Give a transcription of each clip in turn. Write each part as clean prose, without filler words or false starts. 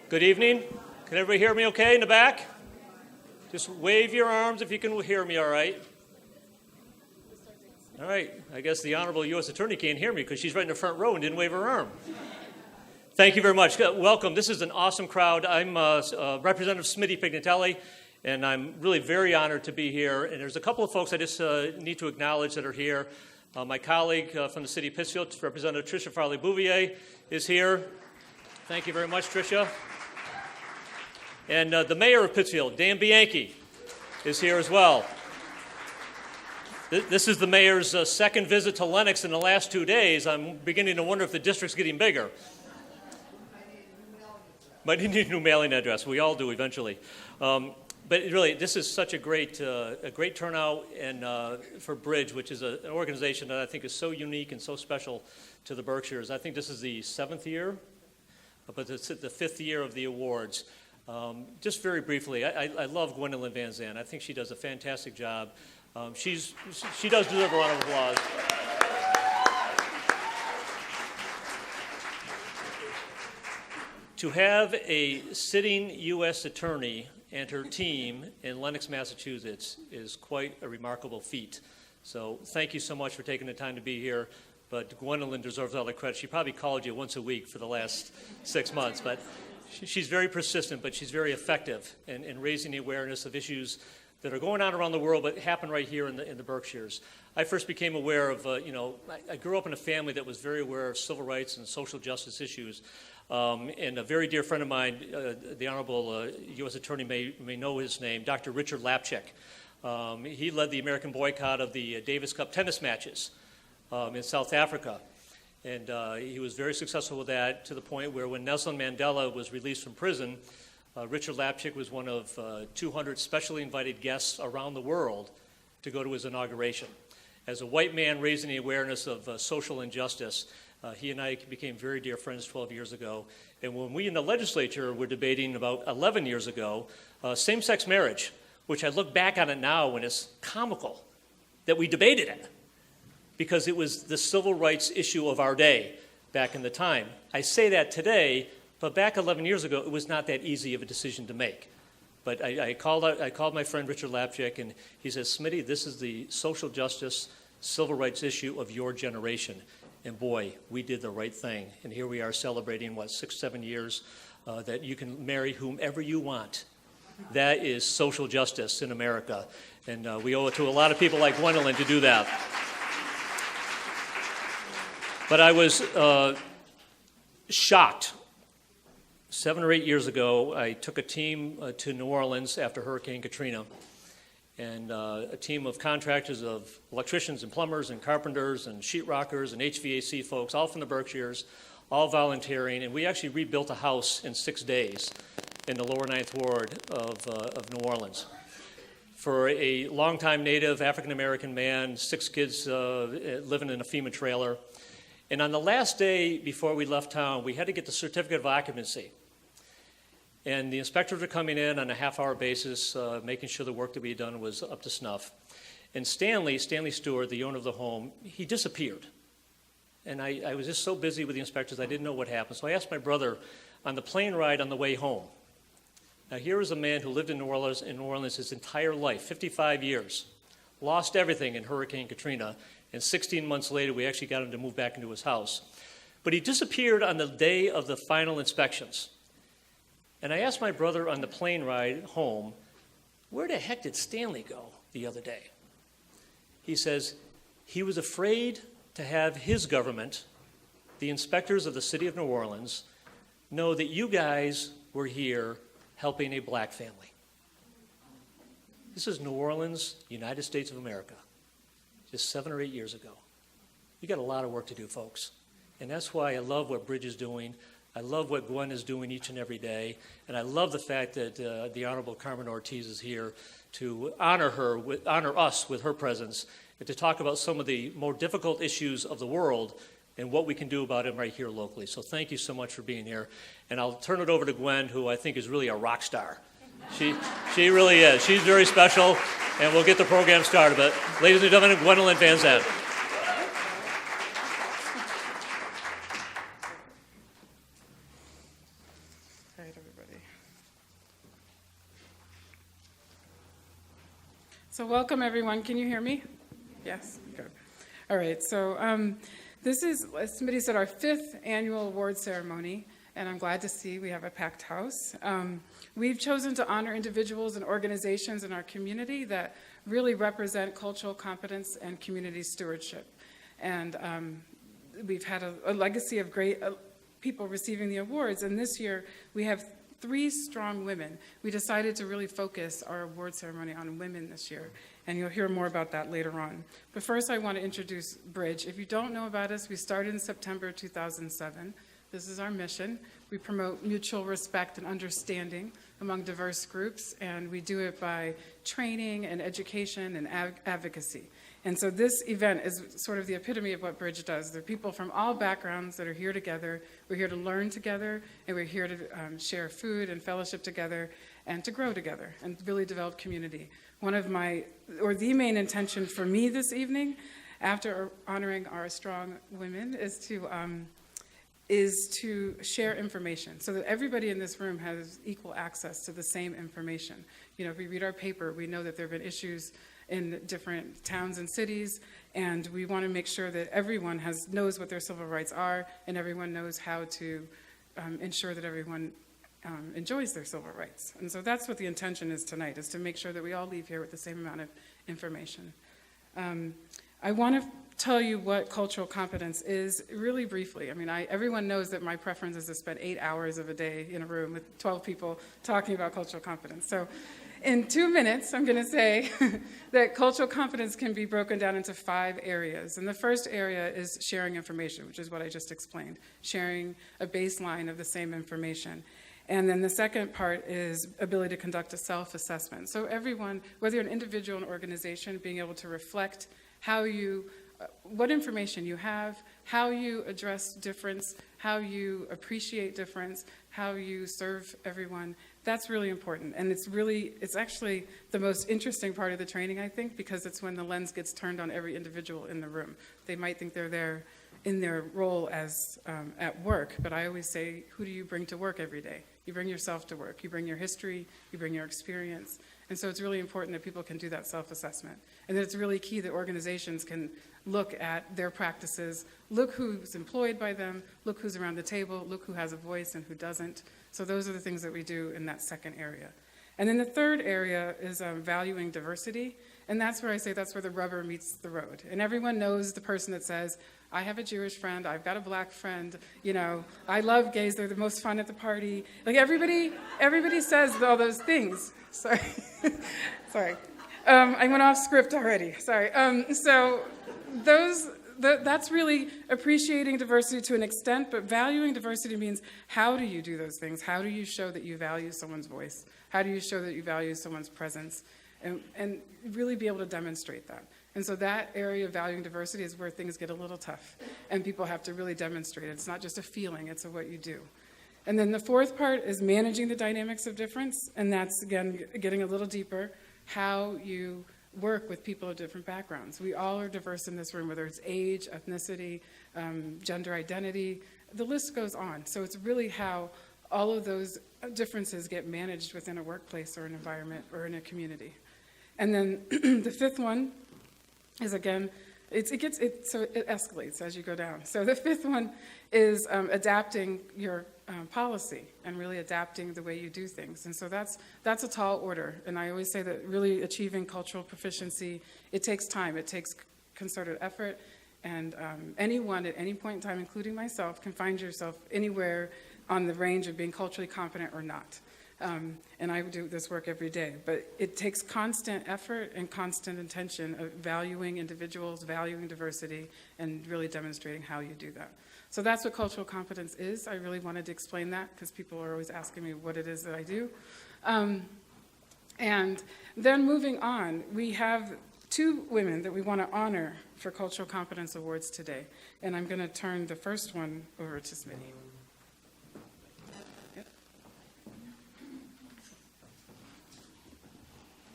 Good evening. Can everybody hear me okay in the back? Just wave your arms if you can hear me all right. All right. I guess the Honorable U.S. Attorney can't hear me because she's right in the front row and didn't wave her arm. Thank you very much. Welcome. This is an awesome crowd. I'm Representative Smitty Pignatelli, and I'm really very honored to be here. And there's a couple of folks I just need to acknowledge that are here. My colleague from the city of Pittsfield, Representative Tricia Farley-Bouvier, is here. Thank you very much, Tricia. And the mayor of Pittsfield, Dan Bianchi, is here as well. This is the mayor's second visit to Lenox in the last 2 days. I'm beginning to wonder if the district's getting bigger. Might need a new mailing address. We all do eventually. But really, this is such a great turnout and for Bridge, which is an organization that I think is so unique and so special to the Berkshires. I think this is the 7th year, but it's the 5th year of the awards. Just very briefly, I love Gwendolyn Van Zandt. I think she does a fantastic job. She does deserve a round of applause. To have a sitting U.S. attorney and her team in Lenox, Massachusetts is quite a remarkable feat. So thank you so much for taking the time to be here. But Gwendolyn deserves all the credit. She probably called you once a week for the last 6 months. But she's very persistent, but she's very effective in raising the awareness of issues that are going on around the world, but happen right here in the Berkshires. I first became aware of, I grew up in a family that was very aware of civil rights and social justice issues. And a very dear friend of mine, the Honorable U.S. Attorney may know his name, Dr. Richard Lapchick. He led the American boycott of the Davis Cup tennis matches in South Africa. And he was very successful with that to the point where when Nelson Mandela was released from prison, Richard Lapchick was one of 200 specially invited guests around the world to go to his inauguration. As a white man raising the awareness of social injustice, he and I became very dear friends 12 years ago. And when we in the legislature were debating about 11 years ago, same-sex marriage, which I look back on it now and it's comical that we debated it because it was the civil rights issue of our day back in the time. I say that today, but back 11 years ago, it was not that easy of a decision to make. But I called my friend Richard Lapchick, and he says, Smitty, this is the social justice, civil rights issue of your generation. And boy, we did the right thing. And here we are celebrating, 6, 7 years, that you can marry whomever you want. That is social justice in America. And we owe it to a lot of people like Gwendolyn to do that. But I was shocked. 7 or 8 years ago, I took a team to New Orleans after Hurricane Katrina. And a team of contractors of electricians and plumbers and carpenters and sheetrockers and HVAC folks, all from the Berkshires, all volunteering. And we actually rebuilt a house in 6 days in the lower 9th Ward of New Orleans. For a longtime native African-American man, 6 kids living in a FEMA trailer. And on the last day before we left town, we had to get the certificate of occupancy. And the inspectors were coming in on a half-hour basis, making sure the work that we had done was up to snuff. And Stanley Stewart, the owner of the home, he disappeared. And I was just so busy with the inspectors, I didn't know what happened. So I asked my brother on the plane ride on the way home. Now here is a man who lived in New Orleans his entire life, 55 years, lost everything in Hurricane Katrina, and 16 months later we actually got him to move back into his house. But he disappeared on the day of the final inspections. And I asked my brother on the plane ride home, where the heck did Stanley go the other day? He says he was afraid to have his government, the inspectors of the city of New Orleans, know that you guys were here helping a black family. This is New Orleans, United States of America, just 7 or 8 years ago. You got a lot of work to do, folks. And that's why I love what Bridge is doing. I love what Gwen is doing each and every day, and I love the fact that the Honorable Carmen Ortiz is here to honor us with her presence, and to talk about some of the more difficult issues of the world and what we can do about them right here locally. So thank you so much for being here, and I'll turn it over to Gwen, who I think is really a rock star. She really is. She's very special, and we'll get the program started. But ladies and gentlemen, Gwendolyn Van Zandt. right, everybody. So welcome, everyone. Can you hear me? Yes? Good. All right, so this is, as somebody said, our 5th annual award ceremony, and I'm glad to see we have a packed house. We've chosen to honor individuals and organizations in our community that really represent cultural competence and community stewardship. And we've had a legacy of great people receiving the awards, and this year we have 3 strong women. We decided to really focus our award ceremony on women this year, and you'll hear more about that later on. But first I want to introduce Bridge. If you don't know about us, we started in September 2007. This is our mission. We promote mutual respect and understanding among diverse groups, and we do it by training and education and advocacy. And so this event is sort of the epitome of what Bridge does. There are people from all backgrounds that are here together. We're here to learn together, and we're here to share food and fellowship together and to grow together and really develop community. The main intention for me this evening, after honoring our strong women, is to share information so that everybody in this room has equal access to the same information. You know, if we read our paper, we know that there have been issues in different towns and cities, and we want to make sure that everyone knows what their civil rights are, and everyone knows how to ensure that everyone enjoys their civil rights. And so that's what the intention is tonight, is to make sure that we all leave here with the same amount of information. I want to tell you what cultural competence is really briefly. I mean, everyone knows that my preference is to spend 8 hours of a day in a room with 12 people talking about cultural competence. So in 2 minutes, I'm going to say that cultural competence can be broken down into 5 areas. And the first area is sharing information, which is what I just explained, sharing a baseline of the same information. And then the second part is ability to conduct a self-assessment. So everyone, whether you're an individual or an organization, being able to reflect what information you have, how you address difference, how you appreciate difference, how you serve everyone. That's really important. And it's actually the most interesting part of the training, I think, because it's when the lens gets turned on every individual in the room. They might think they're there in their role as at work, but I always say, who do you bring to work every day? You bring yourself to work. You bring your history. You bring your experience. And so it's really important that people can do that self-assessment. And then it's really key that organizations can look at their practices, look who's employed by them, look who's around the table, look who has a voice and who doesn't. So those are the things that we do in that second area. And then the third area is valuing diversity. And that's where I say that's where the rubber meets the road. And everyone knows the person that says, I have a Jewish friend, I've got a black friend, you know, I love gays, they're the most fun at the party. Like everybody says all those things. Sorry. Sorry. I went off script already. Sorry. That's really appreciating diversity to an extent, but valuing diversity means how do you do those things? How do you show that you value someone's voice? How do you show that you value someone's presence? And really be able to demonstrate that. And so that area of valuing diversity is where things get a little tough, and people have to really demonstrate it. It's not just a feeling, it's what you do. And then the fourth part is managing the dynamics of difference, and that's, again, getting a little deeper, how you work with people of different backgrounds. We all are diverse in this room, whether it's age, ethnicity, gender identity, the list goes on. So it's really how all of those differences get managed within a workplace or an environment or in a community. And then the fifth one is, again, it escalates as you go down. So the fifth one is adapting your policy and really adapting the way you do things. And so that's a tall order. And I always say that really achieving cultural proficiency, it takes time. It takes concerted effort. And anyone at any point in time, including myself, can find yourself anywhere on the range of being culturally competent or not. And I do this work every day. But it takes constant effort and constant intention of valuing individuals, valuing diversity, and really demonstrating how you do that. So that's what cultural competence is. I really wanted to explain that because people are always asking me what it is that I do. And then moving on, we have 2 women that we want to honor for Cultural Competence Awards today. And I'm going to turn the first one over to Smitty.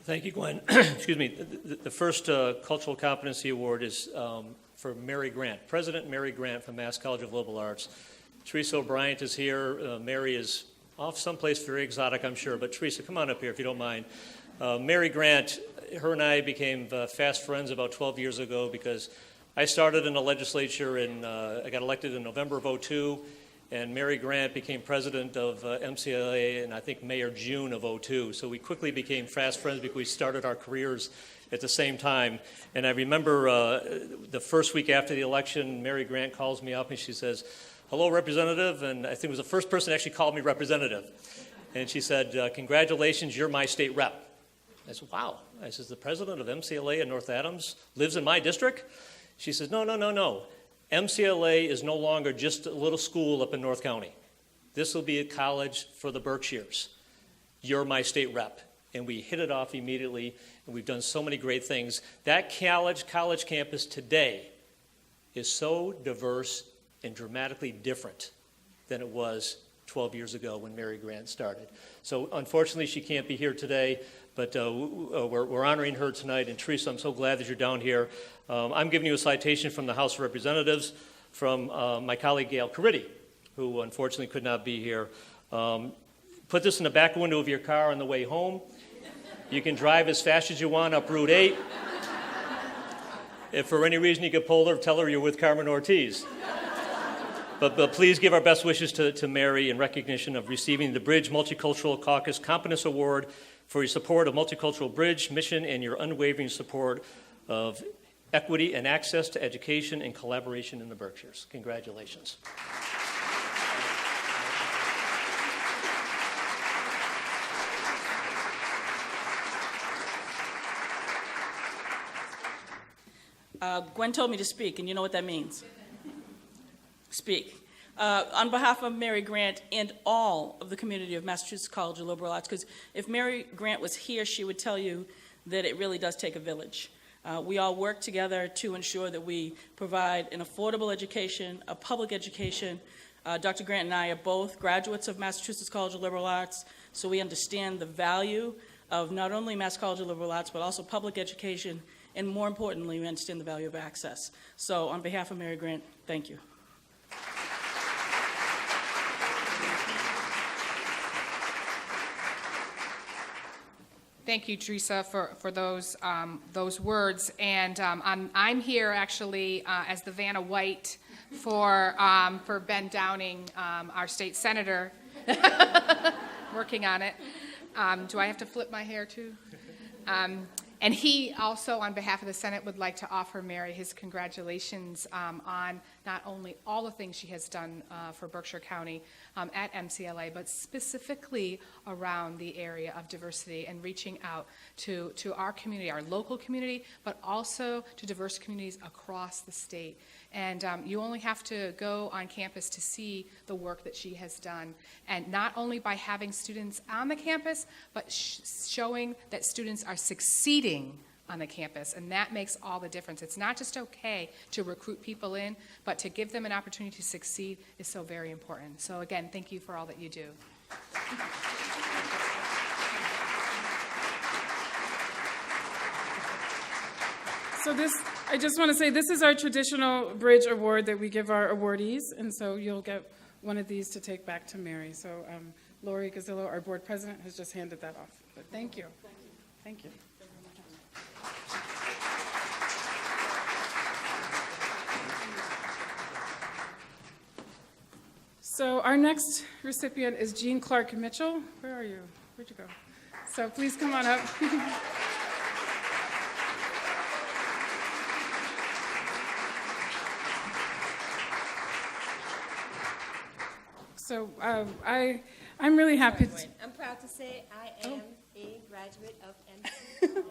Thank you, Gwen. Excuse me. The first Cultural Competency Award is for Mary Grant, President Mary Grant from Mass College of Liberal Arts. Teresa O'Brien is here. Mary is off someplace very exotic, I'm sure. But Teresa, come on up here if you don't mind. Mary Grant, her and I became fast friends about 12 years ago because I started in the legislature I got elected in November of 2002, and Mary Grant became president of MCLA in, I think, May or June of 2002. So we quickly became fast friends because we started our careers at the same time. And I remember the first week after the election, Mary Grant calls me up and she says, "Hello, Representative," and I think it was the first person that actually called me Representative. And she said, "Congratulations, you're my state rep." I said, "Wow." I said, "The president of MCLA in North Adams lives in my district?" She says, No. MCLA is no longer just a little school up in North County. This will be a college for the Berkshires. You're my state rep." And we hit it off immediately, and we've done so many great things. That college campus today is so diverse and dramatically different than it was 12 years ago when Mary Grant started. So unfortunately, she can't be here today, but we're honoring her tonight. And Teresa, I'm so glad that you're down here. I'm giving you a citation from the House of Representatives from my colleague Gail Caridi, who unfortunately could not be here. Put this in the back window of your car on the way home. You can drive as fast as you want up Route 8. If for any reason you get pulled over, tell her you're with Carmen Ortiz. But please give our best wishes to Mary in recognition of receiving the Bridge Multicultural Caucus Competence Award for your support of Multicultural Bridge mission and your unwavering support of equity and access to education and collaboration in the Berkshires. Congratulations. Gwen told me to speak, and you know what that means. Speak. On behalf of Mary Grant and all of the community of Massachusetts College of Liberal Arts, because if Mary Grant was here, she would tell you that it really does take a village. We all work together to ensure that we provide an affordable education, a public education. Dr. Grant and I are both graduates of Massachusetts College of Liberal Arts, so we understand the value of not only Mass College of Liberal Arts, but also public education, and more importantly, we understand the value of access. So on behalf of Mary Grant, thank you. Thank you, Teresa, for those words. And I'm here actually as the Vanna White for Ben Downing, our state senator, working on it. Do I have to flip my hair too? And he also, on behalf of the Senate, would like to offer Mary his congratulations on not only all the things she has done for Berkshire County at MCLA, but specifically around the area of diversity and reaching out to our community, our local community, but also to diverse communities across the state. And you only have to go on campus to see the work that she has done. And not only by having students on the campus, but showing that students are succeeding on the campus. And that makes all the difference. It's not just okay to recruit people in, but to give them an opportunity to succeed is so very important. So again, thank you for all that you do. So I just want to say, this is our traditional Bridge Award that we give our awardees, and so you'll get one of these to take back to Mary. So Lori Gazzillo, our board president, has just handed that off. But thank you. Thank you. So our next recipient is Jean Clark Mitchell. Where are you? Where'd you go? So please come on up. So I'm really happy. I'm proud to say I am a graduate of MCLA.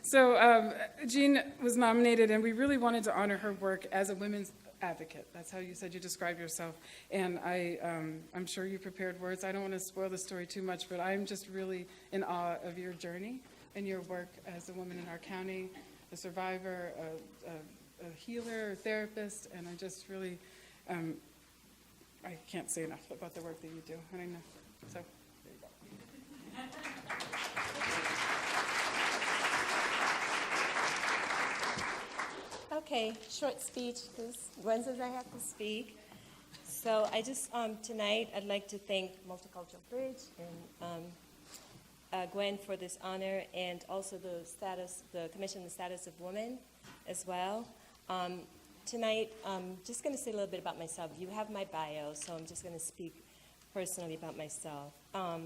So Jean was nominated, and we really wanted to honor her work as a women's advocate. That's how you said you describe yourself. And I'm sure you prepared words. I don't want to spoil the story too much, but I'm just really in awe of your journey and your work as a woman in our county, a survivor, a healer, a therapist, and I just really, I can't say enough about the work that you do. And I know, so there you go. Okay, short speech, because Gwen says I have to speak. So I just, tonight, I'd like to thank Multicultural Bridge and Gwen for this honor, and also the Commission on the Status of Women as well. Tonight, I'm just going to say a little bit about myself. You have my bio, so I'm just going to speak personally about myself. I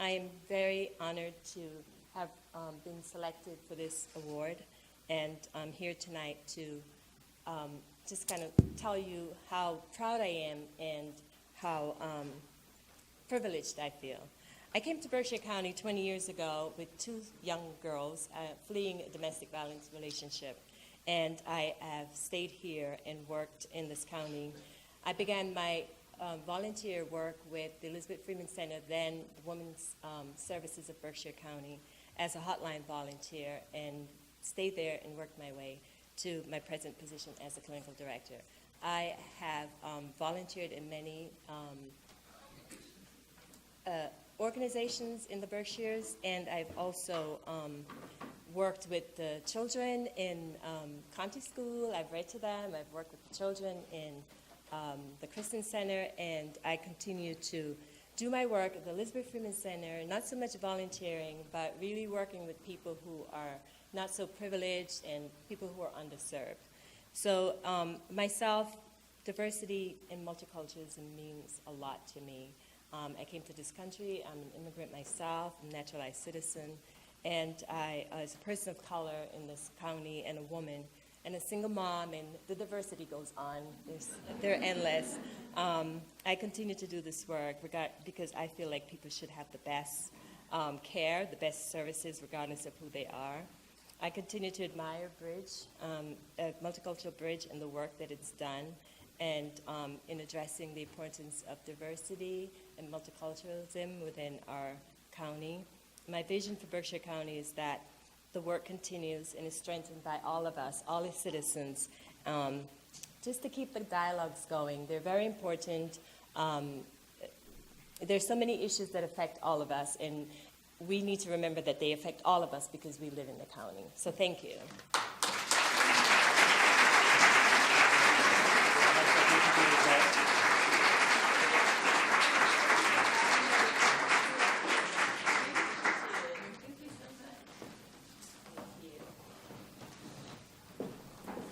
am very honored to have been selected for this award, and I'm here tonight to just kind of tell you how proud I am and how privileged I feel. I came to Berkshire County 20 years ago with two young girls fleeing a domestic violence relationship, and I have stayed here and worked in this county. I began my volunteer work with the Elizabeth Freeman Center, then the Women's Services of Berkshire County, as a hotline volunteer, and stayed there and worked my way to my present position as a clinical director. I have volunteered in many organizations in the Berkshires, and I've also worked with the children in Conti School. I've read to them. I've worked with the children in the Kristen Center, and I continue to do my work at the Elizabeth Freeman Center, not so much volunteering, but really working with people who are not so privileged and people who are underserved. So myself, diversity and multiculturalism means a lot to me. I came to this country, I'm an immigrant myself, I'm a naturalized citizen, and I, as a person of color in this county and a woman, and a single mom, and the diversity goes on. They're endless. I continue to do this work because I feel like people should have the best care, the best services, regardless of who they are. I continue to admire Bridge, Multicultural Bridge, and the work that it's done, and in addressing the importance of diversity and multiculturalism within our county. My vision for Berkshire County is that the work continues and is strengthened by all of us, all its citizens, just to keep the dialogues going. They're very important. There's so many issues that affect all of us, and we need to remember that they affect all of us because we live in the county. So thank you.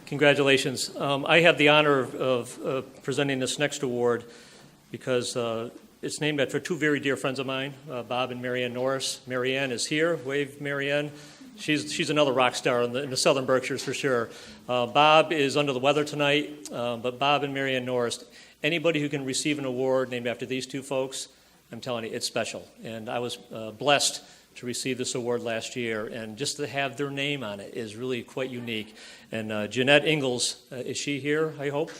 Congratulations. I have the honor of presenting this next award because it's named after two very dear friends of mine, Bob and Marianne Norris. Marianne is here. Wave, Marianne. She's another rock star in the Southern Berkshires for sure. Bob is under the weather tonight, but Bob and Marianne Norris, anybody who can receive an award named after these two folks, I'm telling you, it's special. And I was blessed to receive this award last year, and just to have their name on it is really quite unique. And Jeanette Ingalls, is she here, I hope?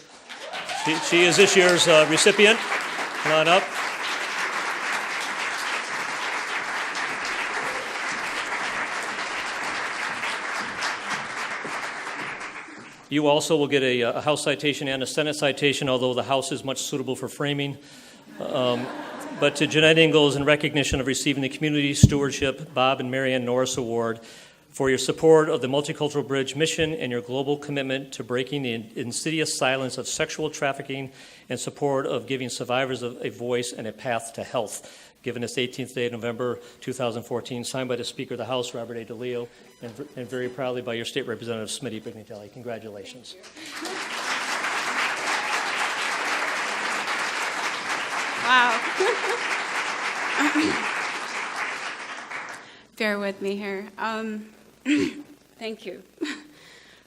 She is this year's recipient. Come on up. You also will get a House citation and a Senate citation, although the House is much suitable for framing. But to Jeanette Ingalls, in recognition of receiving the Community Stewardship Bob and Marianne Norris Award for your support of the Multicultural Bridge mission and your global commitment to breaking the insidious silence of sexual trafficking and support of giving survivors a voice and a path to health. Given this 18th day of November 2014, signed by the Speaker of the House, Robert A. DeLeo, and very proudly by your State Representative, Smitty Pignatelli. Congratulations. Wow. Bear with me here. Thank you.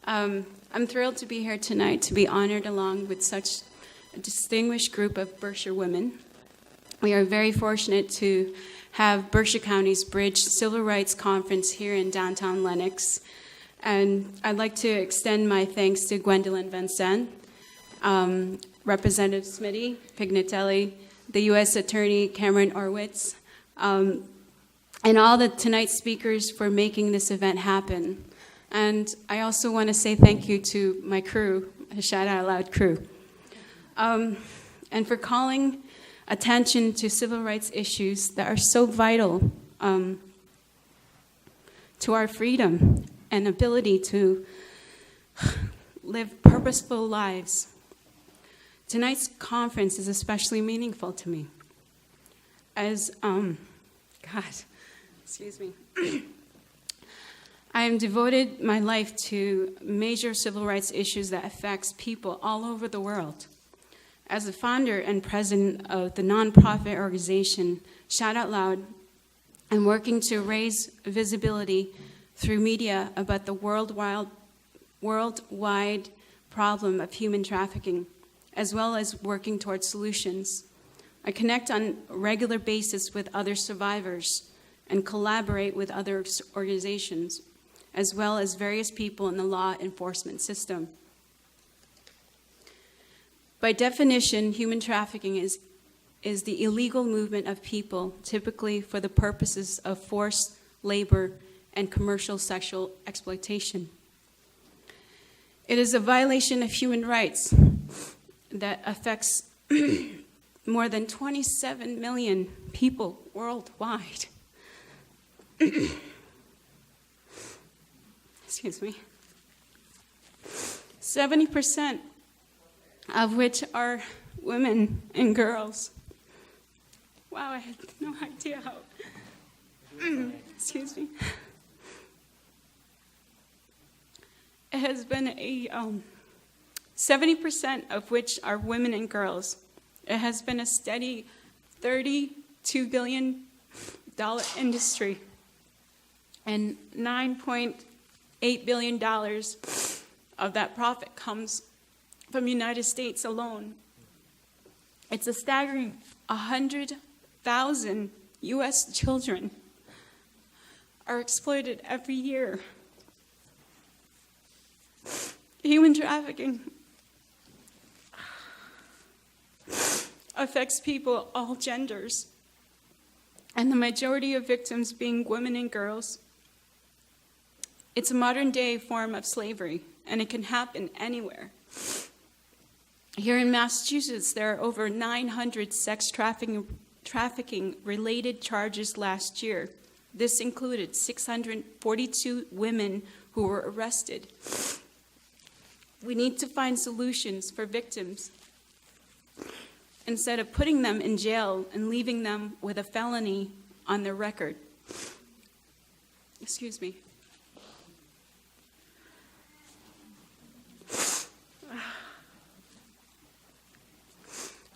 I'm thrilled to be here tonight to be honored along with such a distinguished group of Berkshire women. We are very fortunate to have Berkshire County's Bridge Civil Rights Conference here in downtown Lenox. And I'd like to extend my thanks to Gwendolyn Vincent, Representative Smitty Pignatelli, the U.S. Attorney Cameron Orwitz, and all the tonight's speakers for making this event happen. And I also want to say thank you to my crew, the Shout Out Loud crew, and for calling attention to civil rights issues that are so vital to our freedom and ability to live purposeful lives. Tonight's conference is especially meaningful to me as, excuse me. I am devoted my life to major civil rights issues that affects people all over the world. As the founder and president of the nonprofit organization Shout Out Loud, I'm working to raise visibility through media about the worldwide problem of human trafficking, as well as working towards solutions. I connect on a regular basis with other survivors and collaborate with other organizations, as well as various people in the law enforcement system. By definition, human trafficking is the illegal movement of people, typically for the purposes of forced labor and commercial sexual exploitation. It is a violation of human rights that affects more than 27 million people worldwide. Excuse me. 70% of which are women and girls. Wow, I had no idea how. Excuse me. It has been 70% of which are women and girls. It has been a steady $32 billion industry, and $9.8 billion of that profit comes from the United States alone. It's a staggering 100,000 U.S. children are exploited every year. Human trafficking affects people all genders, and the majority of victims being women and girls. It's a modern-day form of slavery, and it can happen anywhere. Here in Massachusetts, there are over 900 sex trafficking-related charges last year. This included 642 women who were arrested. We need to find solutions for victims instead of putting them in jail and leaving them with a felony on their record. Excuse me.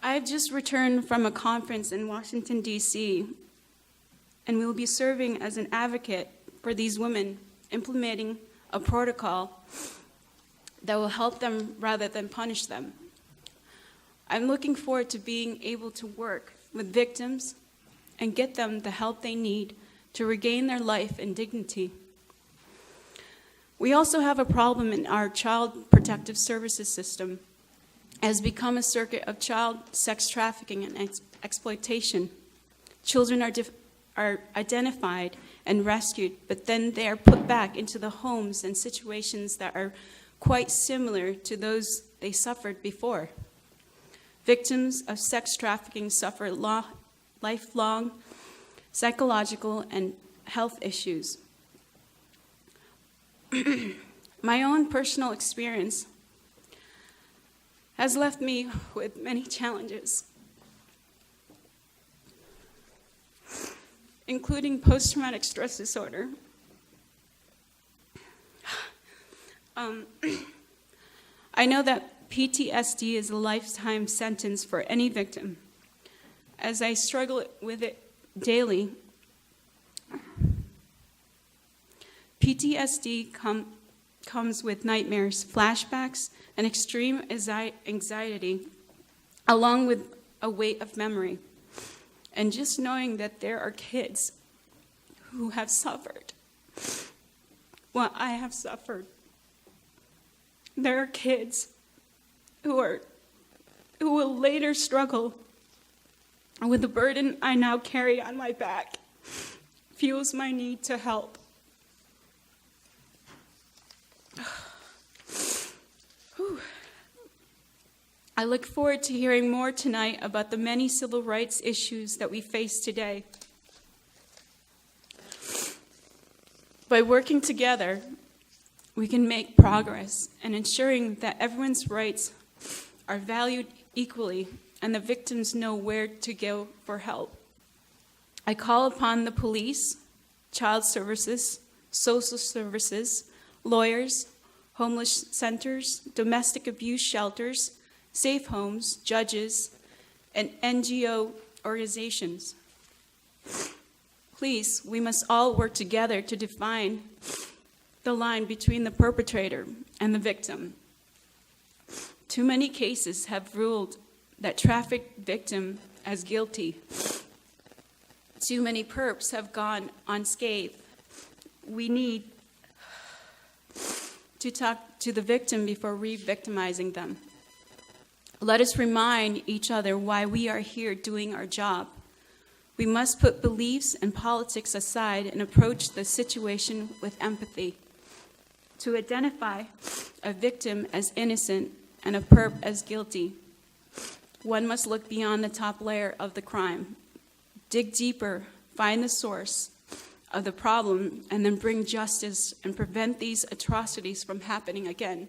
I have just returned from a conference in Washington, D.C., and we will be serving as an advocate for these women, implementing a protocol that will help them rather than punish them. I'm looking forward to being able to work with victims and get them the help they need to regain their life and dignity. We also have a problem in our Child Protective Services system. It has become a circuit of child sex trafficking and exploitation. Children are identified and rescued, but then they are put back into the homes and situations that are quite similar to those they suffered before. Victims of sex trafficking suffer lifelong psychological and health issues. My own personal experience has left me with many challenges, including post-traumatic stress disorder. I know that PTSD is a lifetime sentence for any victim. As I struggle with it daily, PTSD comes with nightmares, flashbacks, and extreme anxiety, along with a weight of memory. And just knowing that there are kids who have suffered what I have suffered. There are kids who will later struggle with the burden I now carry on my back, fuels my need to help. I look forward to hearing more tonight about the many civil rights issues that we face today. By working together, we can make progress in ensuring that everyone's rights are valued equally and the victims know where to go for help. I call upon the police, child services, social services, lawyers, homeless centers, domestic abuse shelters, safe homes, judges, and NGO organizations. Please, we must all work together to define the line between the perpetrator and the victim. Too many cases have ruled that trafficked victim as guilty. Too many perps have gone unscathed. We need to talk to the victim before re-victimizing them. Let us remind each other why we are here doing our job. We must put beliefs and politics aside and approach the situation with empathy. To identify a victim as innocent and a perp as guilty, one must look beyond the top layer of the crime, dig deeper, find the source of the problem, and then bring justice and prevent these atrocities from happening again.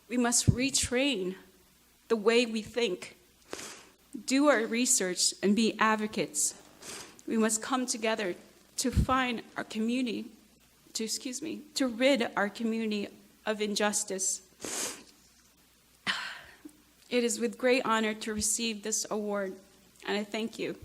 We must retrain the way we think, do our research, and be advocates. We must come together to find our community, to rid our community of injustice. It is with great honor to receive this award, and I thank you.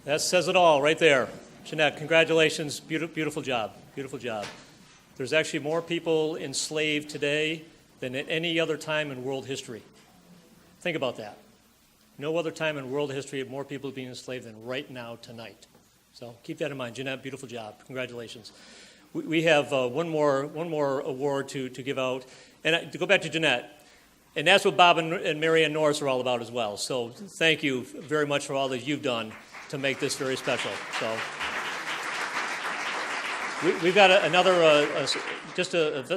That says it all right there. Jeanette, congratulations. Beautiful job. Beautiful job. There's actually more people enslaved today than at any other time in world history. Think about that. No other time in world history have more people being enslaved than right now, tonight. So keep that in mind. Jeanette, beautiful job. Congratulations. We have one more award to give out. And to go back to Jeanette, and that's what Bob and Mary Ann Norris are all about as well. So thank you very much for all that you've done to make this very special. So we've got another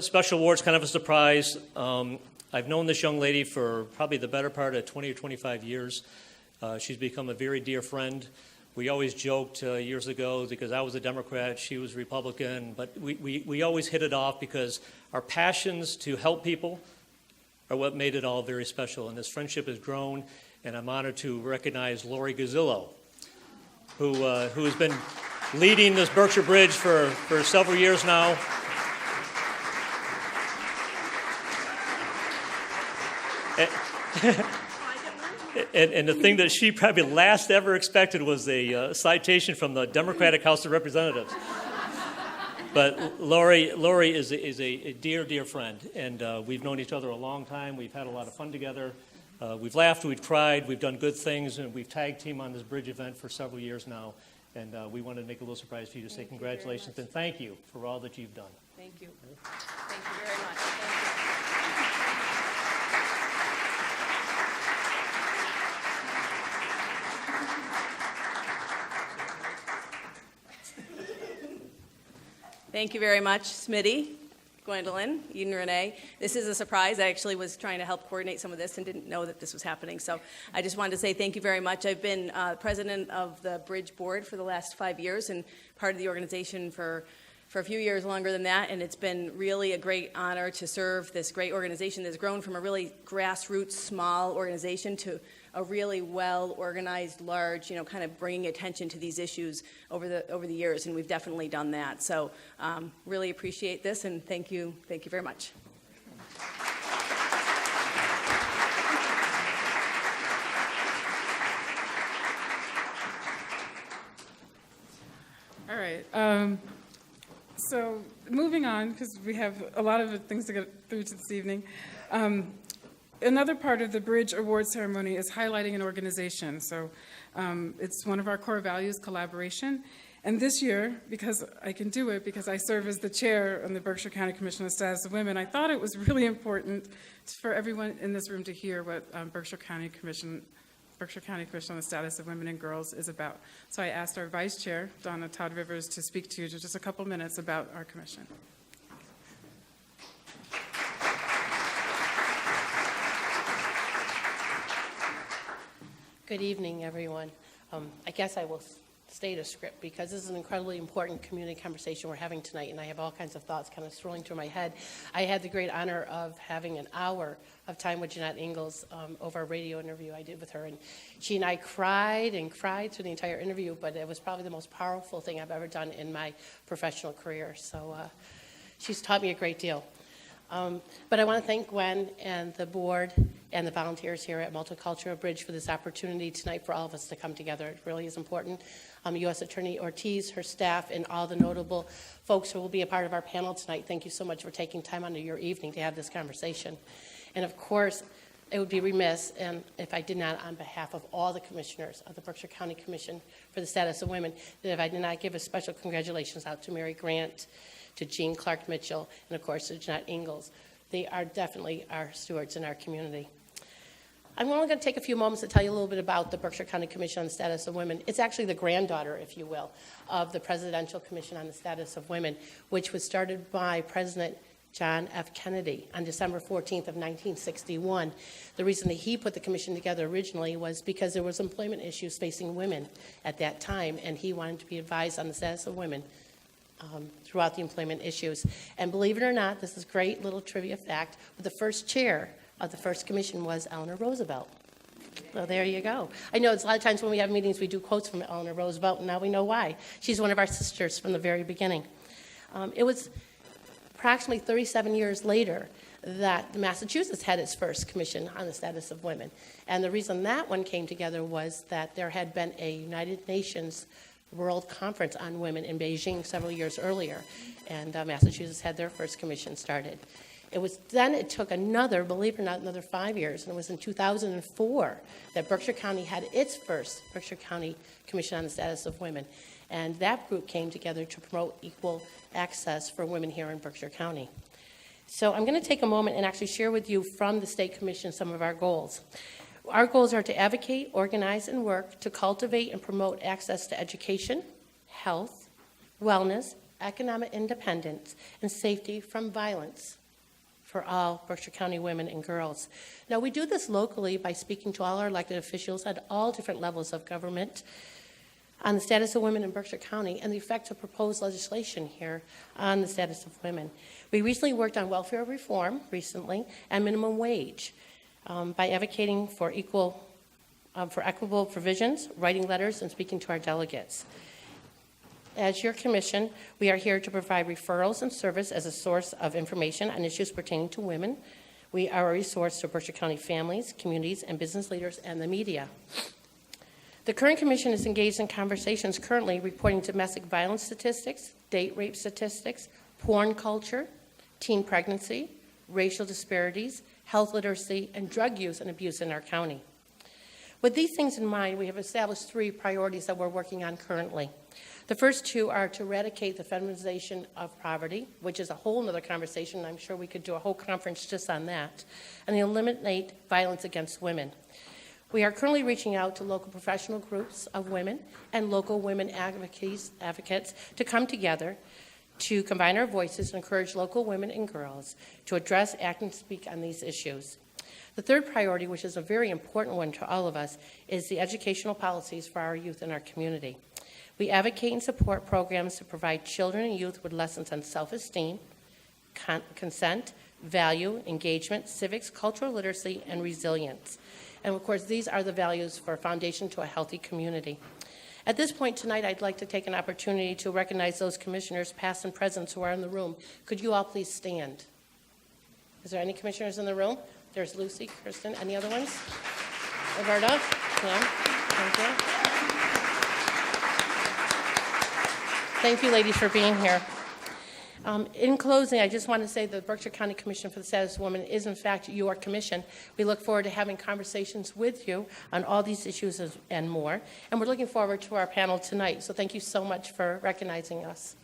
special award. It's kind of a surprise. I've known this young lady for probably the better part of 20 or 25 years. She's become a very dear friend. We always joked years ago because I was a Democrat, she was Republican, but we always hit it off because our passions to help people are what made it all very special. And this friendship has grown, and I'm honored to recognize Lori Gazzillo, who has been leading this Berkshire Bridge for several years now. And the thing that she probably last ever expected was a citation from the Democratic House of Representatives. But Lori is a dear friend, and we've known each other a long time. We've had a lot of fun together. We've laughed, we've cried, we've done good things, and we've tag team on this bridge event for several years now. And we wanted to make a little surprise for you to say congratulations and thank you for all that you've done. Thank you. Thank you very much. Thank you. Thank you very much, Smitty, Gwendolyn, Eden Renee. This is a surprise. I actually was trying to help coordinate some of this and didn't know that this was happening. So I just wanted to say thank you very much. I've been president of the Bridge Board for the last 5 years and part of the organization for a few years longer than that, and it's been really a great honor to serve this great organization that's grown from a really grassroots, small organization to a really well-organized, large, kind of bringing attention to these issues over the years, and we've definitely done that. So really appreciate this, and thank you very much. All right. So moving on, because we have a lot of things to get through this evening. Another part of the Bridge Award ceremony is highlighting an organization. So it's one of our core values, collaboration. And this year, because I can do it, because I serve as the chair on the Berkshire County Commission on the Status of Women, I thought it was really important for everyone in this room to hear what Berkshire County Commission on the Status of Women and Girls is about. So I asked our vice chair, Donna Todd Rivers, to speak to you for just a couple minutes about our commission. Good evening, everyone. I guess I will state a script because this is an incredibly important community conversation we're having tonight, and I have all kinds of thoughts kind of swirling through my head. I had the great honor of having an hour of time with Jeanette Ingalls over a radio interview I did with her, and she and I cried through the entire interview, but it was probably the most powerful thing I've ever done in my professional career. So she's taught me a great deal. But I want to thank Gwen and the board and the volunteers here at Multicultural Bridge for this opportunity tonight for all of us to come together. It really is important. U.S. Attorney Ortiz, her staff, and all the notable folks who will be a part of our panel tonight, thank you so much for taking time out of your evening to have this conversation. And of course, it would be remiss if I did not, on behalf of all the commissioners of the Berkshire County Commission for the Status of Women, that if I did not give a special congratulations out to Mary Grant, to Jean Clark Mitchell, and of course to Jeanette Ingalls. They are definitely our stewards in our community. I'm only going to take a few moments to tell you a little bit about the Berkshire County Commission on the Status of Women. It's actually the granddaughter, if you will, of the Presidential Commission on the Status of Women, which was started by President John F. Kennedy on December 14th of 1961. The reason that he put the commission together originally was because there was employment issues facing women at that time, and he wanted to be advised on the status of women throughout the employment issues. And believe it or not, this is a great little trivia fact, but the first chair of the first commission was Eleanor Roosevelt. So there you go. I know it's a lot of times when we have meetings, we do quotes from Eleanor Roosevelt, and now we know why. She's one of our sisters from the very beginning. It was approximately 37 years later that Massachusetts had its first commission on the status of women. And the reason that one came together was that there had been a United Nations World Conference on Women in Beijing several years earlier, and Massachusetts had their first commission started. It took another, believe it or not, another 5 years, and it was in 2004 that Berkshire County had its first Berkshire County Commission on the Status of Women, and that group came together to promote equal access for women here in Berkshire County. So I'm going to take a moment and actually share with you from the State Commission some of our goals. Our goals are to advocate, organize, and work to cultivate and promote access to education, health, wellness, economic independence, and safety from violence for all Berkshire County women and girls. Now, we do this locally by speaking to all our elected officials at all different levels of government on the status of women in Berkshire County and the effects of proposed legislation here on the status of women. We recently worked on welfare reform and minimum wage. By advocating for equitable provisions, writing letters, and speaking to our delegates. As your commission, we are here to provide referrals and service as a source of information on issues pertaining to women. We are a resource to Berkshire County families, communities, and business leaders and the media. The current commission is engaged in conversations currently reporting domestic violence statistics, date rape statistics, porn culture, teen pregnancy, racial disparities, health literacy, and drug use and abuse in our county. With these things in mind, we have established 3 priorities that we're working on currently. The first 2 are to eradicate the feminization of poverty, which is a whole other conversation. I'm sure we could do a whole conference just on that, and eliminate violence against women. We are currently reaching out to local professional groups of women and local women advocates to come together to combine our voices and encourage local women and girls to address, act, and speak on these issues. The third priority, which is a very important one to all of us, is the educational policies for our youth in our community. We advocate and support programs to provide children and youth with lessons on self-esteem, consent, value, engagement, civics, cultural literacy, and resilience. And of course, these are the values for a foundation to a healthy community. At this point tonight, I'd like to take an opportunity to recognize those commissioners, past and present, who are in the room. Could you all please stand? Is there any commissioners in the room? There's Lucy, Kristen, any other ones? Roberta? Yeah. Thank you. Thank you, ladies, for being here. In closing, I just want to say the Berkshire County Commission for the Status of Women is in fact your commission. We look forward to having conversations with you on all these issues and more. And we're looking forward to our panel tonight. So thank you so much for recognizing us.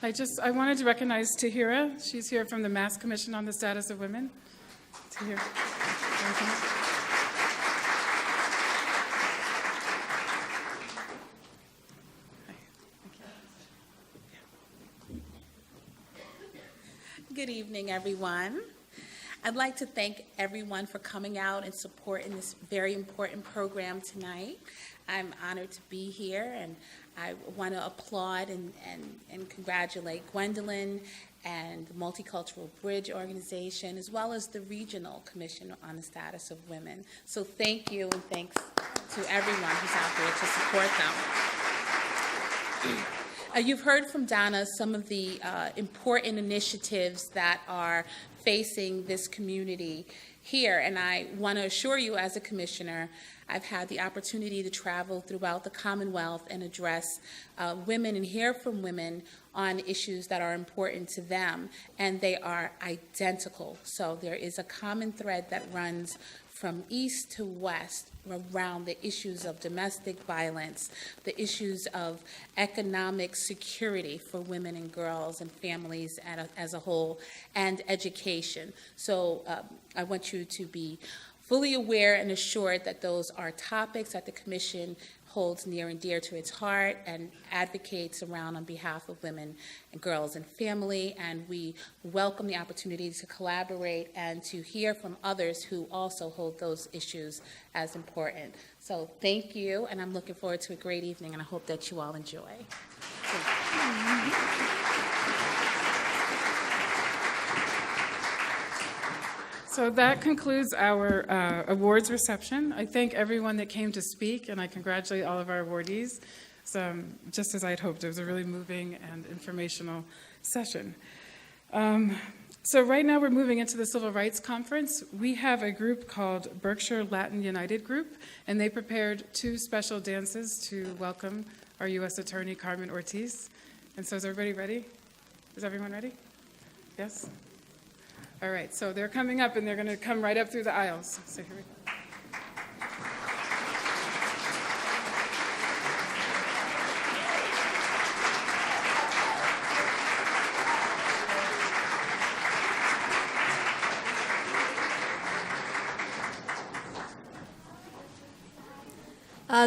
I wanted to recognize Tahira. She's here from the Mass Commission on the Status of Women. Tahira. Good evening, everyone. I'd like to thank everyone for coming out and supporting this very important program tonight. I'm honored to be here, and I want to applaud and congratulate Gwendolyn and the Multicultural Bridge Organization, as well as the Regional Commission on the Status of Women. So thank you, and thanks to everyone who's out there to support them. You've heard from Donna some of the important initiatives that are facing this community here, and I want to assure you as a commissioner, I've had the opportunity to travel throughout the Commonwealth and address women and hear from women on issues that are important to them, and they are identical. So there is a common thread that runs from east to west around the issues of domestic violence, the issues of economic security for women and girls and families as a whole, and education. So I want you to be fully aware and assured that those are topics that the Commission holds near and dear to its heart and advocates around on behalf of women and girls and family, and we welcome the opportunity to collaborate and to hear from others who also hold those issues as important. So thank you, and I'm looking forward to a great evening, and I hope that you all enjoy. So that concludes our awards reception. I thank everyone that came to speak, and I congratulate all of our awardees. So, just as I had hoped, it was a really moving and informational session. So right now we're moving into the Civil Rights Conference. We have a group called Berkshire Latin United Group, and they prepared 2 special dances to welcome our U.S. Attorney Carmen Ortiz. And so is everybody ready? Is everyone ready? Yes? All right, so they're coming up, and they're going to come right up through the aisles. So here we go.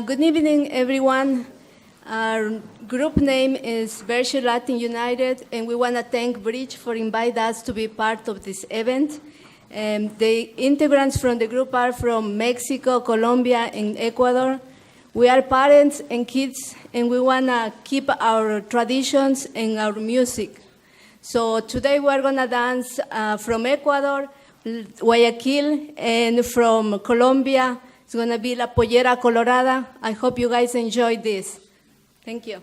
Good evening, everyone. Our group name is Berkshire Latin United, and we want to thank Bridge for inviting us to be part of this event. The integrants from the group are from Mexico, Colombia, and Ecuador. We are parents and kids, and we want to keep our traditions and our music. So today we're going to dance from Ecuador, Guayaquil, and from Colombia. It's going to be La Pollera Colorada. I hope you guys enjoy this. Thank you.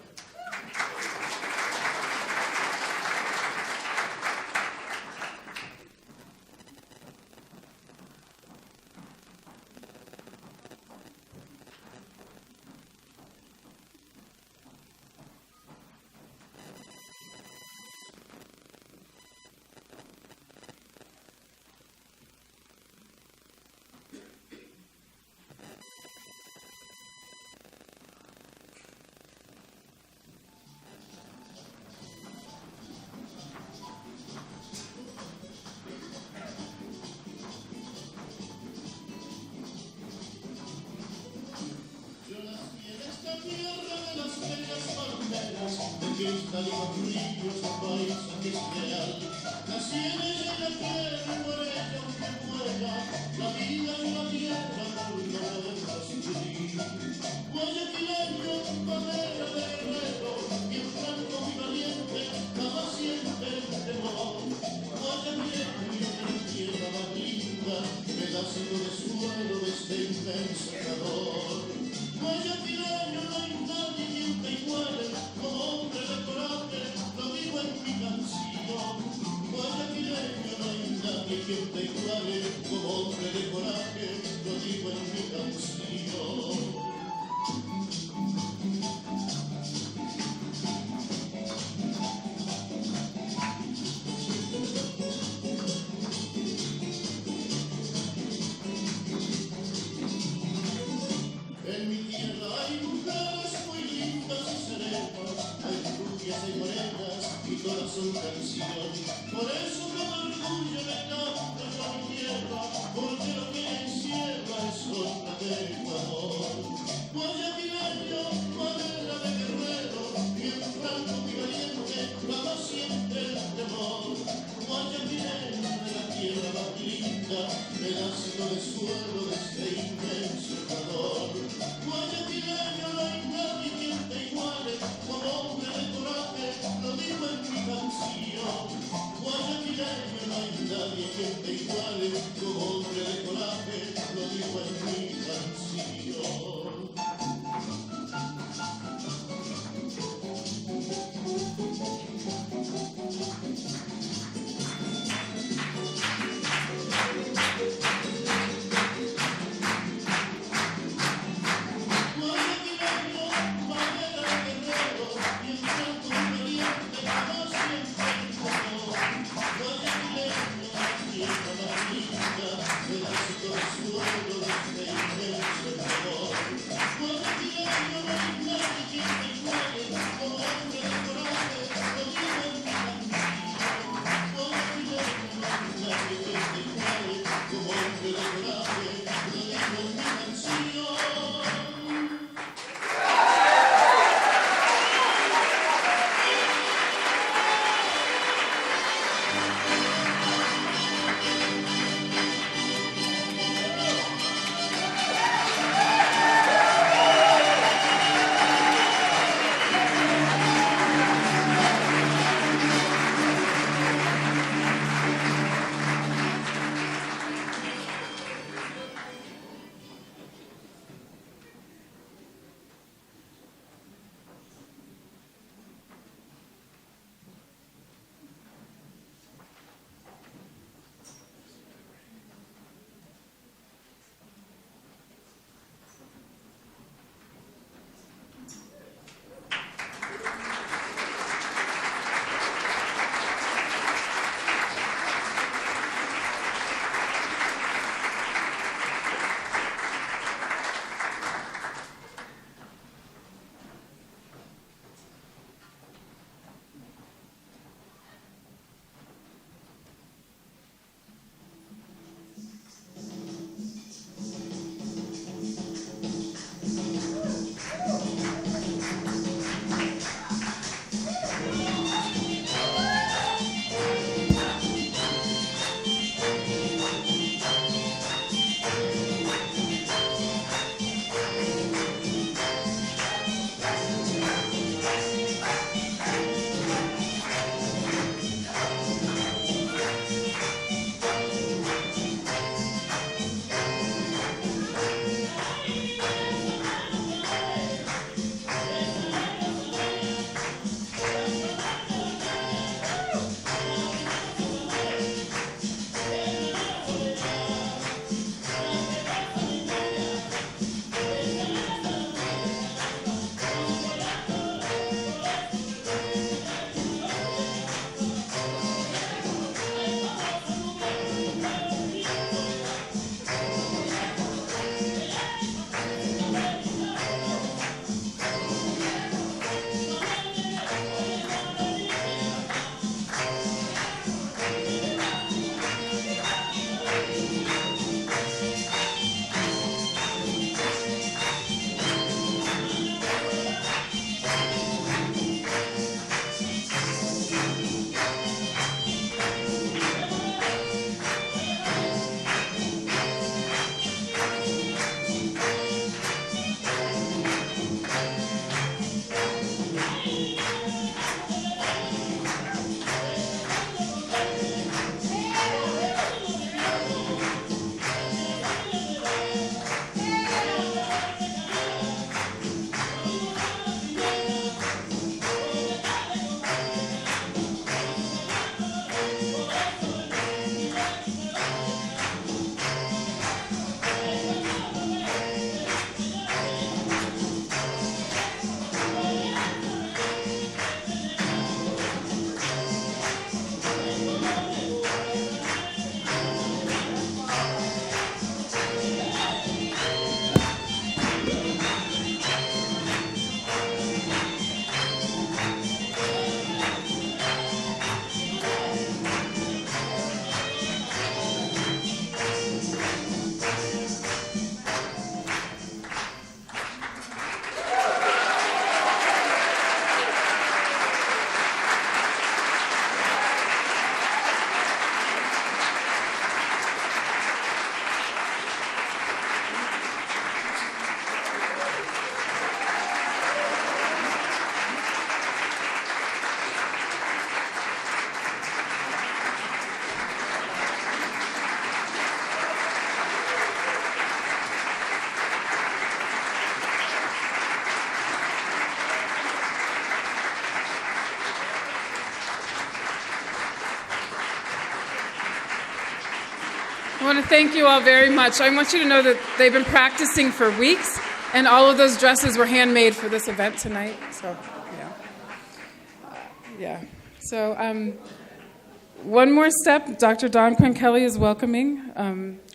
Como hombre de coraje, lo digo en mi canción. want to thank you all very much. I want you to know that they've been practicing for weeks, and all of those dresses were handmade for this event tonight. So, yeah. So, one more step. Dr. Dawn Quinn Kelly is welcoming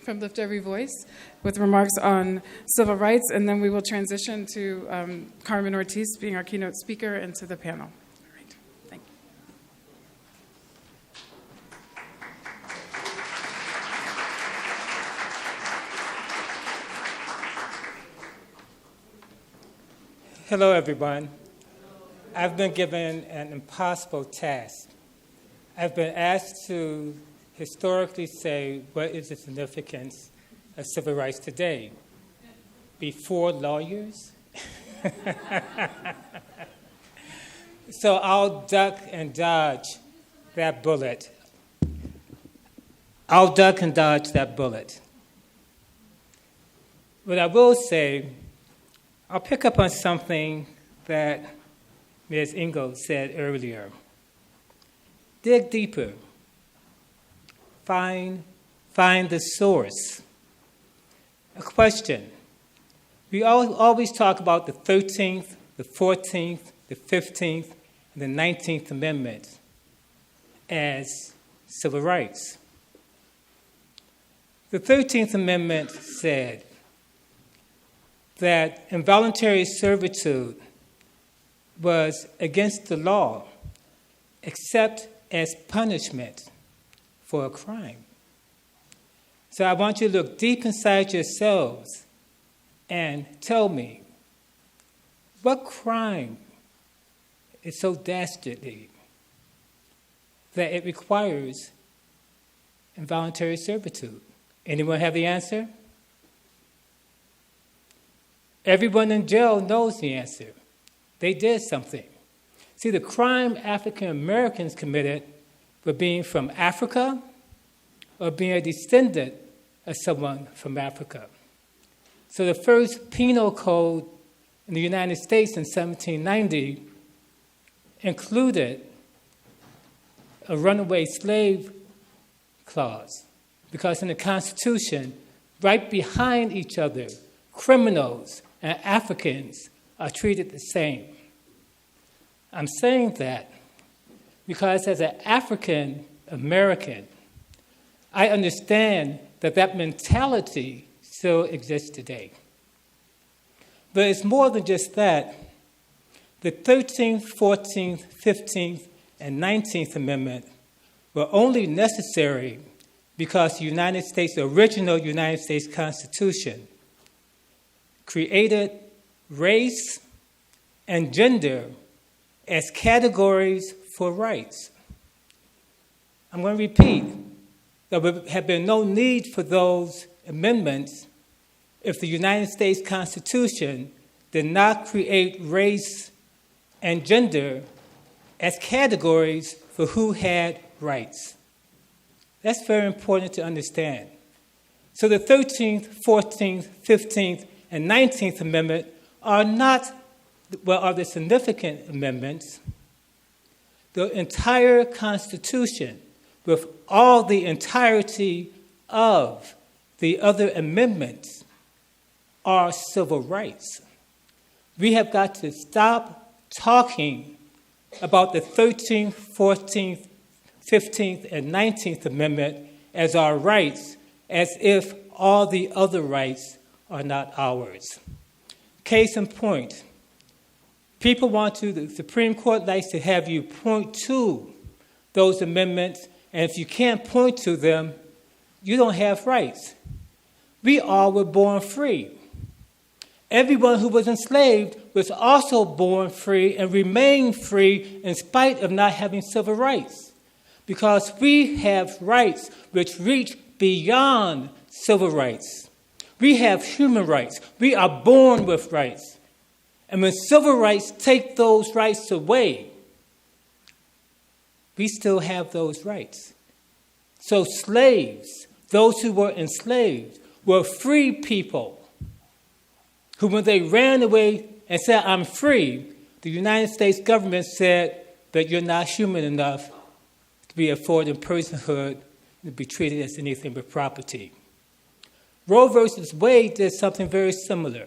from Lift Every Voice with remarks on civil rights, and then we will transition to Carmen Ortiz being our keynote speaker and to the panel. All right. Thank you. Hello, everyone. I've been given an impossible task. I've been asked to historically say what is the significance of civil rights today. Before lawyers? So I'll duck and dodge that bullet. What I will say, I'll pick up on something that Ms. Ingold said earlier. Dig deeper. Find the source. A question. We always talk about the 13th, the 14th, the 15th, and the 19th Amendment as civil rights. The 13th Amendment said that involuntary servitude was against the law except as punishment for a crime. So I want you to look deep inside yourselves and tell me, what crime is so dastardly that it requires involuntary servitude? Anyone have the answer? Everyone in jail knows the answer. They did something. See, the crime African Americans committed were being from Africa or being a descendant of someone from Africa. So the first penal code in the United States in 1790 included a runaway slave clause, because in the Constitution, right behind each other, criminals and Africans are treated the same. I'm saying that because as an African American, I understand that mentality still exists today. But it's more than just that. The 13th, 14th, 15th, and 19th Amendment were only necessary because the original United States Constitution created race and gender as categories for rights. I'm going to repeat. There would have been no need for those amendments if the United States Constitution did not create race and gender as categories for who had rights. That's very important to understand. So the 13th, 14th, 15th, and 19th Amendment are the significant amendments. The entire Constitution, with all the entirety of the other amendments, are civil rights. We have got to stop talking about the 13th, 14th, 15th, and 19th Amendment as our rights, as if all the other rights are not ours. Case in point, the Supreme Court likes to have you point to those amendments, and if you can't point to them, you don't have rights. We all were born free. Everyone who was enslaved was also born free and remained free in spite of not having civil rights, because we have rights which reach beyond civil rights. We have human rights. We are born with rights. And when civil rights take those rights away, we still have those rights. So slaves, those who were enslaved, were free people who, when they ran away and said, "I'm free," the United States government said that you're not human enough to be afforded personhood and to be treated as anything but property. Roe versus Wade did something very similar.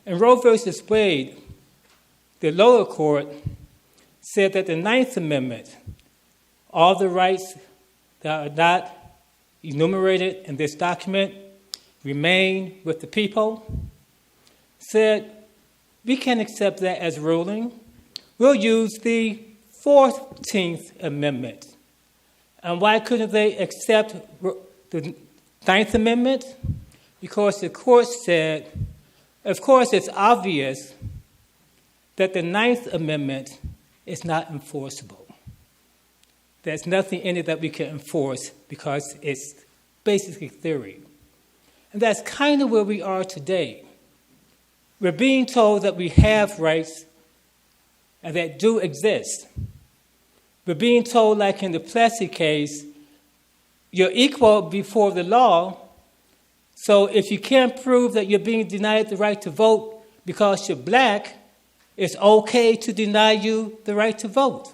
In Roe versus Wade, the lower court said that the Ninth Amendment, all the rights that are not enumerated in this document, remain with the people, said we can't accept that as ruling. We'll use the 14th Amendment. And why couldn't they accept the Ninth Amendment? Because the court said, of course, it's obvious that the Ninth Amendment is not enforceable. There's nothing in it that we can enforce because it's basically theory. And that's kind of where we are today. We're being told that we have rights and that do exist. We're being told, like in the Plessy case, you're equal before the law, so if you can't prove that you're being denied the right to vote because you're black, it's okay to deny you the right to vote.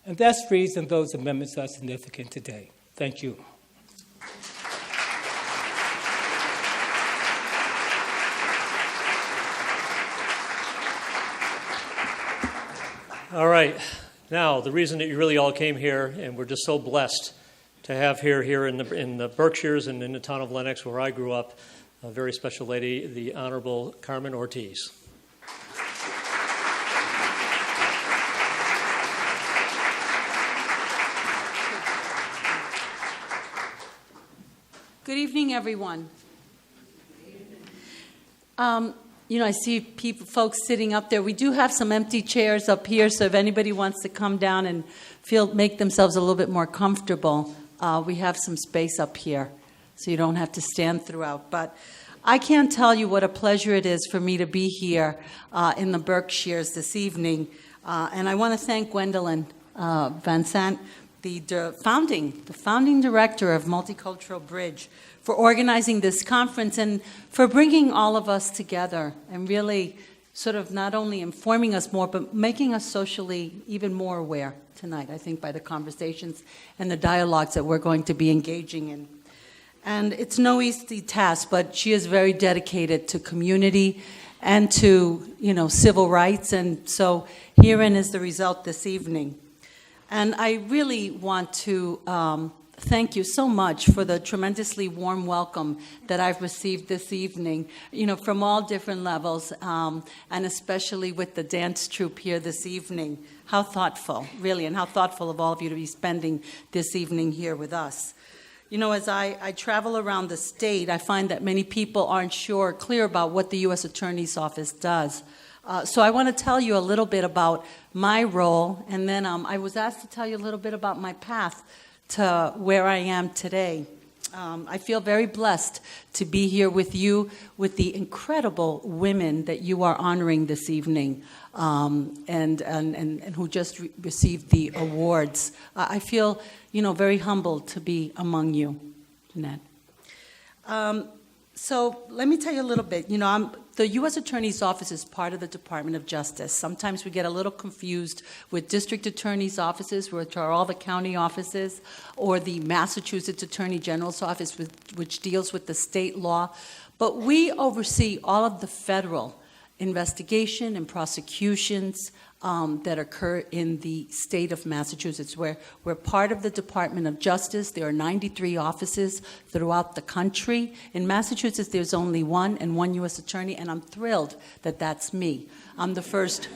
And that's the reason those amendments are significant today. Thank you. All right. Now, the reason that you really all came here, and we're just so blessed to have here in the Berkshires and in the town of Lenox, where I grew up, a very special lady, the Honorable Carmen Ortiz. Good evening, everyone. I see folks sitting up there. We do have some empty chairs up here, so if anybody wants to come down and make themselves a little bit more comfortable, we have some space up here, so you don't have to stand throughout. But I can't tell you what a pleasure it is for me to be here in the Berkshires this evening. And I want to thank Gwendolyn Vincent, the founding director of Multicultural Bridge, for organizing this conference and for bringing all of us together and really sort of not only informing us more, but making us socially even more aware tonight, I think, by the conversations and the dialogues that we're going to be engaging in. And it's no easy task, but she is very dedicated to community and to, civil rights. And so herein is the result this evening. And I really want to thank you so much for the tremendously warm welcome that I've received this evening, from all different levels, and especially with the dance troupe here this evening. How thoughtful, really, and how thoughtful of all of you to be spending this evening here with us. As I travel around the state, I find that many people aren't clear about what the U.S. Attorney's Office does. So I want to tell you a little bit about my role, and then I was asked to tell you a little bit about my path to where I am today. I feel very blessed to be here with you, with the incredible women that you are honoring this evening, and who just received the awards. I feel, very humbled to be among you, Jeanette. So let me tell you a little bit. The U.S. Attorney's Office is part of the Department of Justice. Sometimes we get a little confused with district attorney's offices, which are all the county offices, or the Massachusetts Attorney General's Office, which deals with the state law. But we oversee all of the federal investigation and prosecutions that occur in the state of Massachusetts. We're part of the Department of Justice. There are 93 offices throughout the country. In Massachusetts, there's only one U.S. attorney, and I'm thrilled that that's me. I'm the first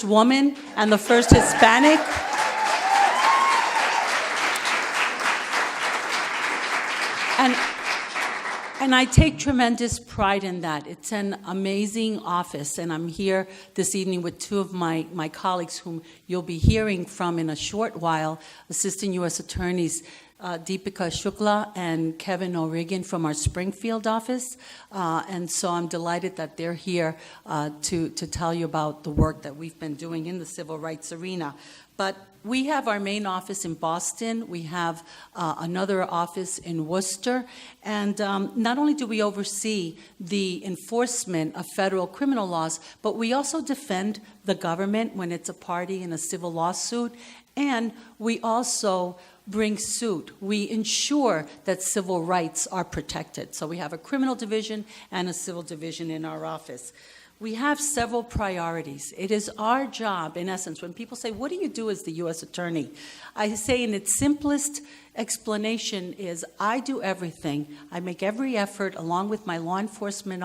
woman and the first Hispanic. And I take tremendous pride in that. It's an amazing office, and I'm here this evening with two of my colleagues whom you'll be hearing from in a short while, Assistant U.S. Attorneys Deepika Shukla and Kevin O'Regan from our Springfield office. And so I'm delighted that they're here to tell you about the work that we've been doing in the civil rights arena. But we have our main office in Boston. We have another office in Worcester. And not only do we oversee the enforcement of federal criminal laws, but we also defend the government when it's a party in a civil lawsuit. And we also bring suit. We ensure that civil rights are protected. So we have a criminal division and a civil division in our office. We have several priorities. It is our job, in essence, when people say, what do you do as the U.S. Attorney? I say in its simplest explanation is I do everything. I make every effort, along with my law enforcement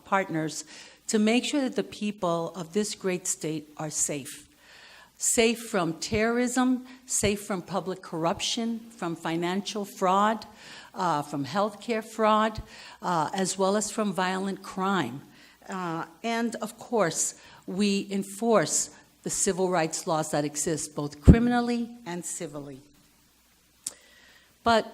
partners, to make sure that the people of this great state are safe. Safe from terrorism, safe from public corruption, from financial fraud, from healthcare fraud, as well as from violent crime. And of course, we enforce the civil rights laws that exist, both criminally and civilly. But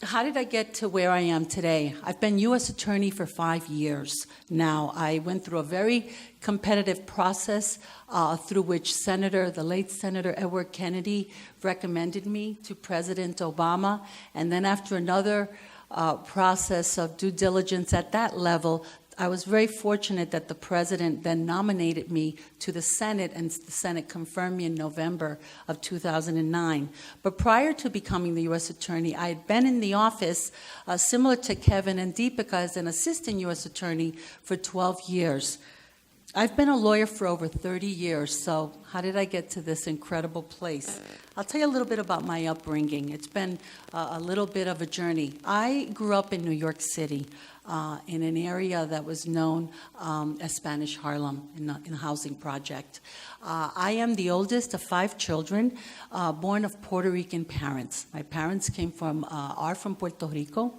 how did I get to where I am today? I've been U.S. Attorney for 5 years now. I went through a very competitive process through which the late Senator Edward Kennedy recommended me to President Obama. And then after another process of due diligence at that level, I was very fortunate that the president then nominated me to the Senate, and the Senate confirmed me in November of 2009. But prior to becoming the U.S. Attorney, I had been in the office, similar to Kevin and Deepika, as an assistant U.S. Attorney for 12 years. I've been a lawyer for over 30 years, so how did I get to this incredible place? I'll tell you a little bit about my upbringing. It's been a little bit of a journey. I grew up in New York City, in an area that was known as Spanish Harlem, in a housing project. I am the oldest of 5 children, born of Puerto Rican parents. My parents are from Puerto Rico.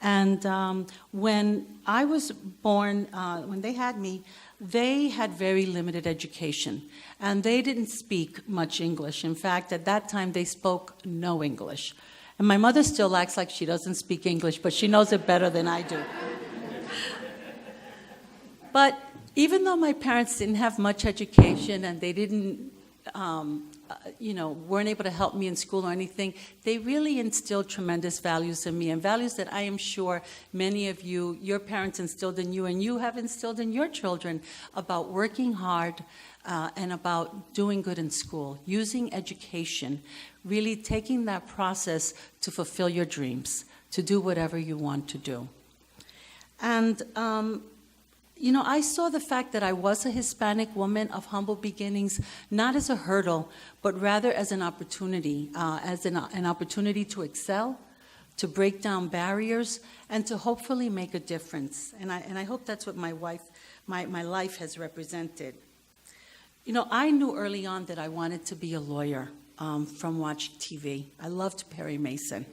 And when I was born, when they had me, they had very limited education, and they didn't speak much English. In fact, at that time, they spoke no English. And my mother still acts like she doesn't speak English, but she knows it better than I do. But even though my parents didn't have much education and they didn't, weren't able to help me in school or anything, they really instilled tremendous values in me, and values that I am sure many of you, your parents instilled in you, and you have instilled in your children, about working hard and about doing good in school, using education, really taking that process to fulfill your dreams, to do whatever you want to do. And I saw the fact that I was a Hispanic woman of humble beginnings, not as a hurdle, but rather as an opportunity, an opportunity to excel, to break down barriers, and to hopefully make a difference. And I hope that's what my life has represented. I knew early on that I wanted to be a lawyer from watching TV. I loved Perry Mason.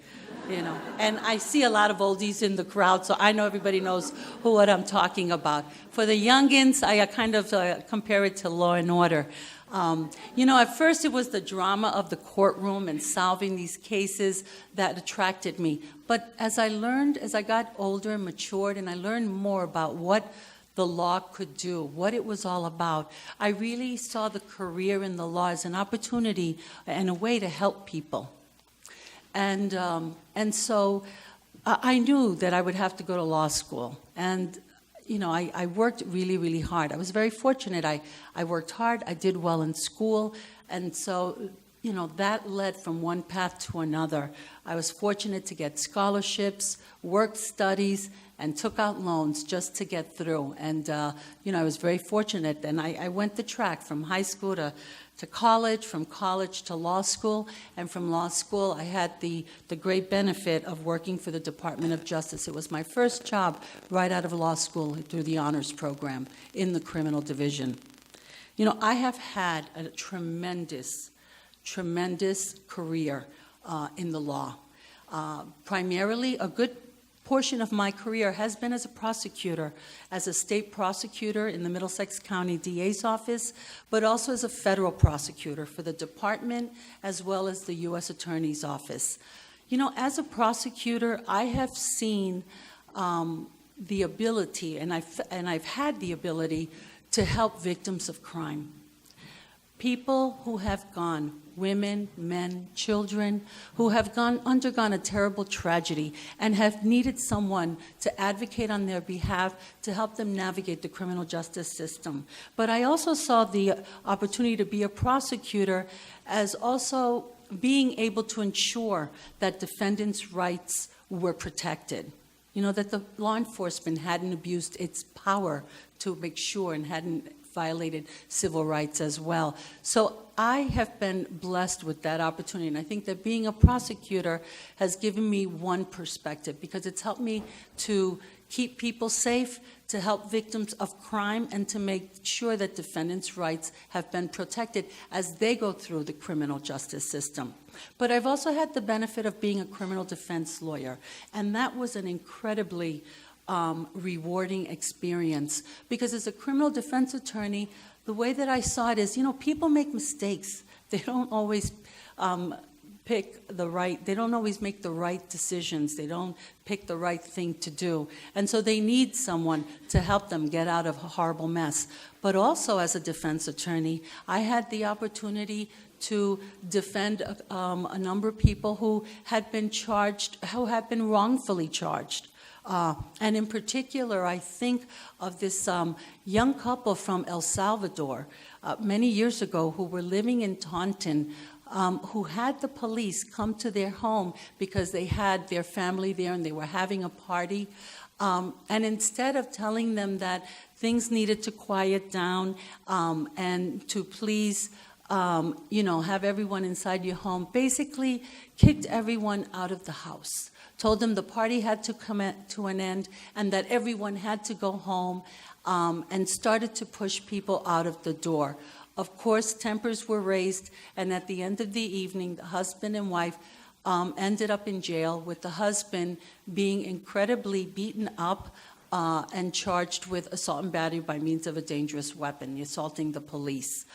And I see a lot of oldies in the crowd, so I know everybody knows what I'm talking about. For the youngins, I kind of compare it to Law and Order. At first it was the drama of the courtroom and solving these cases that attracted me. But as I got older and matured, and I learned more about what the law could do, what it was all about, I really saw the career in the law as an opportunity and a way to help people. And so I knew that I would have to go to law school. And, I worked really, really hard. I was very fortunate. I worked hard. I did well in school. And so, that led from one path to another. I was fortunate to get scholarships, worked studies, and took out loans just to get through. And, I was very fortunate. And I went the track from high school to college, from college to law school, and from law school I had the great benefit of working for the Department of Justice. It was my first job right out of law school through the honors program in the criminal division. I have had a tremendous career in the law. Primarily, a good portion of my career has been as a prosecutor, as a state prosecutor in the Middlesex County DA's office, but also as a federal prosecutor for the department as well as the U.S. Attorney's Office. As a prosecutor, I have seen the ability, and I've had the ability to help victims of crime. people who have gone, women, men, children, who have undergone a terrible tragedy and have needed someone to advocate on their behalf to help them navigate the criminal justice system. But I also saw the opportunity to be a prosecutor as also being able to ensure that defendants' rights were protected. You know, that the law enforcement hadn't abused its power to make sure and hadn't violated civil rights as well. So I have been blessed with that opportunity, and I think that being a prosecutor has given me one perspective, because it's helped me to keep people safe, to help victims of crime, and to make sure that defendants' rights have been protected as they go through the criminal justice system. But I've also had the benefit of being a criminal defense lawyer, and that was an incredibly rewarding experience, because as a criminal defense attorney, the way that I saw it is, you know, people make mistakes. They don't always they don't always make the right decisions. They don't pick the right thing to do. And so they need someone to help them get out of a horrible mess. But also as a defense attorney, I had the opportunity to defend a number of people who had been charged, who had been wrongfully charged. And in particular, I think of this young couple from El Salvador many years ago who were living in Taunton, who had the police come to their home because they had their family there and they were having a party. And instead of telling them that things needed to quiet down and to please have everyone inside your home, basically kicked everyone out of the house. Told them the party had to come to an end and that everyone had to go home, and started to push people out of the door. Of course, tempers were raised, and at the end of the evening, the husband and wife ended up in jail, with the husband being incredibly beaten up and charged with assault and battery by means of a dangerous weapon, assaulting the police.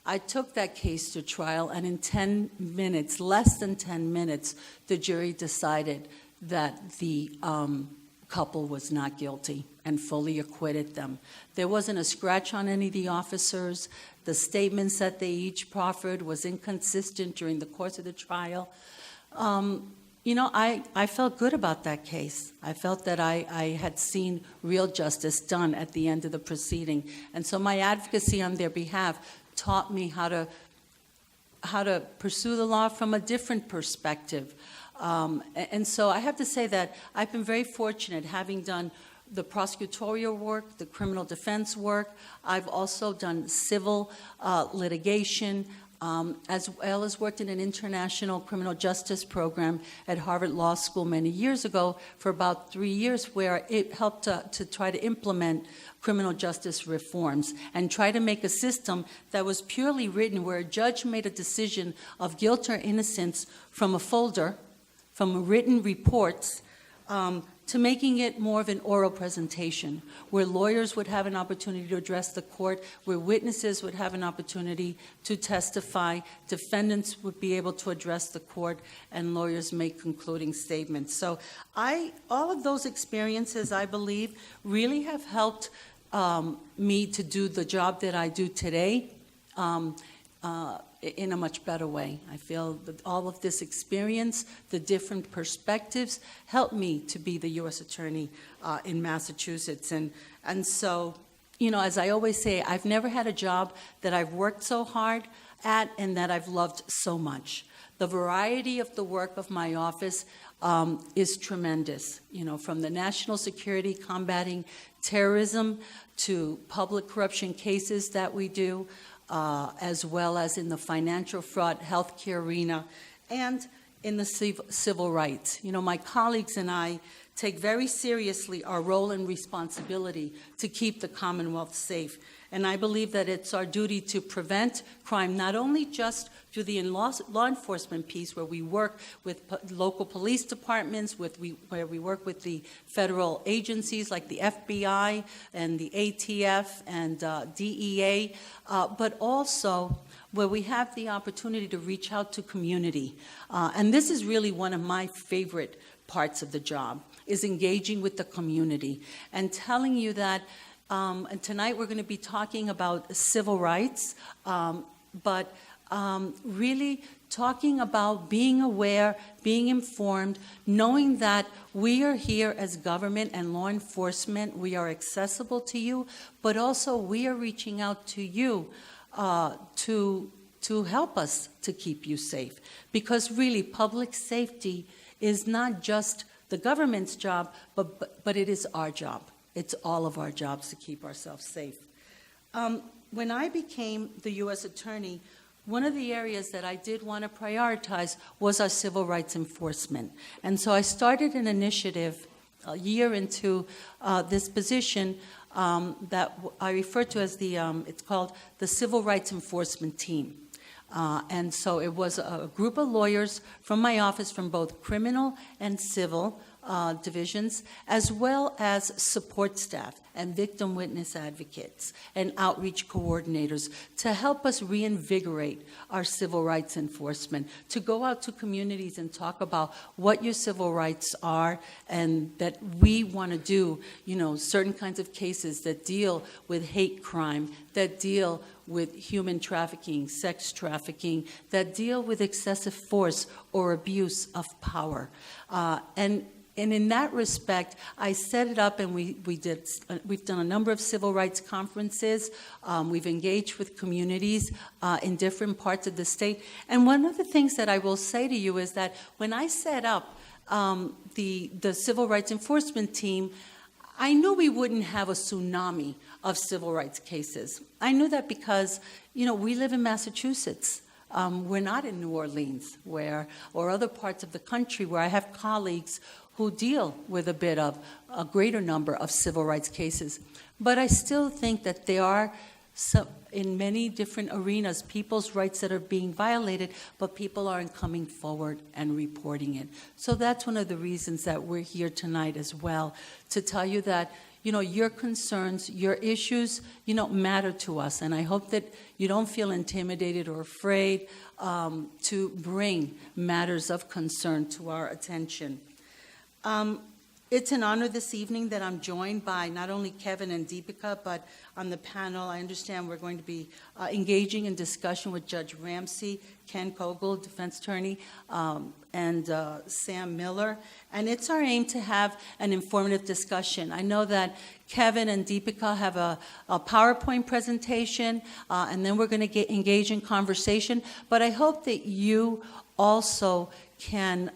I took that case to trial, and in 10 minutes, less than 10 minutes, the jury decided that the couple was not guilty and fully acquitted them. There wasn't a scratch on any of the officers. The statements that they each proffered was inconsistent during the course of the trial. I felt good about that case. I felt that I had seen real justice done at the end of the proceeding. And so my advocacy on their behalf taught me how to pursue the law from a different perspective. And so I have to say that I've been very fortunate, having done the prosecutorial work, the criminal defense work. I've also done civil litigation, as well as worked in an international criminal justice program at Harvard Law School many years ago for about 3 years, where it helped to try to implement criminal justice reforms and try to make a system that was purely written, where a judge made a decision of guilt or innocence from a folder, from written reports, to making it more of an oral presentation, where lawyers would have an opportunity to address the court, where witnesses would have an opportunity to testify, defendants would be able to address the court, and lawyers make concluding statements. So all of those experiences, I believe, really have helped me to do the job that I do today in a much better way. I feel that all of this experience, the different perspectives, helped me to be the U.S. Attorney in Massachusetts. And so, as I always say, I've never had a job that I've worked so hard at and that I've loved so much. The variety of the work of my office is tremendous. From the national security, combating terrorism, to public corruption cases that we do, as well as in the financial fraud, healthcare arena, and in the civil rights. My colleagues and I take very seriously our role and responsibility to keep the Commonwealth safe. And I believe that it's our duty to prevent crime, not only just through the law enforcement piece, where we work with local police departments, where we work with the federal agencies like the FBI and the ATF and DEA, but also where we have the opportunity to reach out to community. And this is really one of my favorite parts of the job, is engaging with the community and telling you that And tonight we're going to be talking about civil rights, but really talking about being aware, being informed, knowing that we are here as government and law enforcement. We are accessible to you, but also we are reaching out to you to help us to keep you safe. Because really, public safety is not just the government's job, but it is our job. It's all of our jobs to keep ourselves safe. When I became the U.S. Attorney, one of the areas that I did want to prioritize was our civil rights enforcement. And so I started an initiative a year into this position that I refer to as it's called the Civil Rights Enforcement Team. And so it was a group of lawyers from my office from both criminal and civil divisions, as well as support staff and victim witness advocates and outreach coordinators to help us reinvigorate our civil rights enforcement, to go out to communities and talk about what your civil rights are and that we want to do, certain kinds of cases that deal with hate crime, that deal with human trafficking, sex trafficking, that deal with excessive force or abuse of power. And in that respect, I set it up, and we've done a number of civil rights conferences. We've engaged with communities in different parts of the state. And one of the things that I will say to you is that when I set up the Civil Rights Enforcement Team, I knew we wouldn't have a tsunami of civil rights cases. I knew that because, we live in Massachusetts. We're not in New Orleans or other parts of the country where I have colleagues who deal with a greater number of civil rights cases. But I still think that there are in many different arenas, people's rights that are being violated, but people aren't coming forward and reporting it. So that's one of the reasons that we're here tonight as well, to tell you that your concerns, your issues, matter to us. And I hope that you don't feel intimidated or afraid to bring matters of concern to our attention. It's an honor this evening that I'm joined by not only Kevin and Deepika, but on the panel, I understand we're going to be engaging in discussion with Judge Ramsey, Ken Kogel, defense attorney, and Sam Miller. And it's our aim to have an informative discussion. I know that Kevin and Deepika have a PowerPoint presentation, and then we're going to engage in conversation. But I hope that you also can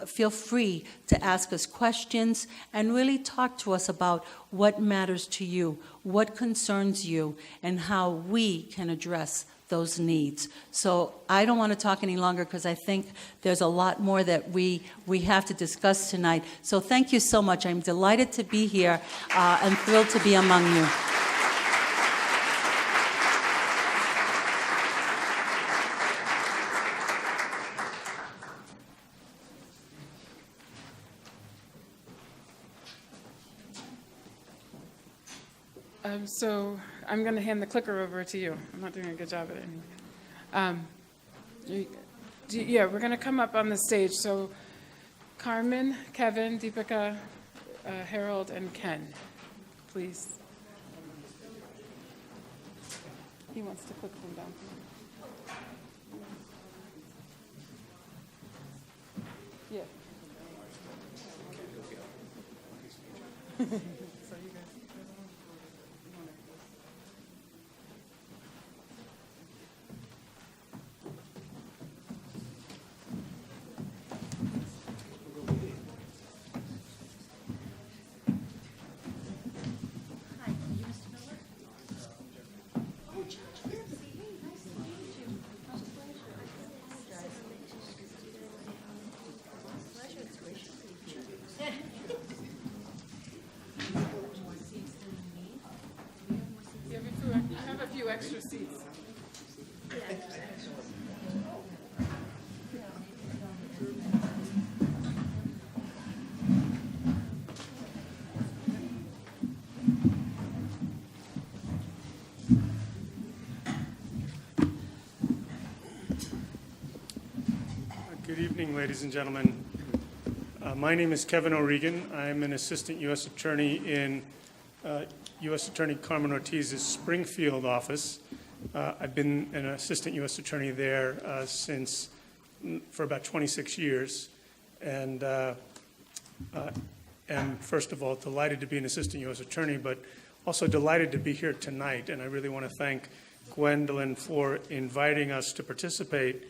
feel free to ask us questions and really talk to us about what matters to you, what concerns you, and how we can address those needs. So I don't want to talk any longer because I think there's a lot more that we have to discuss tonight. So thank you so much. I'm delighted to be here and thrilled to be among you. So I'm going to hand the clicker over to you. I'm not doing a good job at it anyway. We're going to come up on the stage. So Carmen, Kevin, Deepika, Harold, and Ken, please. He wants to click them down. Yeah. I have a few extra seats. Good evening, ladies and gentlemen. My name is Kevin O'Regan. I'm an assistant U.S. attorney in U.S. Attorney Carmen Ortiz's Springfield office. I've been an assistant U.S. attorney there for about 26 years, and am, first of all, delighted to be an assistant U.S. attorney, but also delighted to be here tonight. And I really want to thank Gwendolyn for inviting us to participate.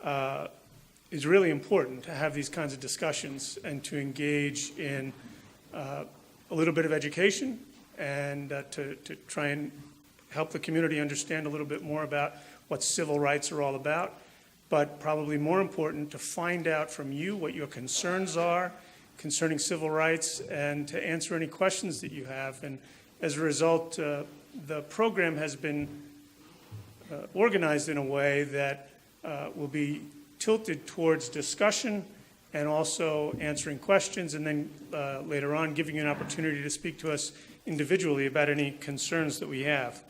It's really important to have these kinds of discussions and to engage in a little bit of education and to try and help the community understand a little bit more about what civil rights are all about, but probably more important, to find out from you what your concerns are concerning civil rights and to answer any questions that you have. And as a result, the program has been organized in a way that will be tilted towards discussion and also answering questions, and then later on giving you an opportunity to speak to us individually about any concerns that we have.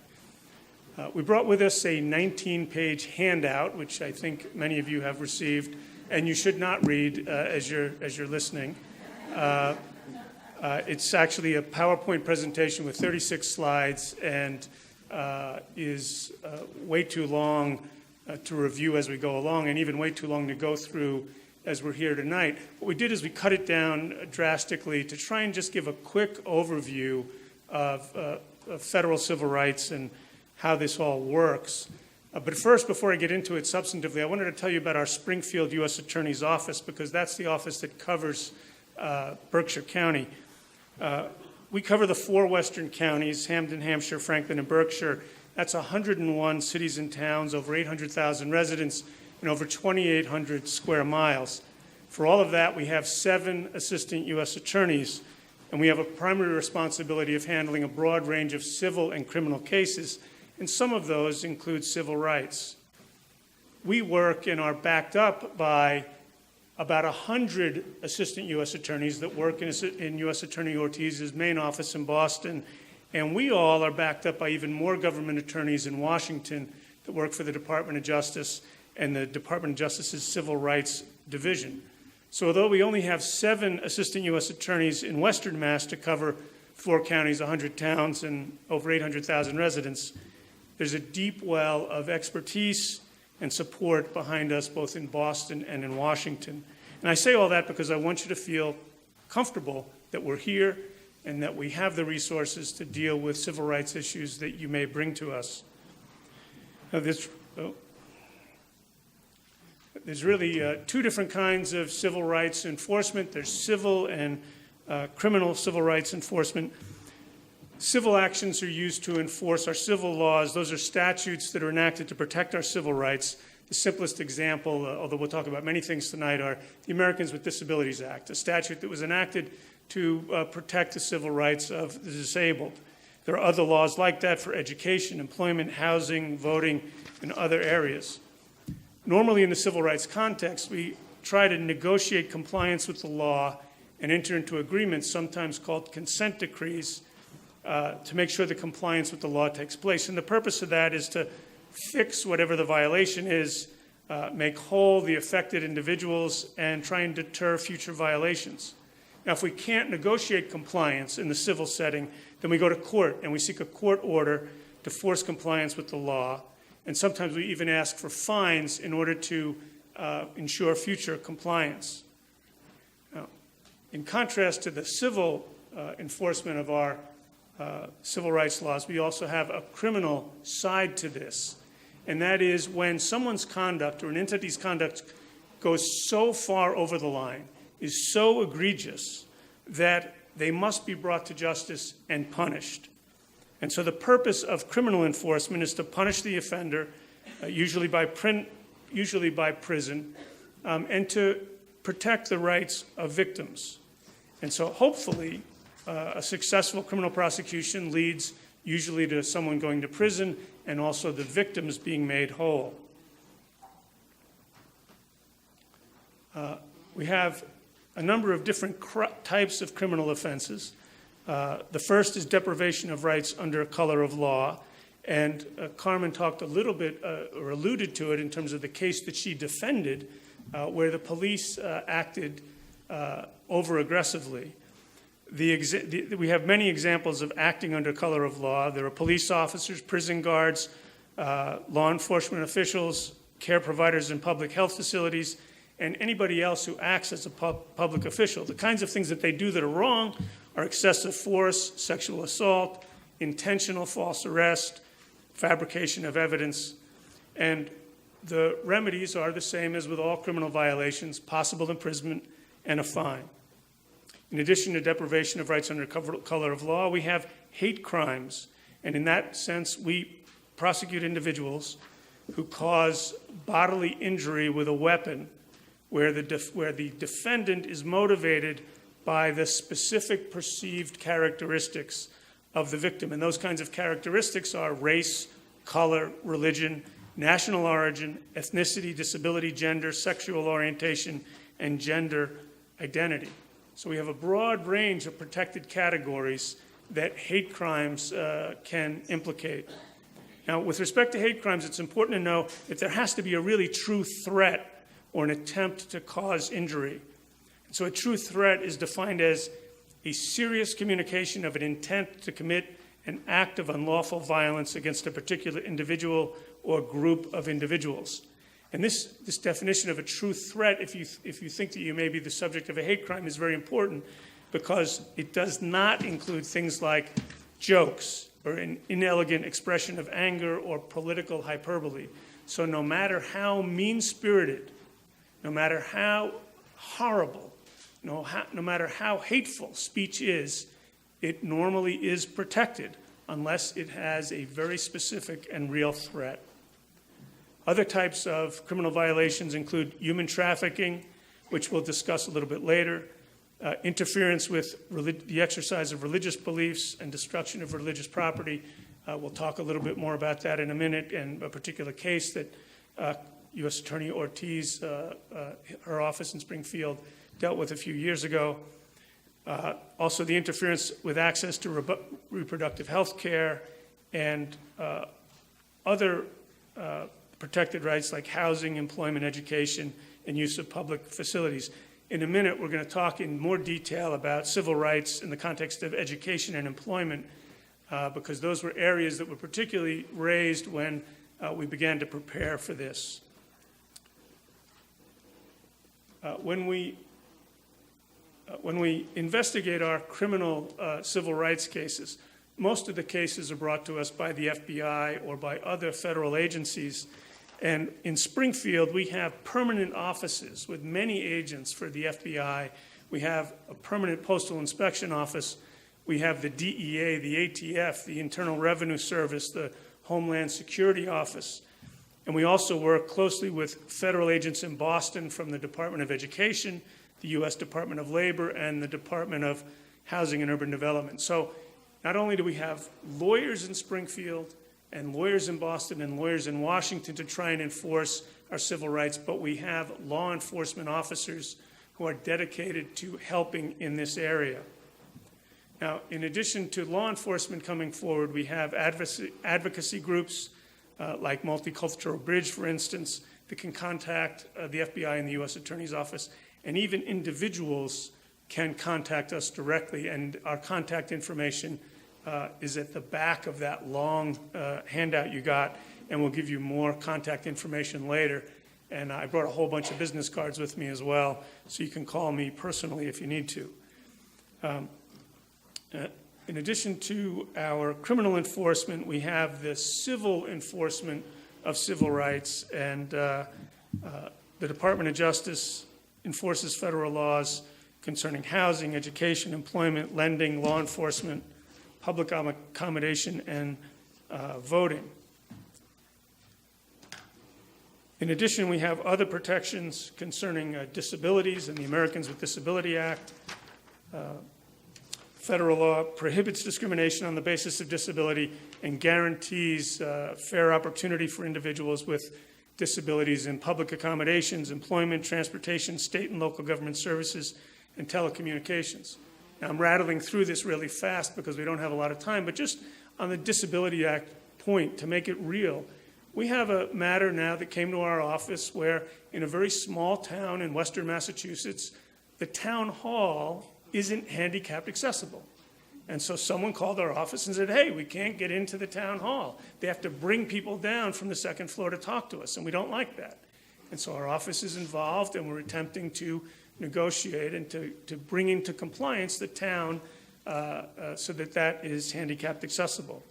We brought with us a 19-page handout, which I think many of you have received, and you should not read as you're listening. It's actually a PowerPoint presentation with 36 slides and is way too long to review as we go along, and even way too long to go through as we're here tonight. What we did is we cut it down drastically to try and just give a quick overview of federal civil rights and how this all works. But first, before I get into it substantively, I wanted to tell you about our Springfield U.S. Attorney's Office, because that's the office that covers Berkshire County. We cover the 4 western counties, Hampden, Hampshire, Franklin, and Berkshire. That's 101 cities and towns, over 800,000 residents, and over 2,800 square miles. For all of that, we have 7 assistant U.S. attorneys, and we have a primary responsibility of handling a broad range of civil and criminal cases, and some of those include civil rights. We work and are backed up by about 100 assistant U.S. attorneys that work in U.S. Attorney Ortiz's main office in Boston, and we all are backed up by even more government attorneys in Washington that work for the Department of Justice and the Department of Justice's Civil Rights Division. So although we only have 7 assistant U.S. attorneys in Western Mass to cover 4 counties, 100 towns, and over 800,000 residents, there's a deep well of expertise and support behind us both in Boston and in Washington. And I say all that because I want you to feel comfortable that we're here and that we have the resources to deal with civil rights issues that you may bring to us. Now, there's really 2 different kinds of civil rights enforcement. There's civil and criminal civil rights enforcement. Civil actions are used to enforce our civil laws. Those are statutes that are enacted to protect our civil rights. The simplest example, although we'll talk about many things tonight, are the Americans with Disabilities Act, a statute that was enacted to protect the civil rights of the disabled. There are other laws like that for education, employment, housing, voting, and other areas. Normally in the civil rights context, we try to negotiate compliance with the law and enter into agreements, sometimes called consent decrees, to make sure the compliance with the law takes place. And the purpose of that is to fix whatever the violation is, make whole the affected individuals, and try and deter future violations. Now, if we can't negotiate compliance in the civil setting, then we go to court and we seek a court order to force compliance with the law. And sometimes we even ask for fines in order to ensure future compliance. Now, in contrast to the civil enforcement of our civil rights laws, we also have a criminal side to this. And that is when someone's conduct or an entity's conduct goes so far over the line, is so egregious, that they must be brought to justice and punished. And so the purpose of criminal enforcement is to punish the offender, usually by prison, and to protect the rights of victims. And so hopefully a successful criminal prosecution leads usually to someone going to prison and also the victims being made whole. We have a number of different types of criminal offenses. The first is deprivation of rights under color of law. And Carmen talked a little bit, or alluded to it in terms of the case that she defended, where the police acted over-aggressively. We have many examples of acting under color of law. There are police officers, prison guards, law enforcement officials, care providers in public health facilities, and anybody else who acts as a public official. The kinds of things that they do that are wrong are excessive force, sexual assault, intentional false arrest, fabrication of evidence, and the remedies are the same as with all criminal violations: possible imprisonment and a fine. In addition to deprivation of rights under color of law, we have hate crimes, and in that sense, we prosecute individuals who cause bodily injury with a weapon where the defendant is motivated by the specific perceived characteristics of the victim. And those kinds of characteristics are race, color, religion, national origin, ethnicity, disability, gender, sexual orientation, and gender identity. So we have a broad range of protected categories that hate crimes can implicate. Now, with respect to hate crimes, it's important to know that there has to be a really true threat or an attempt to cause injury. So a true threat is defined as a serious communication of an intent to commit an act of unlawful violence against a particular individual or group of individuals. And this definition of a true threat, if you think that you may be the subject of a hate crime, is very important because it does not include things like jokes or an inelegant expression of anger or political hyperbole. So no matter how mean-spirited, no matter how horrible, no matter how hateful speech is, it normally is protected unless it has a very specific and real threat. Other types of criminal violations include human trafficking, which we'll discuss a little bit later, interference with the exercise of religious beliefs and destruction of religious property. We'll talk a little bit more about that in a minute, and a particular case that U.S. Attorney Ortiz, her office in Springfield, dealt with a few years ago. Also, the interference with access to reproductive health care and other protected rights like housing, employment, education, and use of public facilities. In a minute, we're going to talk in more detail about civil rights in the context of education and employment, because those were areas that were particularly raised when we began to prepare for this. When we investigate our criminal civil rights cases, most of the cases are brought to us by the FBI or by other federal agencies. And in Springfield, we have permanent offices with many agents for the FBI. We have a permanent postal inspection office. We have the DEA, the ATF, the Internal Revenue Service, the Homeland Security Office. And we also work closely with federal agents in Boston from the Department of Education, the U.S. Department of Labor, and the Department of Housing and Urban Development. So not only do we have lawyers in Springfield and lawyers in Boston and lawyers in Washington to try and enforce our civil rights, but we have law enforcement officers who are dedicated to helping in this area. Now, in addition to law enforcement coming forward, we have advocacy groups like Multicultural Bridge, for instance, that can contact the FBI and the U.S. Attorney's Office, and even individuals can contact us directly, and our contact information is at the back of that long handout you got, and we'll give you more contact information later. And I brought a whole bunch of business cards with me as well, so you can call me personally if you need to. In addition to our criminal enforcement, we have the civil enforcement of civil rights, and the Department of Justice enforces federal laws concerning housing, education, employment, lending, law enforcement, public accommodation, and voting. In addition, we have other protections concerning disabilities and the Americans with Disability Act. Federal law prohibits discrimination on the basis of disability and guarantees fair opportunity for individuals with disabilities in public accommodations, employment, transportation, state and local government services, and telecommunications. Now, I'm rattling through this really fast because we don't have a lot of time, but just on the Disability Act point, to make it real, we have a matter now that came to our office where in a very small town in western Massachusetts, the town hall isn't handicapped accessible. And so someone called our office and said, hey, we can't get into the town hall. They have to bring people down from the second floor to talk to us, and we don't like that. And so our office is involved, and we're attempting to negotiate and to bring into compliance the town so that that is handicapped accessible.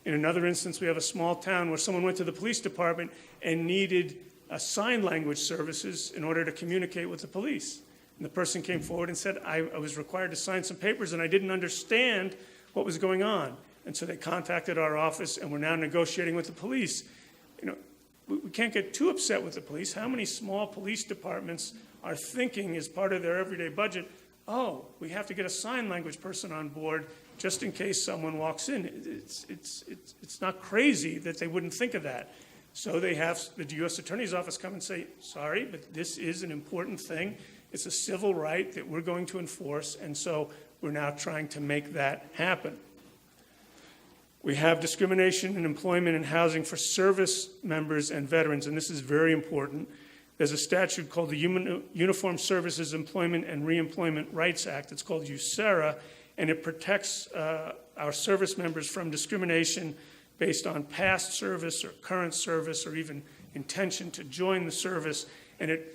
In another instance, we have a small town where someone went to the police department and needed sign language services in order to communicate with the police. And the person came forward and said, I was required to sign some papers and I didn't understand what was going on. And so they contacted our office, and we're now negotiating with the police. You know, we can't get too upset with the police. How many small police departments are thinking as part of their everyday budget, oh, we have to get a sign language person on board just in case someone walks in? It's not crazy that they wouldn't think of that. So they have the U.S. Attorney's Office come and say, sorry, but this is an important thing. It's a civil right that we're going to enforce, and so we're now trying to make that happen. We have discrimination in employment and housing for service members and veterans, and this is very important. There's a statute called the Uniformed Services Employment and Reemployment Rights Act. It's called USERRA, and it protects our service members from discrimination based on past service or current service or even intention to join the service, and it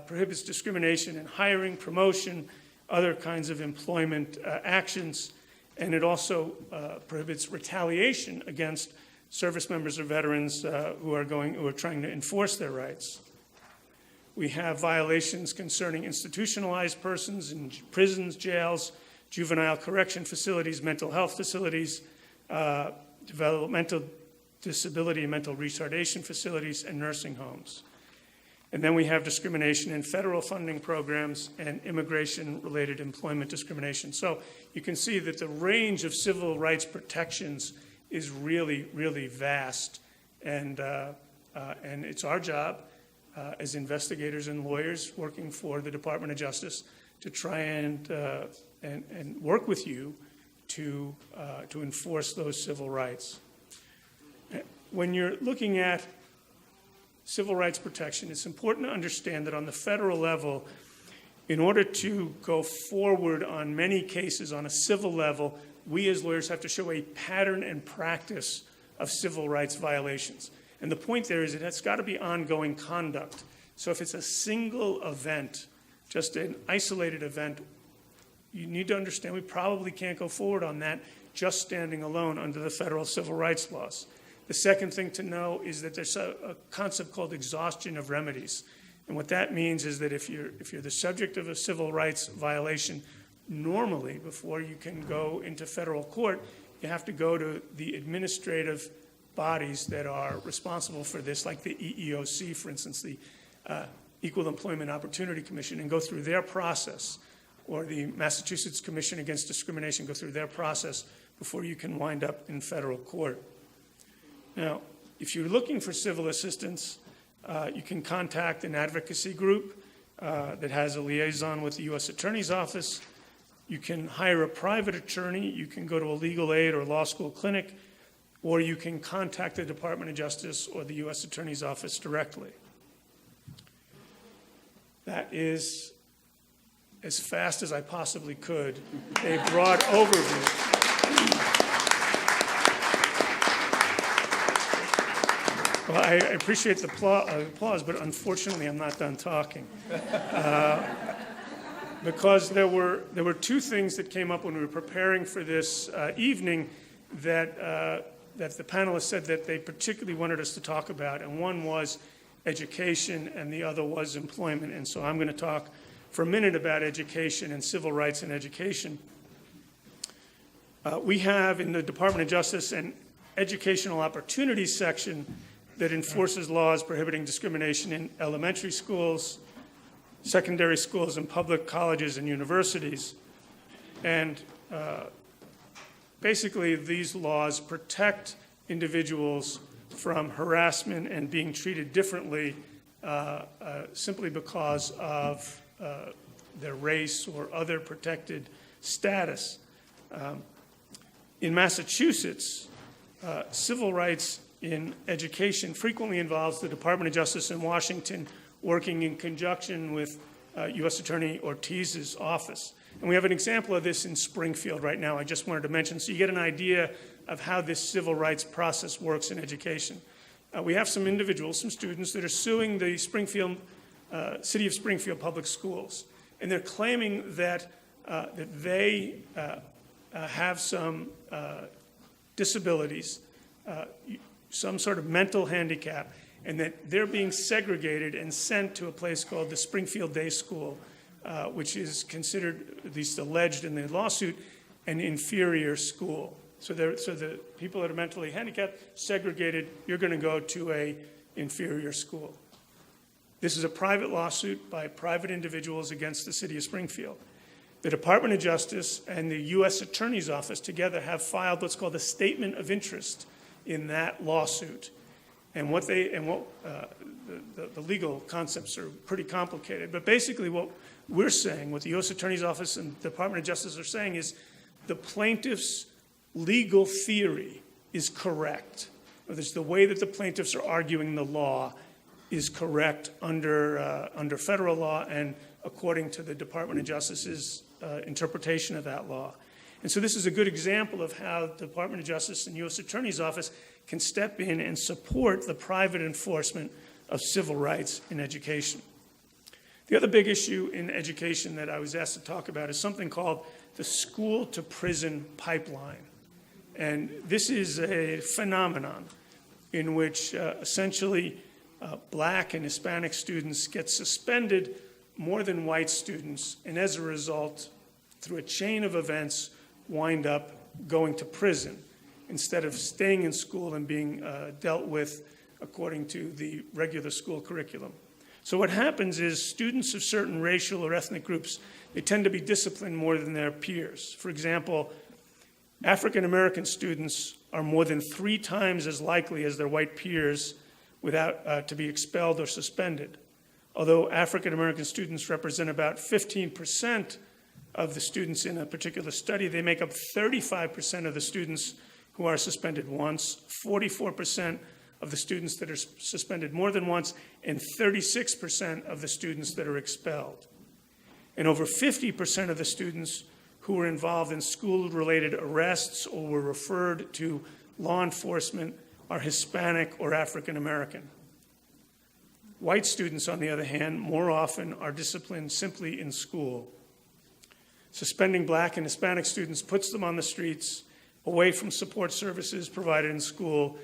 prohibits discrimination in hiring, promotion, other kinds of employment actions, and it also prohibits retaliation against service members or veterans who are trying to enforce their rights. We have violations concerning institutionalized persons in prisons, jails, juvenile correction facilities, mental health facilities, developmental disability and mental retardation facilities, and nursing homes. And then we have discrimination in federal funding programs and immigration-related employment discrimination. So you can see that the range of civil rights protections is really, really vast. And it's our job as investigators and lawyers working for the Department of Justice to try and work with you to enforce those civil rights. When you're looking at civil rights protection, it's important to understand that on the federal level, in order to go forward on many cases on a civil level, we as lawyers have to show a pattern and practice of civil rights violations. And the point there is it's got to be ongoing conduct. So if it's a single event, just an isolated event, you need to understand we probably can't go forward on that just standing alone under the federal civil rights laws. The second thing to know is that there's a concept called exhaustion of remedies. And what that means is that if you're the subject of a civil rights violation, normally before you can go into federal court, you have to go to the administrative bodies that are responsible for this, like the EEOC, for instance, the Equal Employment Opportunity Commission, and go through their process, or the Massachusetts Commission Against Discrimination, go through their process before you can wind up in federal court. Now, if you're looking for civil assistance, you can contact an advocacy group that has a liaison with the U.S. Attorney's Office. You can hire a private attorney. You can go to a legal aid or law school clinic, or you can contact the Department of Justice or the U.S. Attorney's Office directly. That is, as fast as I possibly could, a broad overview. Well, I appreciate the applause, but unfortunately, I'm not done talking. Because there were two things that came up when we were preparing for this evening that the panelists said that they particularly wanted us to talk about, and one was education, and the other was employment. And so I'm going to talk for a minute about education and civil rights in education. We have in the Department of Justice an educational opportunities section that enforces laws prohibiting discrimination in elementary schools, secondary schools, and public colleges and universities. And basically, these laws protect individuals from harassment and being treated differently simply because of their race or other protected status. In Massachusetts, civil rights in education frequently involves the Department of Justice in Washington working in conjunction with U.S. Attorney Ortiz's office. And we have an example of this in Springfield right now I just wanted to mention, so you get an idea of how this civil rights process works in education. We have some individuals, some students, that are suing the City of Springfield Public Schools. And they're claiming that they have some disabilities, some sort of mental handicap, and that they're being segregated and sent to a place called the Springfield Day School, which is considered, at least alleged in the lawsuit, an inferior school. So the people that are mentally handicapped, segregated, you're going to go to a inferior school. This is a private lawsuit by private individuals against the City of Springfield. The Department of Justice and the U.S. Attorney's Office together have filed what's called a statement of interest in that lawsuit. And the legal concepts are pretty complicated. But basically what we're saying, what the U.S. Attorney's Office and the Department of Justice are saying is the plaintiff's legal theory is correct. Or the way that the plaintiffs are arguing the law is correct under federal law and according to the Department of Justice's interpretation of that law. And so this is a good example of how the Department of Justice and U.S. Attorney's Office can step in and support the private enforcement of civil rights in education. The other big issue in education that I was asked to talk about is something called the school-to-prison pipeline. And this is a phenomenon in which essentially Black and Hispanic students get suspended more than white students, and as a result, through a chain of events, wind up going to prison instead of staying in school and being dealt with according to the regular school curriculum. So what happens is students of certain racial or ethnic groups, they tend to be disciplined more than their peers. For example, African American students are more than 3 times as likely as their white peers to be expelled or suspended. Although African American students represent about 15% of the students in a particular study, they make up 35% of the students who are suspended once, 44% of the students that are suspended more than once, and 36% of the students that are expelled. And over 50% of the students who were involved in school-related arrests or were referred to law enforcement are Hispanic or African American. White students, on the other hand, more often are disciplined simply in school. Suspending Black and Hispanic students puts them on the streets, away from support services provided in school.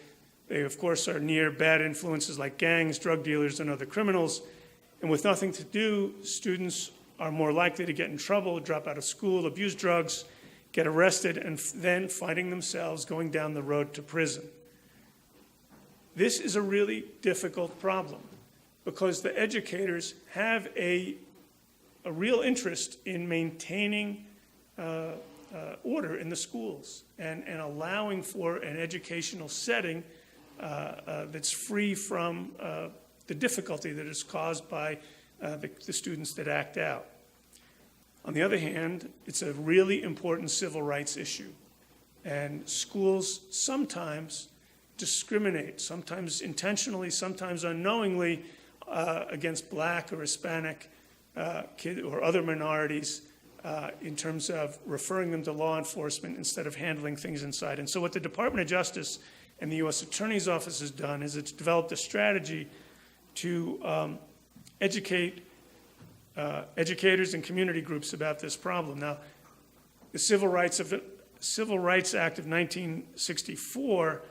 They, of course, are near bad influences like gangs, drug dealers, and other criminals. And with nothing to do, students are more likely to get in trouble, drop out of school, abuse drugs, get arrested, and then finding themselves going down the road to prison. This is a really difficult problem because the educators have a real interest in maintaining order in the schools and allowing for an educational setting that's free from the difficulty that is caused by the students that act out. On the other hand, it's a really important civil rights issue. And schools sometimes discriminate, sometimes intentionally, sometimes unknowingly, against Black or Hispanic kids or other minorities in terms of referring them to law enforcement instead of handling things inside. And so what the Department of Justice and the U.S. Attorney's Office has done is it's developed a strategy to educate educators and community groups about this problem. Now, the Civil Rights Act of 1964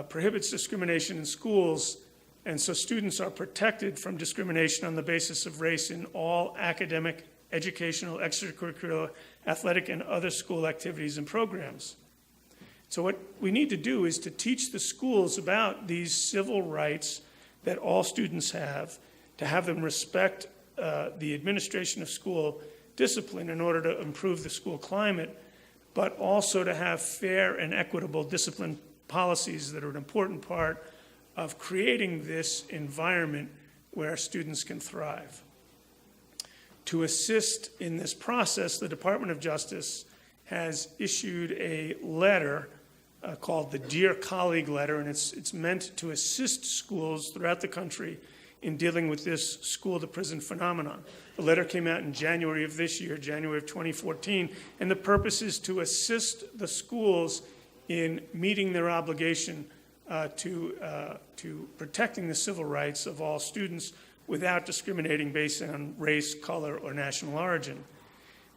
prohibits discrimination in schools, and so students are protected from discrimination on the basis of race in all academic, educational, extracurricular, athletic, and other school activities and programs. So what we need to do is to teach the schools about these civil rights that all students have, to have them respect the administration of school discipline in order to improve the school climate, but also to have fair and equitable discipline policies that are an important part of creating this environment where students can thrive. To assist in this process, the Department of Justice has issued a letter called the Dear Colleague Letter, and it's meant to assist schools throughout the country in dealing with this school-to-prison phenomenon. The letter came out in January of this year, January of 2014, and the purpose is to assist the schools in meeting their obligation to protecting the civil rights of all students without discriminating based on race, color, or national origin.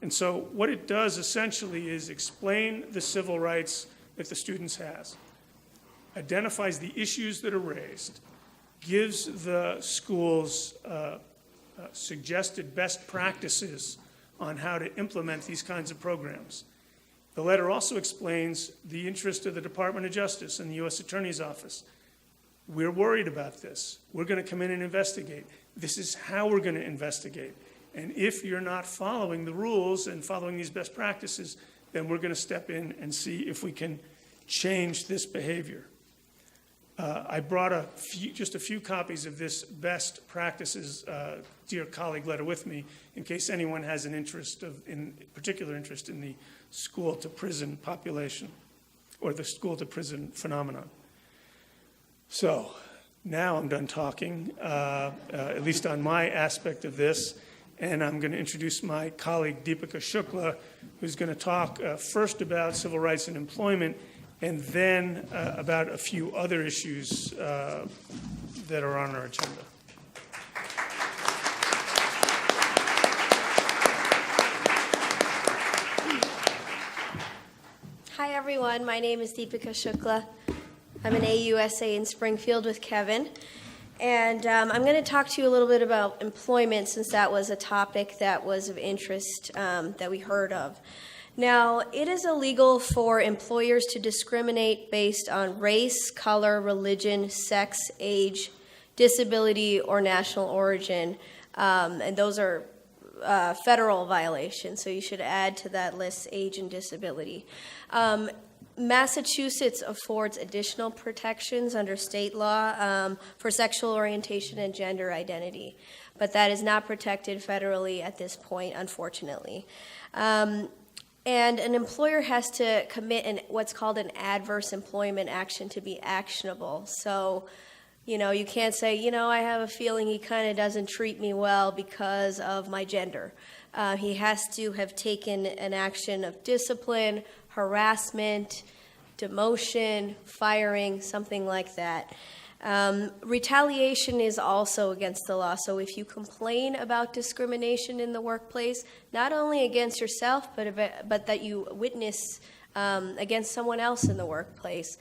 And so what it does essentially is explain the civil rights that the students has, identifies the issues that are raised, gives the schools suggested best practices on how to implement these kinds of programs. The letter also explains the interest of the Department of Justice and the U.S. Attorney's Office. We're worried about this. We're going to come in and investigate. This is how we're going to investigate. And if you're not following the rules and following these best practices, then we're going to step in and see if we can change this behavior. I brought just a few copies of this best practices dear colleague letter with me in case anyone has an particular interest in the school-to-prison population or the school-to-prison phenomenon. So now I'm done talking, at least on my aspect of this, and I'm going to introduce my colleague Deepika Shukla, who's going to talk first about civil rights and employment, and then about a few other issues that are on our agenda. Hi everyone, my name is Deepika Shukla. I'm an AUSA in Springfield with Kevin. And I'm going to talk to you a little bit about employment since that was a topic that was of interest that we heard of. Now, it is illegal for employers to discriminate based on race, color, religion, sex, age, disability, or national origin. And those are federal violations, so you should add to that list age and disability. Massachusetts affords additional protections under state law for sexual orientation and gender identity, but that is not protected federally at this point, unfortunately. And an employer has to commit what's called an adverse employment action to be actionable. So, you can't say, I have a feeling he kind of doesn't treat me well because of my gender. He has to have taken an action of discipline, harassment, demotion, firing, something like that. Retaliation is also against the law. So if you complain about discrimination in the workplace, not only against yourself, but that you witness against someone else in the workplace,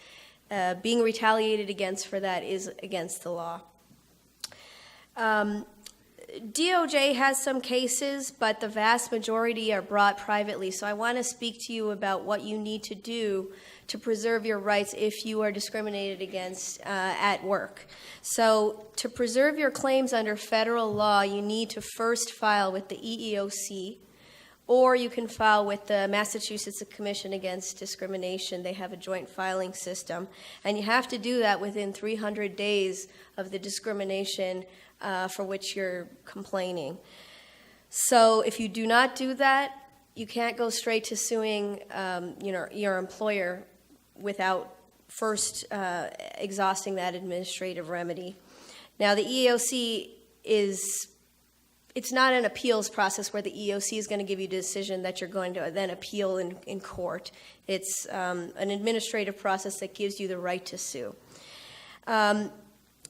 being retaliated against for that is against the law. DOJ has some cases, but the vast majority are brought privately. So I want to speak to you about what you need to do to preserve your rights if you are discriminated against at work. So to preserve your claims under federal law, you need to first file with the EEOC, or you can file with the Massachusetts Commission Against Discrimination. They have a joint filing system, and you have to do that within 300 days of the discrimination for which you're complaining. So if you do not do that, you can't go straight to suing your employer without first exhausting that administrative remedy. Now, the EEOC it's not an appeals process where the EEOC is going to give you a decision that you're going to then appeal in court. It's an administrative process that gives you the right to sue.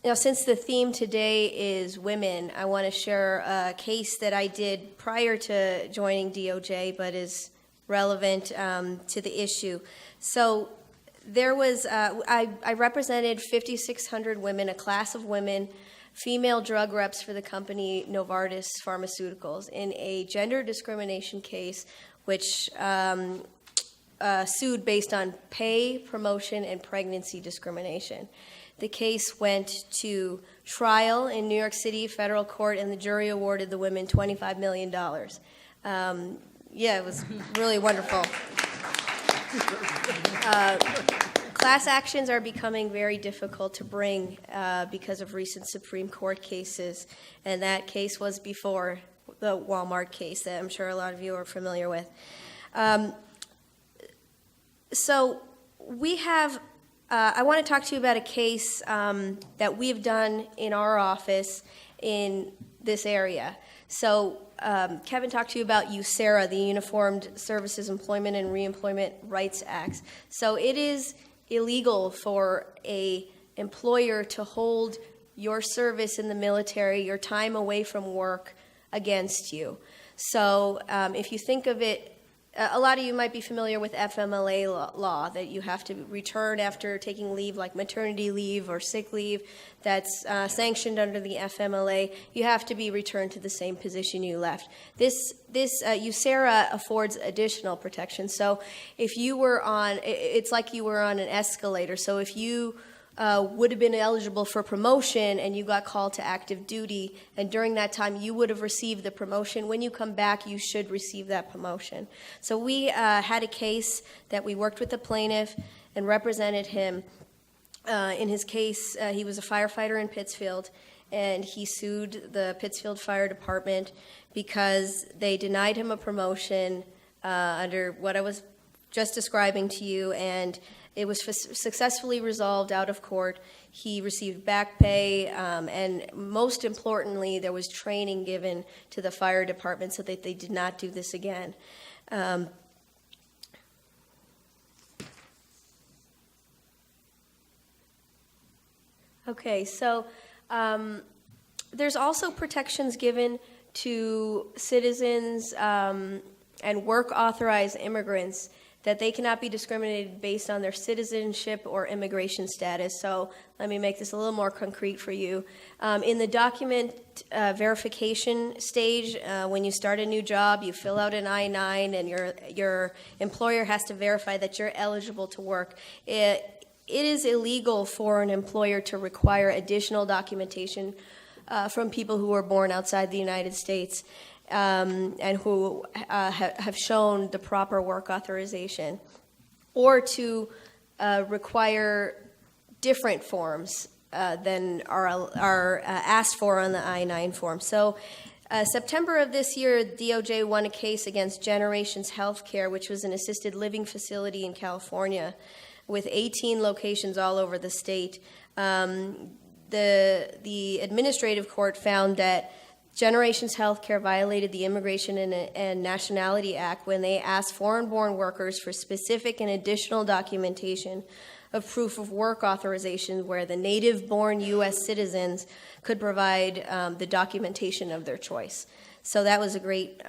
Now, since the theme today is women, I want to share a case that I did prior to joining DOJ, but is relevant to the issue. So there was, I represented 5,600 women, a class of women, female drug reps for the company Novartis Pharmaceuticals, in a gender discrimination case which sued based on pay, promotion, and pregnancy discrimination. The case went to trial in New York City federal court, and the jury awarded the women $25 million. It was really wonderful. Class actions are becoming very difficult to bring because of recent Supreme Court cases, and that case was before the Walmart case that I'm sure a lot of you are familiar with. So we have I want to talk to you about a case that we've done in our office in this area. So Kevin talked to you about USERRA, the Uniformed Services Employment and Reemployment Rights Act. So it is illegal for a employer to hold your service in the military, your time away from work, against you. So if you think of it, a lot of you might be familiar with FMLA law, that you have to return after taking leave, like maternity leave or sick leave, that's sanctioned under the FMLA. You have to be returned to the same position you left. This USERRA affords additional protection. So if you were on, it's like you were on an escalator. So if you would have been eligible for promotion and you got called to active duty, and during that time you would have received the promotion. When you come back, you should receive that promotion. So we had a case that we worked with the plaintiff and represented him. In his case, he was a firefighter in Pittsfield, and he sued the Pittsfield Fire Department because they denied him a promotion under what I was just describing to you, and it was successfully resolved out of court. He received back pay, and most importantly, there was training given to the fire department so that they did not do this again. Okay, so there's also protections given to citizens and work-authorized immigrants, that they cannot be discriminated based on their citizenship or immigration status. So let me make this a little more concrete for you. In the document verification stage, when you start a new job, you fill out an I-9, and your employer has to verify that you're eligible to work. It is illegal for an employer to require additional documentation from people who were born outside the United States. And who have shown the proper work authorization, or to require different forms than are asked for on the I-9 form. So September of this year, DOJ won a case against Generations Healthcare, which was an assisted living facility in California with 18 locations all over the state. The administrative court found that Generations Healthcare violated the Immigration and Nationality Act when they asked foreign-born workers for specific and additional documentation of proof of work authorization, where the native-born U.S. citizens could provide the documentation of their choice. So that was a great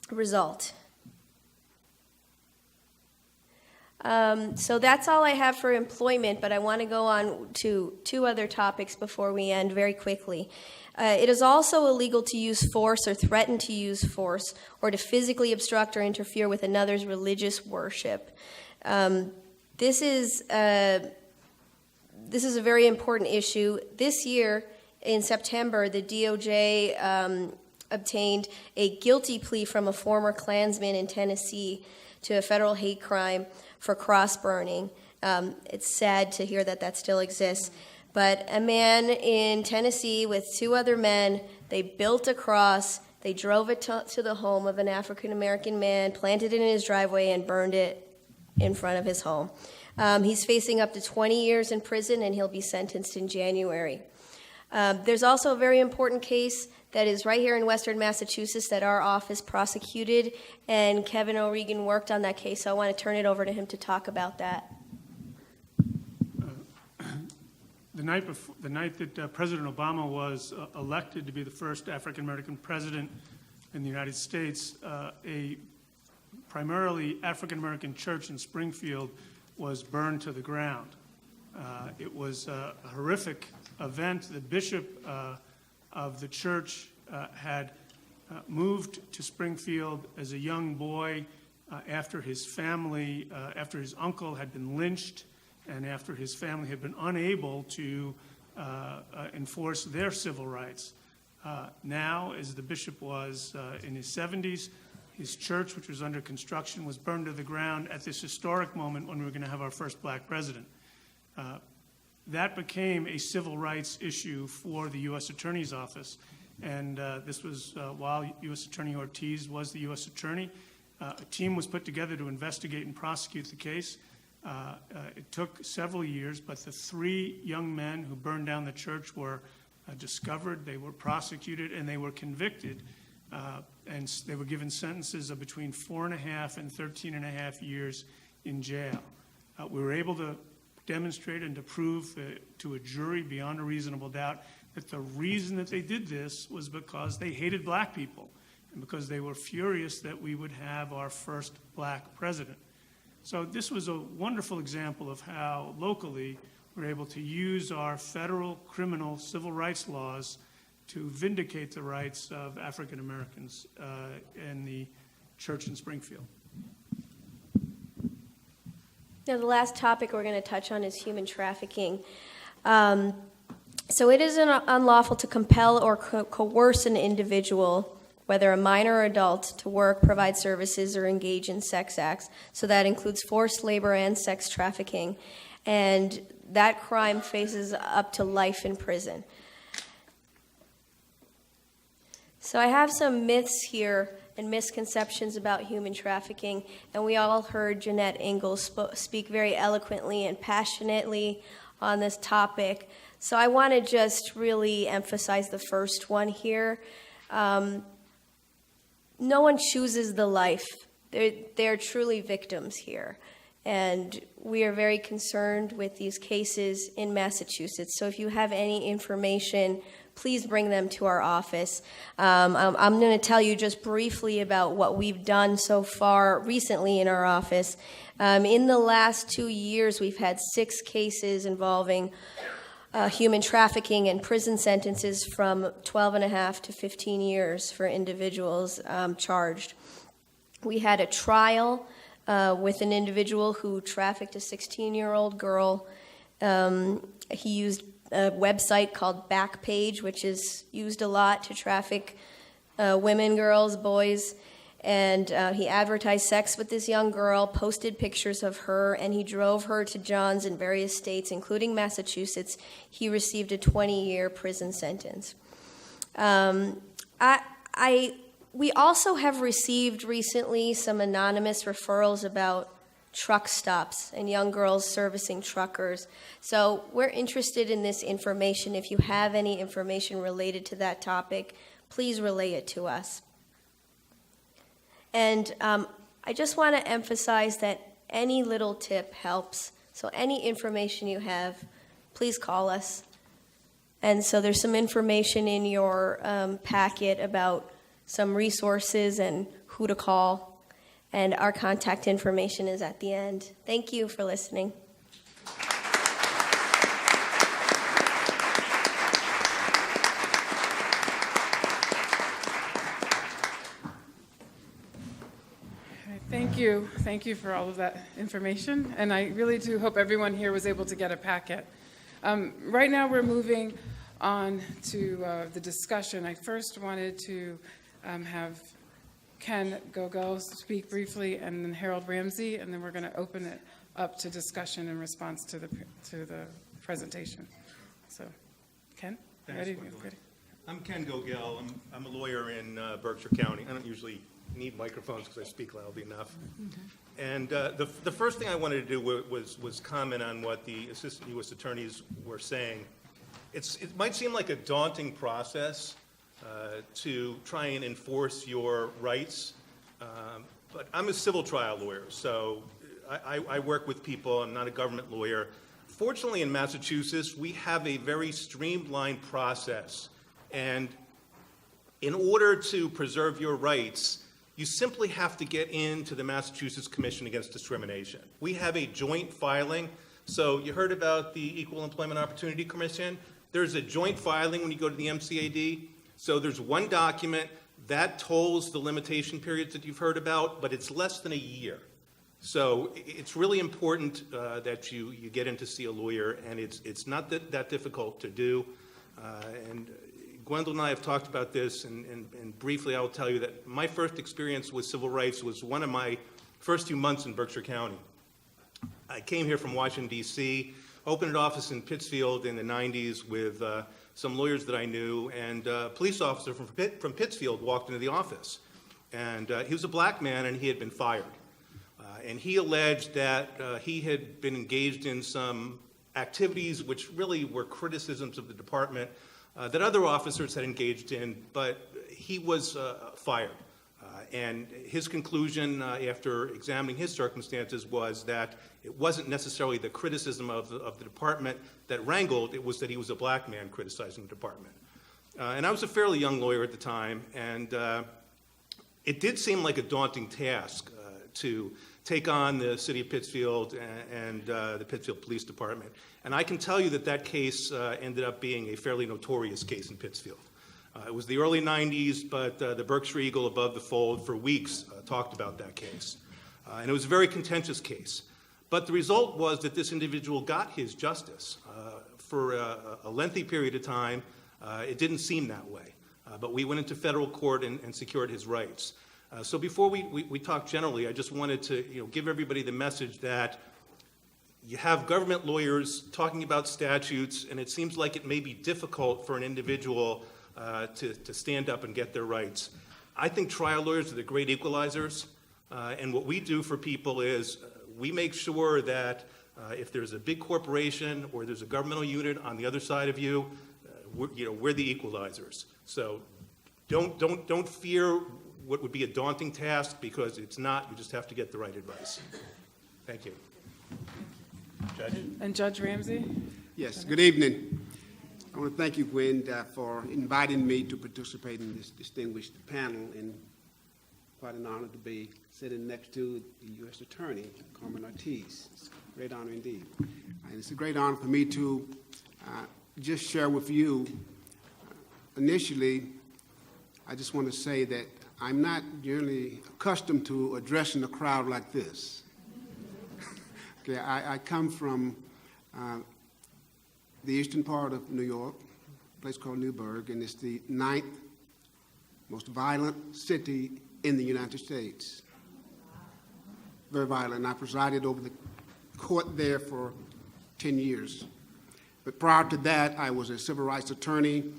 result. So that's all I have for employment, but I want to go on to two other topics before we end very quickly. It is also illegal to use force or threaten to use force, or to physically obstruct or interfere with another's religious worship. This is a very important issue. This year, in September, the DOJ obtained a guilty plea from a former Klansman in Tennessee to a federal hate crime for cross burning. It's sad to hear that that still exists. But a man in Tennessee with two other men, they built a cross, they drove it to the home of an African-American man, planted it in his driveway, and burned it in front of his home. He's facing up to 20 years in prison, and he'll be sentenced in January. There's also a very important case that is right here in Western Massachusetts that our office prosecuted, and Kevin O'Regan worked on that case, so I want to turn it over to him to talk about that. The night that President Obama was elected to be the first African-American president in the United States, a primarily African-American church in Springfield was burned to the ground. It was a horrific event. The bishop of the church had moved to Springfield as a young boy after his uncle had been lynched, and after his family had been unable to enforce their civil rights. Now, as the bishop was in his 70s, his church, which was under construction, was burned to the ground at this historic moment when we were going to have our first black president. That became a civil rights issue for the U.S. Attorney's Office, and this was while U.S. Attorney Ortiz was the U.S. Attorney. A team was put together to investigate and prosecute the case. It took several years, but the 3 young men who burned down the church were discovered, they were prosecuted, and they were convicted, and they were given sentences of between 4.5 and 13.5 years in jail. We were able to demonstrate and to prove to a jury beyond a reasonable doubt that the reason that they did this was because they hated black people and because they were furious that we would have our first black president. So this was a wonderful example of how locally we're able to use our federal criminal civil rights laws to vindicate the rights of African Americans in the church in Springfield. Now, the last topic we're going to touch on is human trafficking. So it is unlawful to compel or coerce an individual, whether a minor or adult, to work, provide services, or engage in sex acts. So that includes forced labor and sex trafficking. And that crime faces up to life in prison. So I have some myths here and misconceptions about human trafficking, and we all heard Jeanette Ingalls speak very eloquently and passionately on this topic. So I want to just really emphasize the first one here. No one chooses the life. They're truly victims here. And we are very concerned with these cases in Massachusetts. So if you have any information, please bring them to our office. I'm going to tell you just briefly about what we've done so far recently in our office. In the last 2 years, we've had 6 cases involving human trafficking and prison sentences from 12.5 to 15 years for individuals charged. We had a trial with an individual who trafficked a 16-year-old girl. He used a website called Backpage, which is used a lot to traffic women, girls, boys. And he advertised sex with this young girl, posted pictures of her, and he drove her to Johns in various states, including Massachusetts. He received a 20-year prison sentence. We also have received recently some anonymous referrals about truck stops and young girls servicing truckers. So we're interested in this information. If you have any information related to that topic, please relay it to us. And I just want to emphasize that any little tip helps. So any information you have, please call us. And so there's some information in your packet about some resources and who to call. And our contact information is at the end. Thank you for listening. Thank you. Thank you for all of that information. And I really do hope everyone here was able to get a packet. Right now we're moving on to the discussion. I first wanted to have Ken Gogel speak briefly, and then Harold Ramsey, and then we're going to open it up to discussion in response to the presentation. So, Ken, ready? I'm Ken Gogel. I'm a lawyer in Berkshire County. I don't usually need microphones because I speak loudly enough. And the first thing I wanted to do was comment on what the assistant U.S. attorneys were saying. It might seem like a daunting process to try and enforce your rights, but I'm a civil trial lawyer, so I work with people. I'm not a government lawyer. Fortunately, in Massachusetts, we have a very streamlined process, and in order to preserve your rights, you simply have to get into the Massachusetts Commission Against Discrimination. We have a joint filing. So you heard about the Equal Employment Opportunity Commission. There's a joint filing when you go to the MCAD. So there's one document that tolls the limitation periods that you've heard about, but it's less than a year. So it's really important that you get in to see a lawyer, and it's not that difficult to do. And Gwendolyn and I have talked about this, and briefly I will tell you that my first experience with civil rights was one of my first few months in Berkshire County. I came here from Washington, D.C., opened an office in Pittsfield in the 90s with some lawyers that I knew, and a police officer from Pittsfield walked into the office. And he was a black man, and he had been fired. And he alleged that he had been engaged in some activities which really were criticisms of the department that other officers had engaged in, but he was fired. And his conclusion, after examining his circumstances, was that it wasn't necessarily the criticism of the department that wrangled, it was that he was a black man criticizing the department. And I was a fairly young lawyer at the time, and it did seem like a daunting task to take on the city of Pittsfield and the Pittsfield Police Department. And I can tell you that that case ended up being a fairly notorious case in Pittsfield. It was the early 90s, but the Berkshire Eagle above the fold for weeks talked about that case. And it was a very contentious case. But the result was that this individual got his justice. For a lengthy period of time, it didn't seem that way. But we went into federal court and secured his rights. So before we talk generally, I just wanted to give everybody the message that you have government lawyers talking about statutes, and it seems like it may be difficult for an individual to stand up and get their rights. I think trial lawyers are the great equalizers, and what we do for people is we make sure that if there's a big corporation or there's a governmental unit on the other side of you, we're the equalizers. So don't fear what would be a daunting task, because it's not. You just have to get the right advice. Thank you. Judge? And Judge Ramsey? Yes, good evening. I want to thank you, Gwen, for inviting me to participate in this distinguished panel, and quite an honor to be sitting next to the U.S. Attorney, Carmen Ortiz. It's a great honor indeed. And it's a great honor for me to just share with you. Initially, I just want to say that I'm not generally accustomed to addressing a crowd like this. Okay, I come from the eastern part of New York, a place called Newburgh, and it's the 9th most violent city in the United States. Very violent. I presided over the court there for 10 years. But prior to that, I was a civil rights attorney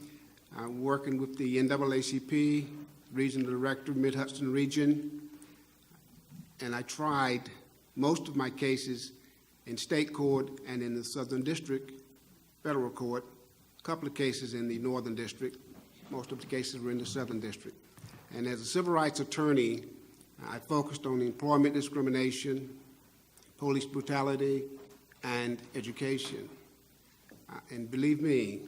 working with the NAACP, Regional Director, Mid-Hudson Region, and I tried most of my cases in state court and in the Southern District, federal court, a couple of cases in the Northern District. Most of the cases were in the Southern District. And as a civil rights attorney, I focused on employment discrimination, police brutality, and education. And believe me,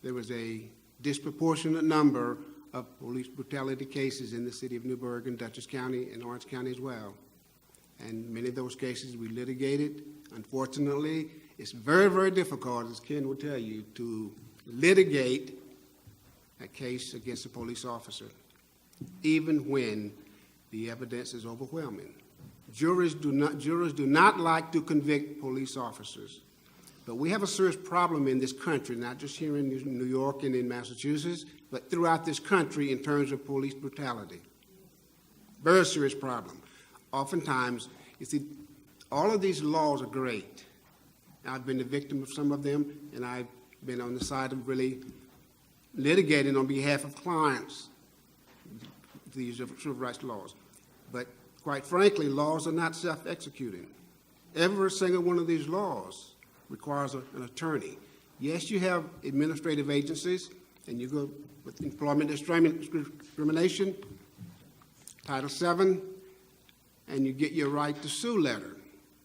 there was a disproportionate number of police brutality cases in the city of Newburgh and Dutchess County and Orange County as well. And many of those cases we litigated. Unfortunately, it's very, very difficult, as Ken will tell you, to litigate a case against a police officer, even when the evidence is overwhelming. Jurors do not like to convict police officers. But we have a serious problem in this country, not just here in New York and in Massachusetts, but throughout this country in terms of police brutality. Very serious problem. Oftentimes, you see, all of these laws are great. I've been the victim of some of them, and I've been on the side of really litigating on behalf of clients these civil rights laws. But quite frankly, laws are not self-executing. Every single one of these laws requires an attorney. Yes, you have administrative agencies, and you go with employment discrimination, Title VII, and you get your right to sue letter.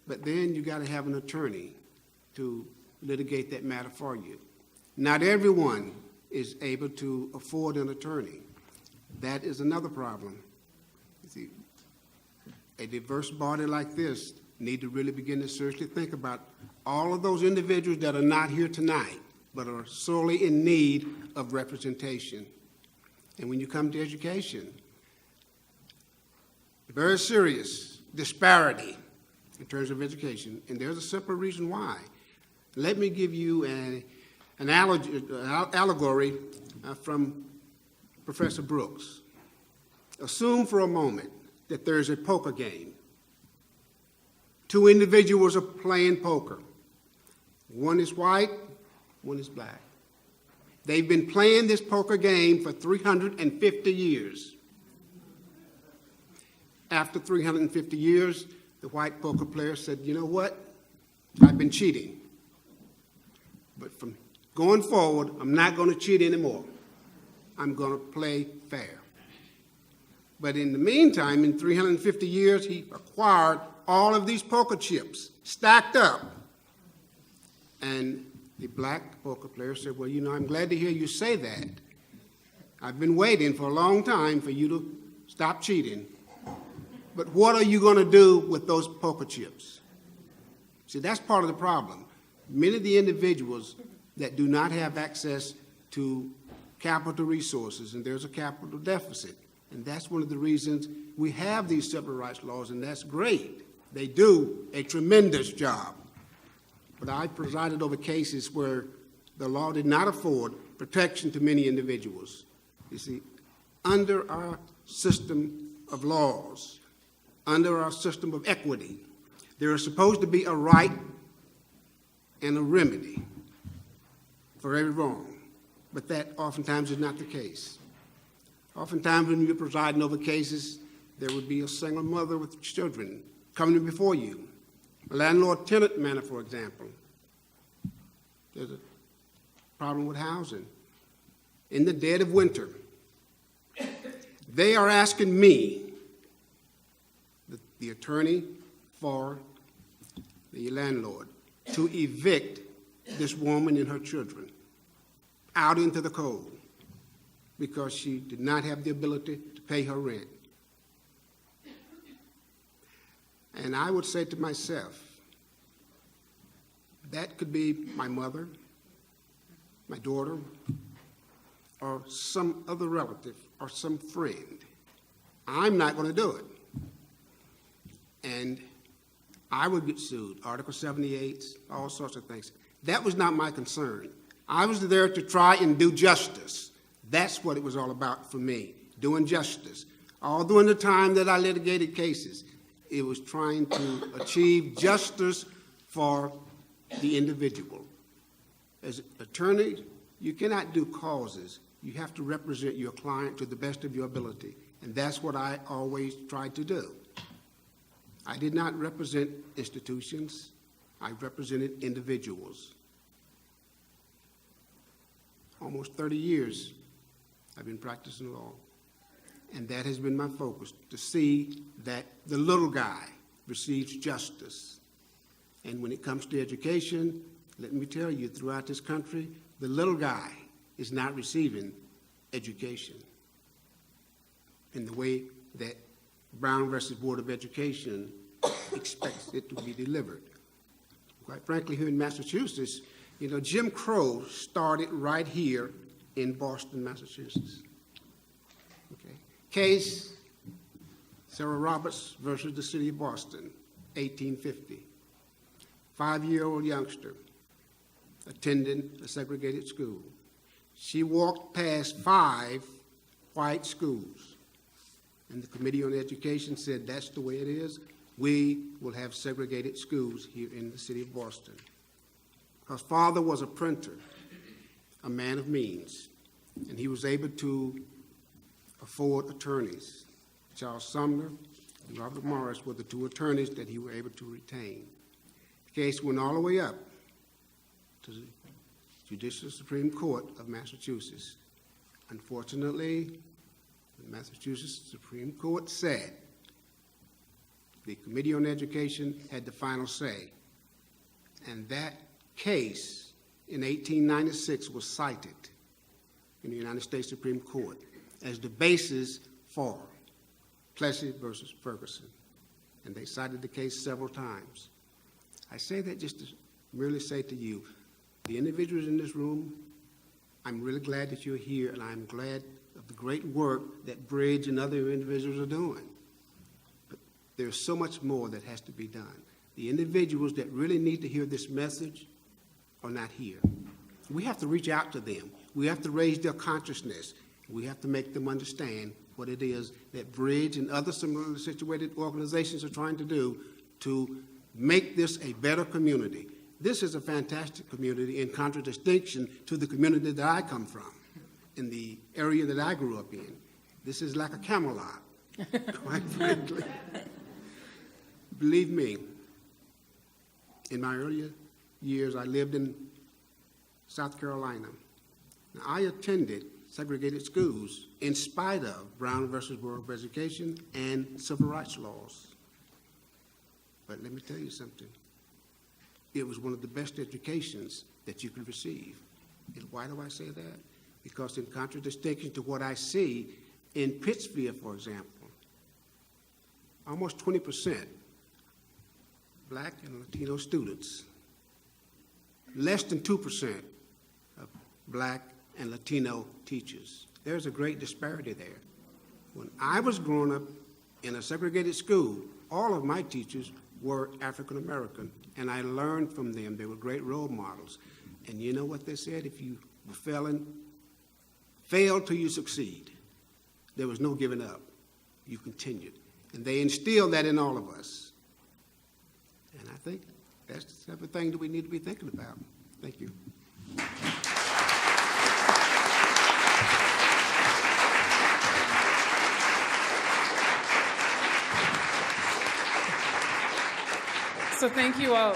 But then you got to have an attorney to litigate that matter for you. Not everyone is able to afford an attorney. That is another problem. You see, a diverse body like this need to really begin to seriously think about all of those individuals that are not here tonight, but are sorely in need of representation. And when you come to education, very serious disparity in terms of education, and there's a simple reason why. Let me give you an allegory from Professor Brooks. Assume for a moment that there's a poker game. Two individuals are playing poker. One is white, one is black. They've been playing this poker game for 350 years. After 350 years, the white poker player said, you know what? I've been cheating. But from going forward, I'm not going to cheat anymore. I'm going to play fair. But in the meantime, in 350 years, he acquired all of these poker chips stacked up. And the black poker player said, well, you know, I'm glad to hear you say that. I've been waiting for a long time for you to stop cheating. But what are you going to do with those poker chips? See, that's part of the problem. Many of the individuals that do not have access to capital resources, and there's a capital deficit, and that's one of the reasons we have these civil rights laws, and that's great. They do a tremendous job. But I presided over cases where the law did not afford protection to many individuals. You see, under our system of laws, under our system of equity, there is supposed to be a right and a remedy for every wrong, but that oftentimes is not the case. Oftentimes when you're presiding over cases, there would be a single mother with children coming before you. A landlord-tenant manner, for example. There's a problem with housing. In the dead of winter, they are asking me, the attorney for the landlord, to evict this woman and her children out into the cold because she did not have the ability to pay her rent. And I would say to myself, that could be my mother, my daughter, or some other relative or some friend. I'm not going to do it. And I would get sued, Article 78, all sorts of things. That was not my concern. I was there to try and do justice. That's what it was all about for me, doing justice. All during the time that I litigated cases, it was trying to achieve justice for the individual. As an attorney, you cannot do causes. You have to represent your client to the best of your ability, and that's what I always tried to do. I did not represent institutions. I represented individuals. Almost 30 years I've been practicing law, and that has been my focus, to see that the little guy receives justice. And when it comes to education, let me tell you, throughout this country, the little guy is not receiving education in the way that Brown versus Board of Education expects it to be delivered. Quite frankly, here in Massachusetts, you know, Jim Crow started right here in Boston, Massachusetts. Okay. Case, Sarah Roberts versus the city of Boston, 1850. 5-year-old youngster attending a segregated school. She walked past 5 white schools. And the Committee on Education said, that's the way it is. We will have segregated schools here in the city of Boston. Her father was a printer, a man of means, and he was able to afford attorneys. Charles Sumner and Robert Morris were the 2 attorneys that he was able to retain. The case went all the way up to the Judicial Supreme Court of Massachusetts. Unfortunately, the Massachusetts Supreme Court said the Committee on Education had the final say. And that case in 1896 was cited in the United States Supreme Court as the basis for Plessy versus Ferguson. And they cited the case several times. I say that just to merely say to you, the individuals in this room, I'm really glad that you're here, and I'm glad of the great work that Bridge and other individuals are doing. But there's so much more that has to be done. The individuals that really need to hear this message are not here. We have to reach out to them. We have to raise their consciousness. We have to make them understand what it is that Bridge and other similarly situated organizations are trying to do to make this a better community. This is a fantastic community in contradistinction to the community that I come from, in the area that I grew up in. This is like a Camelot, quite frankly. Believe me, in my earlier years, I lived in South Carolina. Now, I attended segregated schools in spite of Brown versus Board of Education and civil rights laws. But let me tell you something. It was one of the best educations that you could receive. And why do I say that? Because in contradistinction to what I see in Pittsfield, for example, almost 20% Black and Latino students, less than 2% of Black and Latino teachers. There's a great disparity there. When I was growing up in a segregated school, all of my teachers were African American, and I learned from them. They were great role models. And you know what they said? If you were fail till you succeed. There was no giving up. You continued. And they instilled that in all of us. And I think that's the type of thing that we need to be thinking about. Thank you. So thank you all.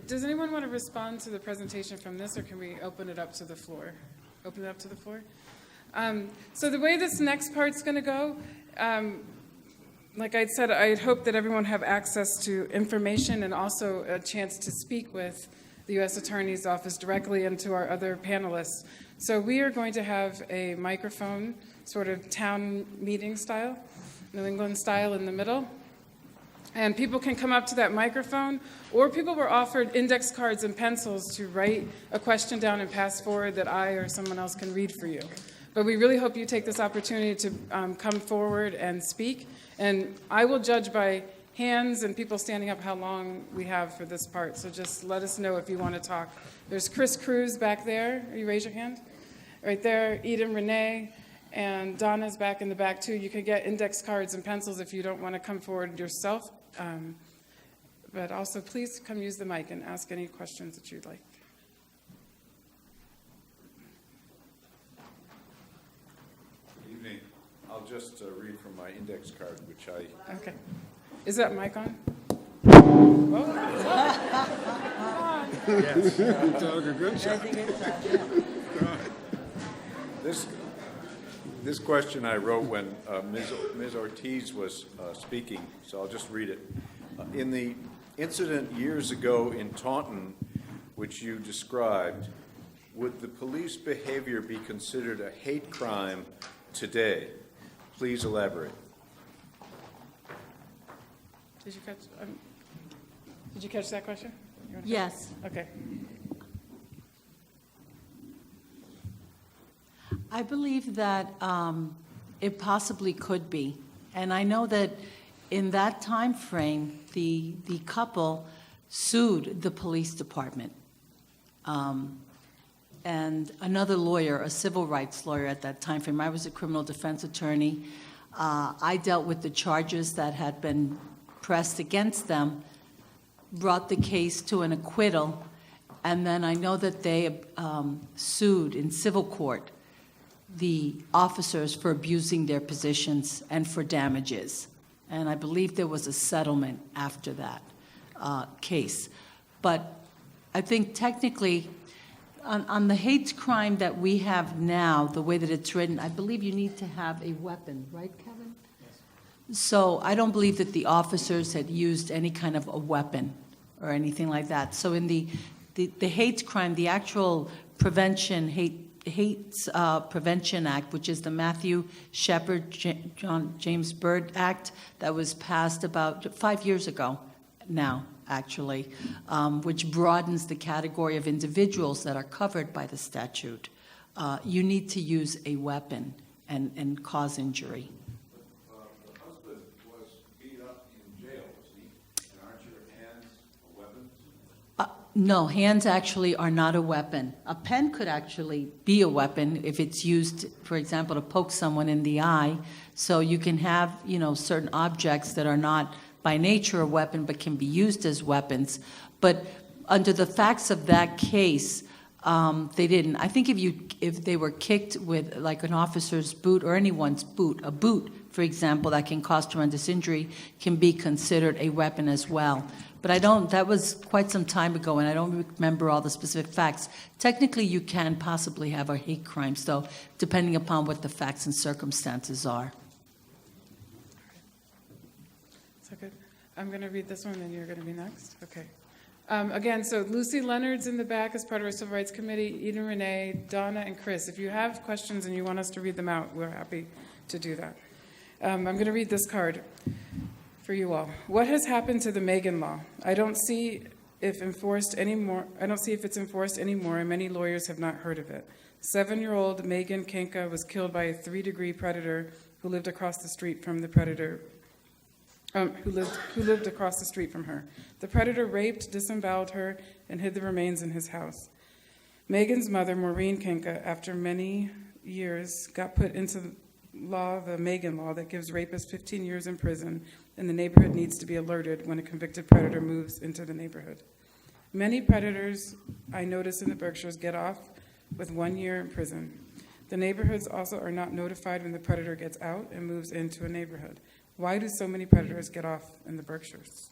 Does anyone want to respond to the presentation from this, or can we open it up to the floor? Open it up to the floor? So the way this next part's going to go, like I said, I'd hope that everyone have access to information and also a chance to speak with the U.S. Attorney's Office directly and to our other panelists. So we are going to have a microphone, sort of town meeting style, New England style in the middle. And people can come up to that microphone, or people were offered index cards and pencils to write a question down and pass forward that I or someone else can read for you. But we really hope you take this opportunity to come forward and speak. And I will judge by hands and people standing up how long we have for this part. So just let us know if you want to talk. There's Chris Cruz back there. You raise your hand. Right there, Eden Renee. And Donna's back in the back, too. You can get index cards and pencils if you don't want to come forward yourself. But also, please come use the mic and ask any questions that you'd like. Good evening. I'll just read from my index card, which I... Okay. Is that mic on? This question I wrote when Ms. Ortiz was speaking, so I'll just read it. In the incident years ago in Taunton, which you described, would the police behavior be considered a hate crime today? Please elaborate. Did you catch that question? Yes. Okay. I believe that it possibly could be. And I know that in that time frame, the couple sued the police department. And another lawyer, a civil rights lawyer at that time frame, I was a criminal defense attorney. I dealt with the charges that had been pressed against them, brought the case to an acquittal, and then I know that they sued in civil court the officers for abusing their positions and for damages. And I believe there was a settlement after that case. But I think technically, on the hate crime that we have now, the way that it's written, I believe you need to have a weapon, right, Kevin? Yes. So I don't believe that the officers had used any kind of a weapon or anything like that. So in the hate crime, the actual hate Prevention Act, which is the Matthew Shepard, John James Byrd Act that was passed about 5 years ago now, actually, which broadens the category of individuals that are covered by the statute. You need to use a weapon and cause injury. The husband was beat up in jail, was he? And aren't your hands a weapon? No, hands actually are not a weapon. A pen could actually be a weapon if it's used, for example, to poke someone in the eye. So you can have, certain objects that are not by nature a weapon but can be used as weapons. But under the facts of that case, they didn't. I think if they were kicked with like an officer's boot or anyone's boot, a boot for example, that can cause tremendous injury, can be considered a weapon as well. But that was quite some time ago, and I don't remember all the specific facts. Technically, you can possibly have a hate crime, so depending upon what the facts and circumstances are. Is that good? I'm going to read this one, and you're going to be next? Okay. Again, so Lucy Leonard's in the back as part of our Civil Rights Committee, Eden Renee, Donna, and Chris. If you have questions and you want us to read them out, we're happy to do that. I'm going to read this card for you all. What has happened to the Megan Law? I don't see if it's enforced anymore, and many lawyers have not heard of it. 7-year-old Megan Kenka was killed by a 3-degree predator who lived across the street from the predator. Who lived across the street from her. The predator raped, disemboweled her, and hid the remains in his house. Megan's mother, Maureen Kenka, after many years, got put into law, the Megan Law, that gives rapists 15 years in prison, and the neighborhood needs to be alerted when a convicted predator moves into the neighborhood. Many predators I notice in the Berkshires get off with 1 year in prison. The neighborhoods also are not notified when the predator gets out and moves into a neighborhood. Why do so many predators get off in the Berkshires?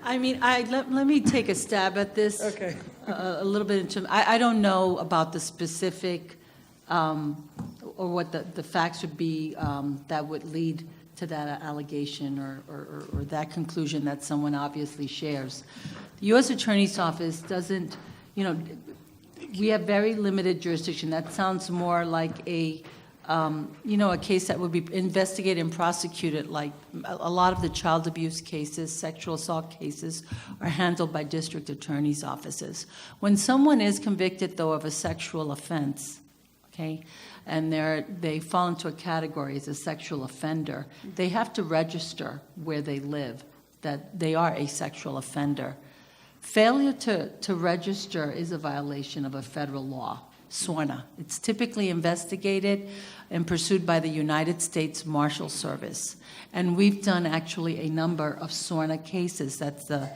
I mean, let me take a stab at this. Okay. A little bit. I don't know about the specific or what the facts would be that would lead to that allegation or that conclusion that someone obviously shares. The U.S. Attorney's Office doesn't, we have very limited jurisdiction. That sounds more like a case that would be investigated and prosecuted, like a lot of the child abuse cases, sexual assault cases are handled by district attorney's offices. When someone is convicted, though, of a sexual offense, okay, and they fall into a category as a sexual offender, they have to register where they live, that they are a sexual offender. Failure to register is a violation of a federal law, SORNA. It's typically investigated and pursued by the United States Marshal Service. And we've done actually a number of SORNA cases. That's the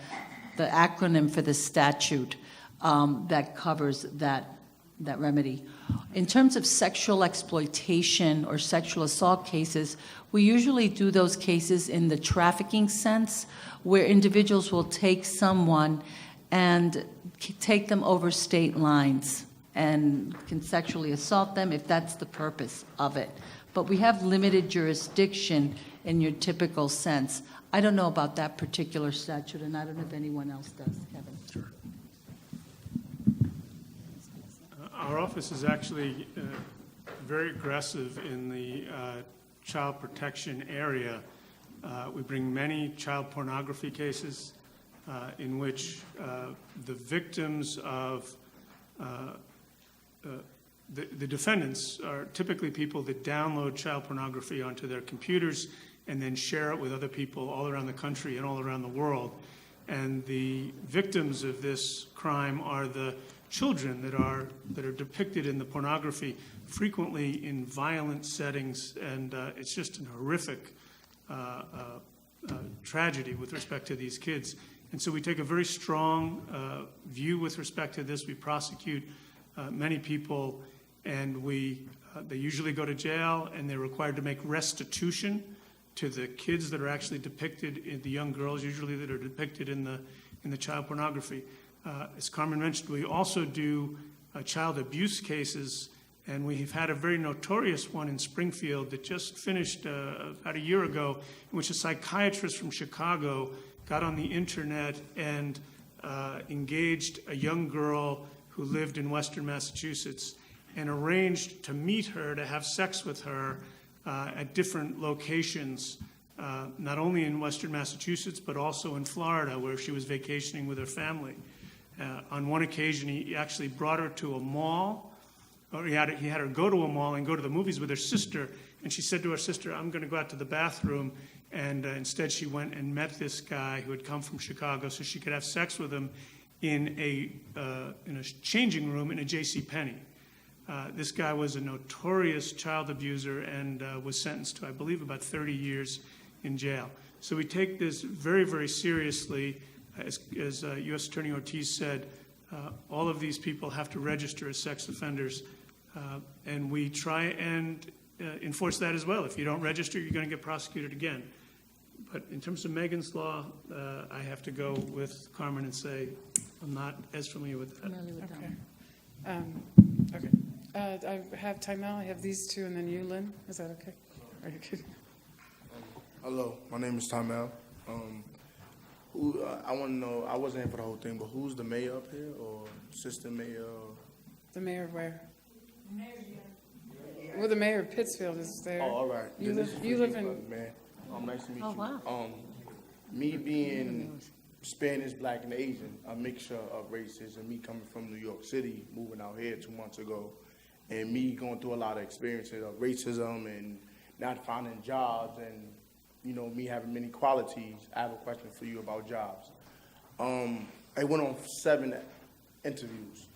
acronym for the statute that covers that remedy. In terms of sexual exploitation or sexual assault cases, we usually do those cases in the trafficking sense, where individuals will take someone and take them over state lines and can sexually assault them if that's the purpose of it. But we have limited jurisdiction in your typical sense. I don't know about that particular statute, and I don't know if anyone else does. Kevin? Sure. Our office is actually very aggressive in the child protection area. We bring many child pornography cases in which the victims of the defendants are typically people that download child pornography onto their computers and then share it with other people all around the country and all around the world. And the victims of this crime are the children that are depicted in the pornography, frequently in violent settings, and it's just an horrific tragedy with respect to these kids. And so we take a very strong view with respect to this. We prosecute many people, and they usually go to jail, and they're required to make restitution to the kids that are actually depicted, in the young girls usually that are depicted in the child pornography. As Carmen mentioned, we also do child abuse cases, and we've had a very notorious one in Springfield that just finished about a year ago, in which a psychiatrist from Chicago got on the internet and engaged a young girl who lived in Western Massachusetts and arranged to meet her, to have sex with her at different locations, not only in Western Massachusetts, but also in Florida, where she was vacationing with her family. On one occasion, he actually brought her to a mall, or he had her go to a mall and go to the movies with her sister, and she said to her sister, "I'm going to go out to the bathroom," and instead she went and met this guy who had come from Chicago so she could have sex with him in a changing room in a JCPenney. This guy was a notorious child abuser and was sentenced to, I believe, about 30 years in jail. So we take this very, very seriously. As U.S. Attorney Ortiz said, all of these people have to register as sex offenders, and we try and enforce that as well. If you don't register, you're going to get prosecuted again. But in terms of Megan's Law, I have to go with Carmen and say I'm not as familiar with that. Okay. I have Tymel, I have these two, and then you, Lynn. Is that okay? Are you good? Hello, my name is Tymel. I want to know, I wasn't here for the whole thing, but who's the mayor up here, or assistant mayor? The mayor of where? Well, the mayor of Pittsfield is there. Oh, all right. You Then this is for live you, in, man. Nice to meet Oh, you. wow. Me being Spanish, Black, and Asian, a mixture of races, and me coming from New York City, moving out here 2 months ago, and me going through a lot of experiences of racism and not finding jobs, and me having many qualities. I have a question for you about jobs. I went on 7 interviews,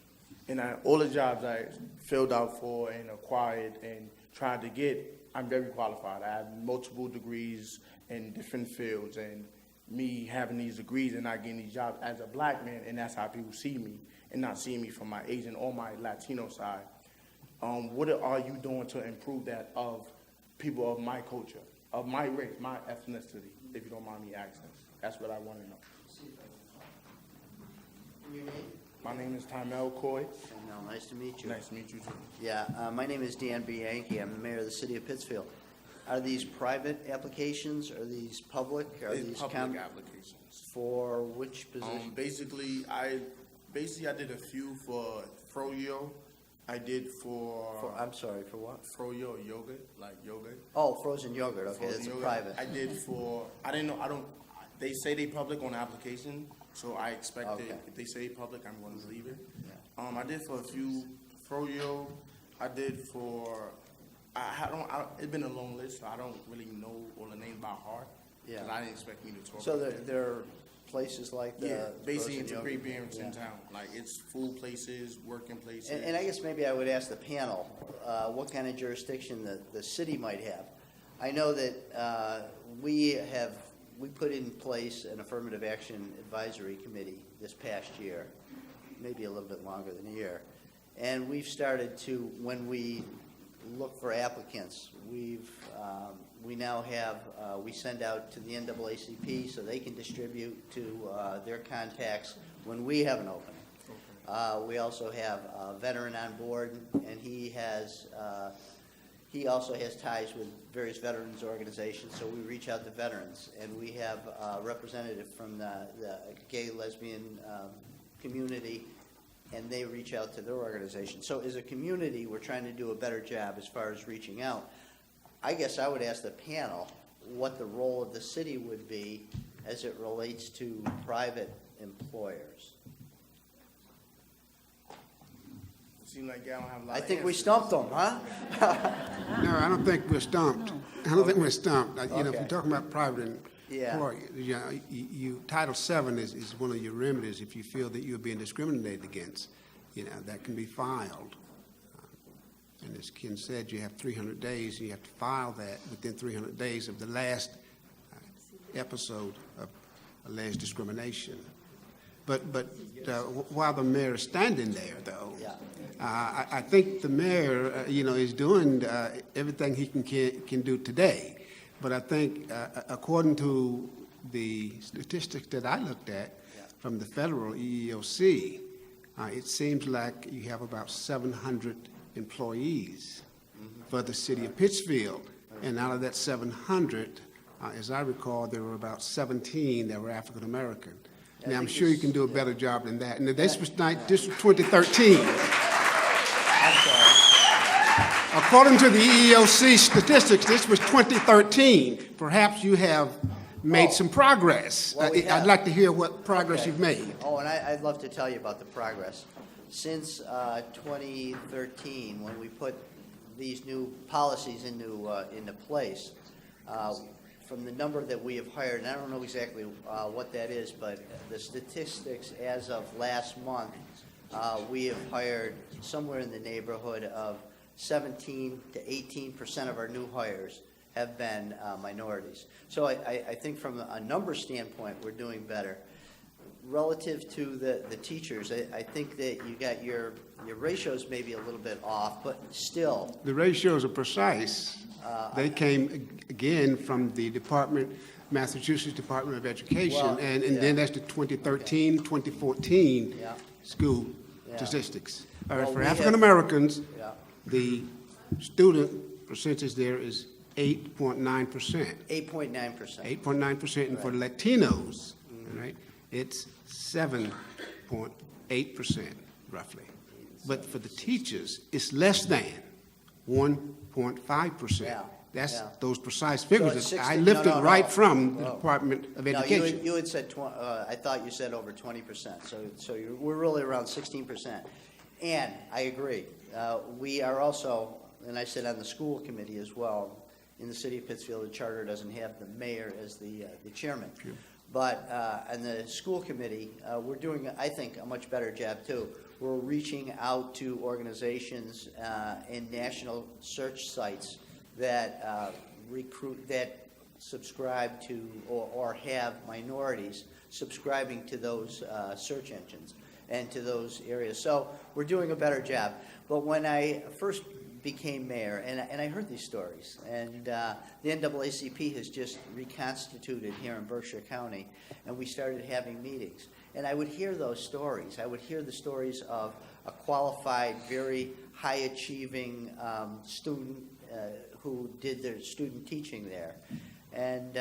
and all the jobs I filled out for and acquired and tried to get, I'm very qualified. I have multiple degrees in different fields, and me having these degrees and not getting these jobs as a Black man, and that's how people see me, and not seeing me from my Asian or my Latino side. What are you doing to improve that of people of my culture, of my race, my ethnicity, if you don't mind me asking? That's what I want to know. Your name? My name is Tymel Coy. No, nice to meet you. Nice to meet you too. Yeah, my name is Dan Bianchi. I'm the mayor of the city of Pittsfield. Are these private applications? Are these public? Are It's these public applications. For which position? Basically, I did a few for Froyo. I did for I'm sorry, for what? Froyo yogurt, like yogurt. Oh, frozen yogurt. Okay, Frozen that's a yogurt. private. I did for, I didn't know, they say they public on the application, so I expected, if they say public, I'm going to believe it. I did for a few Froyo. I did for, it's been a long list, so I don't really know all the names by heart. Yeah. 'Cause I didn't expect me to talk So about there are places like the Yeah, basically frozen it's a yogurt. great Barrington Yeah. town. Like, it's food places, working places. And I guess maybe I would ask the panel, what kind of jurisdiction the city might have. I know that we put in place an affirmative action advisory committee this past year, maybe a little bit longer than a year. And we've started to, when we look for applicants, we now have, we send out to the NAACP so they can distribute to their contacts when we have an opening. We also have a veteran on board, and he also has ties with various veterans organizations, so we reach out to veterans. And we have a representative from the gay, lesbian community, and they reach out to their organization. So as a community, we're trying to do a better job as far as reaching out. I guess I would ask the panel what the role of the city would be as it relates to private employers. Seem like y'all don't have a lot I of think we answers. stumped them, huh? No, I don't think we're stumped. I don't think we're stumped. If Okay. you're talking about private Yeah. employees, Title VII is one of your remedies if you feel that you're being discriminated against. That can be filed. And as Ken said, you have 300 days, and you have to file that within 300 days of the last episode of alleged discrimination. But while the mayor is standing there, though, I think the mayor, is doing everything he can do today. But I think, according to the statistics that I looked at from the federal EEOC, it seems like you have about 700 employees for the city of Pittsfield. And out of that 700, as I recall, there were about 17 that were African American. Now, I'm sure you can do a better job than that. And this was 2013. According to the EEOC statistics, this was 2013. Perhaps you have made some progress. Well, we have. I'd like to hear what progress you've made. Oh, and I'd love to tell you about the progress. Since 2013, when we put these new policies into place, from the number that we have hired, and I don't know exactly what that is, but the statistics as of last month, we have hired somewhere in the neighborhood of 17 to 18% of our new hires have been minorities. So I think from a number standpoint, we're doing better. relative to the teachers, I think that you got your ratios maybe a little bit off, but still. The ratios are precise. They came again from the Massachusetts Department of Education, Well, and yeah. then that's the 2013, 2014 Yeah. school Yeah. statistics. Well, For we have- African Americans, Yeah. the student percentage there is 8.9%. 8.9%. 8.9%, and for Latinos, all right, it's 7.8% roughly. But for the teachers, it's less than 1.5%. Yeah, That's yeah. those precise So figures it's that I 16 lifted no, right from the Whoa. Department of No, Education. you had said, I thought you said over 20%, so we're really around 16%. And I agree. We are also, and I sit on the school committee as well, in the city of Pittsfield, the charter doesn't have the mayor as the chairman. But on the school committee, we're doing, I think, a much better job too. We're reaching out to organizations and national search sites that that subscribe to or have minorities subscribing to those search engines and to those areas. So we're doing a better job. But when I first became mayor, and I heard these stories, and the NAACP has just reconstituted here in Berkshire County, and we started having meetings. And I would hear those stories. I would hear the stories of a qualified, very high-achieving student who did their student teaching there, and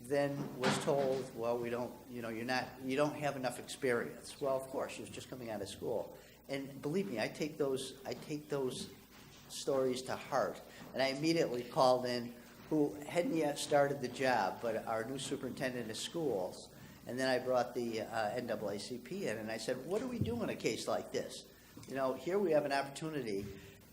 then was told, well, we don't, you don't have enough experience. Well, of course, she was just coming out of school. And believe me, I take those stories to heart. And I immediately called in who hadn't yet started the job, but our new superintendent of schools. And then I brought the NAACP in, and I said, what do we do in a case like this? Here we have an opportunity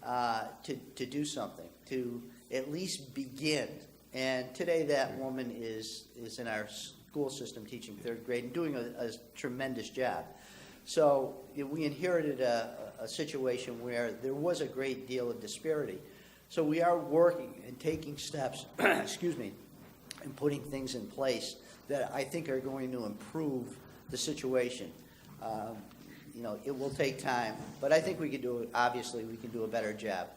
to do something, to at least begin. And today that woman is in our school system teaching third grade and doing a tremendous job. So we inherited a situation where there was a great deal of disparity. So we are working and taking steps, excuse me, and putting things in place that I think are going to improve the situation. It will take time, but I think we can do it. Obviously, we can do a better job.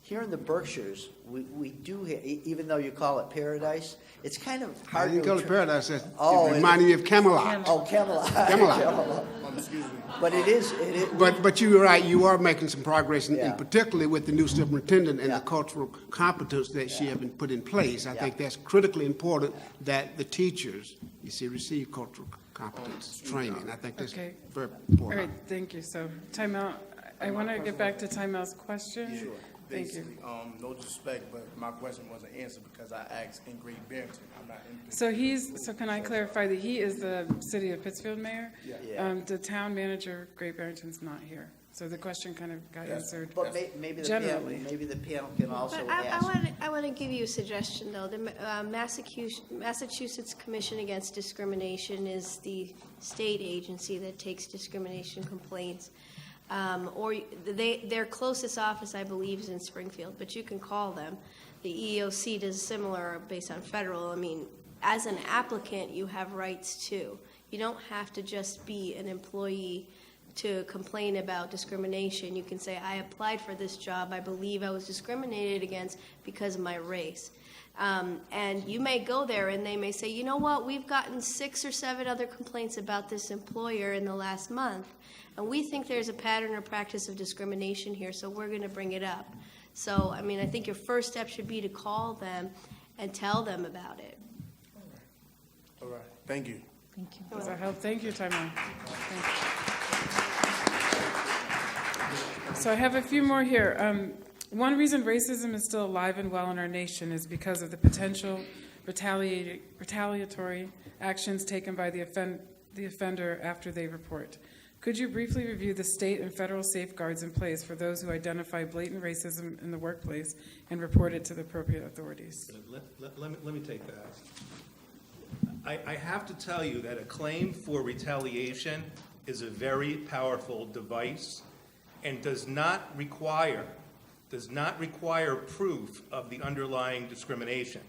Here in the Berkshires, we do, even though you call it paradise, it's kind of hard I didn't to... call it paradise. It Oh, reminded me of Camelot. Oh, Camelot. Camelot. Excuse me. But it is. But you're right. You are making some progress, Yeah. and particularly with the new superintendent and Yeah. the cultural competence that she has been put in place. I Yeah. think that's critically important that the teachers, receive cultural competence training. I think that's Okay. very All important. right, thank you. So timeout, I want to get back to timeout's question. Sure. Thank you. Basically, no disrespect, but my question wasn't answered because I asked in Great Barrington. I'm not in. So can I clarify that he is the city of Pittsfield mayor? Yeah. The town manager, Great Barrington's not here. So the question kind of got answered But maybe the generally. panel can also But ask. I want to give you a suggestion, though. The Massachusetts Commission Against Discrimination is the state agency that takes discrimination complaints. Their closest office, I believe, is in Springfield, but you can call them. The EEOC does similar based on federal. I mean, as an applicant, you have rights too. You don't have to just be an employee to complain about discrimination. You can say, I applied for this job. I believe I was discriminated against because of my race. And you may go there and they may say, you know what, we've gotten 6 or 7 other complaints about this employer in the last month, and we think there's a pattern or practice of discrimination here, so we're going to bring it up. So, I mean, I think your first step should be to call them and tell them about it. All right. Thank you. Thank you. Does that help? Thank you, timeout. Thank you. So I have a few more here. One reason racism is still alive and well in our nation is because of the potential retaliatory actions taken by the offender after they report. Could you briefly review the state and federal safeguards in place for those who identify blatant racism in the workplace and report it to the appropriate authorities? Let me take that. I have to tell you that a claim for retaliation is a very powerful device and does not require proof of the underlying discrimination.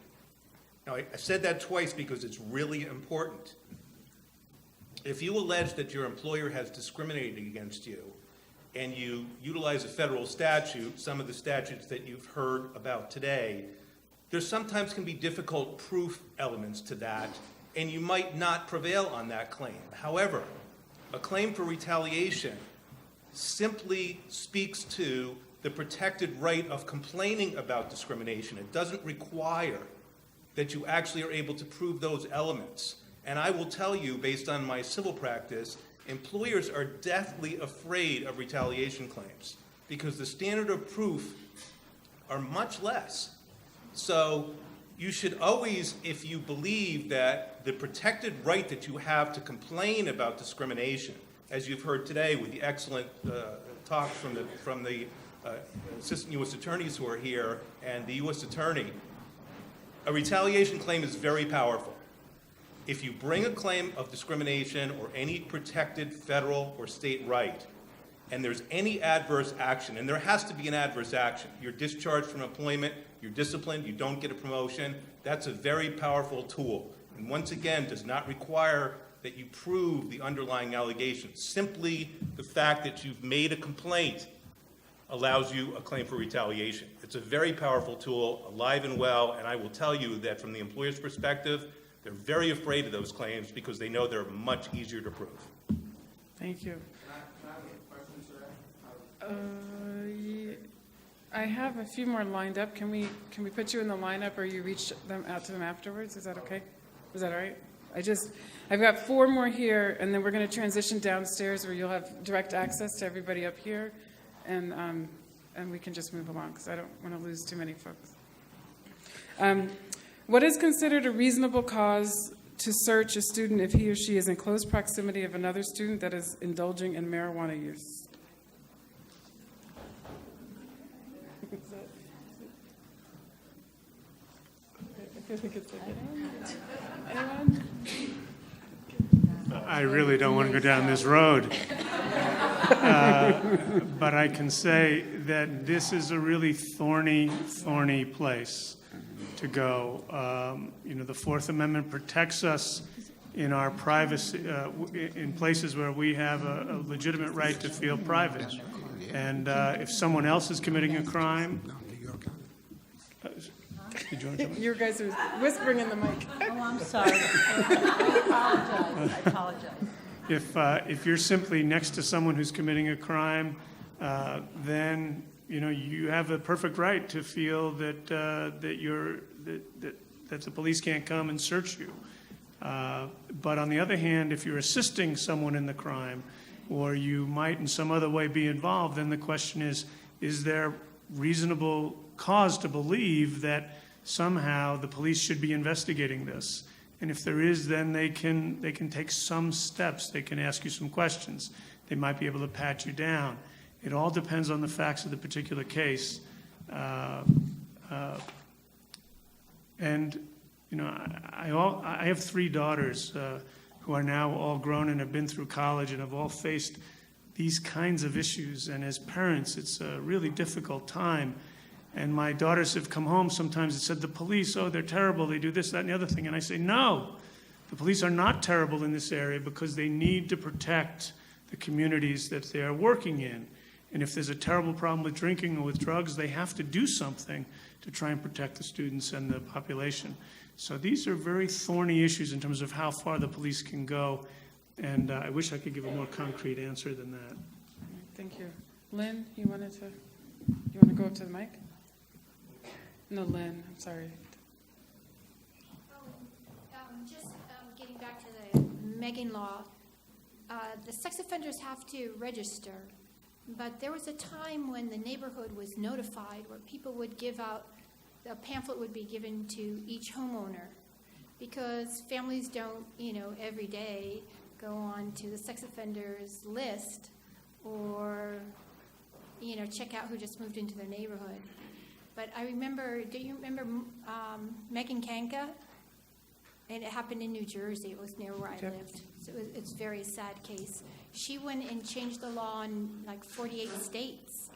Now, I said that twice because it's really important. If you allege that your employer has discriminated against you, and you utilize a federal statute, some of the statutes that you've heard about today, there sometimes can be difficult proof elements to that, and you might not prevail on that claim. However, a claim for retaliation simply speaks to the protected right of complaining about discrimination. It doesn't require that you actually are able to prove those elements. And I will tell you, based on my civil practice, employers are deathly afraid of retaliation claims because the standard of proof are much less. So you should always, if you believe that the protected right that you have to complain about discrimination, as you've heard today with the excellent talk from the assistant U.S. attorneys who are here and the U.S. attorney, a retaliation claim is very powerful. If you bring a claim of discrimination or any protected federal or state right, and there's any adverse action, and there has to be an adverse action, you're discharged from employment, you're disciplined, you don't get a promotion, that's a very powerful tool. And once again, does not require that you prove the underlying allegations. Simply the fact that you've made a complaint allows you a claim for retaliation. It's a very powerful tool, alive and well, and I will tell you that from the employer's perspective, they're very afraid of those claims because they know they're much easier to prove. Thank you. I have a few more lined up. Can we put you in the lineup, or you reach them out to them afterwards? Is that okay? Is that all right? I've got 4 more here, and then we're going to transition downstairs where you'll have direct access to everybody up here, and we can just move along because I don't want to lose too many folks. What is considered a reasonable cause to search a student if he or she is in close proximity of another student that is indulging in marijuana use? Anyone? I really don't want to go down this road. But I can say that this is a really thorny place to go. The Fourth Amendment protects us in our privacy, in places where we have a legitimate right to feel private. And if someone else is committing a crime, You guys are whispering in the mic. Oh, I'm sorry. I apologize. if you're simply next to someone who's committing a crime, then you have a perfect right to feel that that the police can't come and search you. But on the other hand, if you're assisting someone in the crime, or you might in some other way be involved, then the question is there reasonable cause to believe that somehow the police should be investigating this? And if there is, then they can take some steps. They can ask you some questions. They might be able to pat you down. It all depends on the facts of the particular case. And I have 3 daughters who are now all grown and have been through college and have all faced these kinds of issues. And as parents, it's a really difficult time. And my daughters have come home sometimes and said, the police, oh, they're terrible, they do this, that, and the other thing. And I say, no, the police are not terrible in this area because they need to protect the communities that they are working in. And if there's a terrible problem with drinking or with drugs, they have to do something to try and protect the students and the population. So these are very thorny issues in terms of how far the police can go. And I wish I could give a more concrete answer than that. Thank you. Lynn, you want to go up to the mic? No, Lynn, I'm sorry. Getting back to the Megan law, the sex offenders have to register, but there was a time when the neighborhood was notified where people would give out, a pamphlet would be given to each homeowner, because families don't, every day go on to the sex offenders list or, check out who just moved into their neighborhood. But I remember, do you remember Megan Kanka? And it happened in New Jersey. It was near where I lived. So it's a very sad case. She went and changed the law in like 48 states.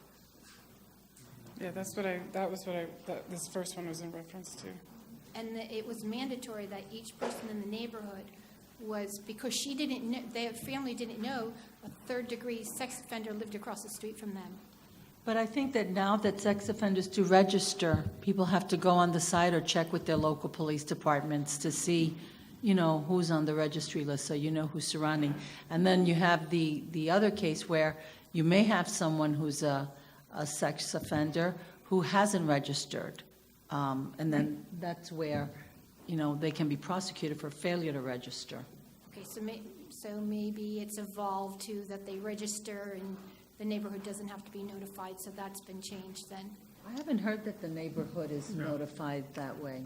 Yeah, this first one was in reference to. And it was mandatory that each person in the neighborhood was because she didn't know, their family didn't know a third-degree sex offender lived across the street from them. But I think that now that sex offenders do register, people have to go on the site or check with their local police departments to see, you know, who's on the registry list, so you know who's surrounding. And then you have the other case where you may have someone who's a sex offender who hasn't registered. And then that's where, you know, they can be prosecuted for failure to register. Okay, so maybe it's evolved to that they register and the neighborhood doesn't have to be notified, so that's been changed then. I haven't heard that the neighborhood is notified that way.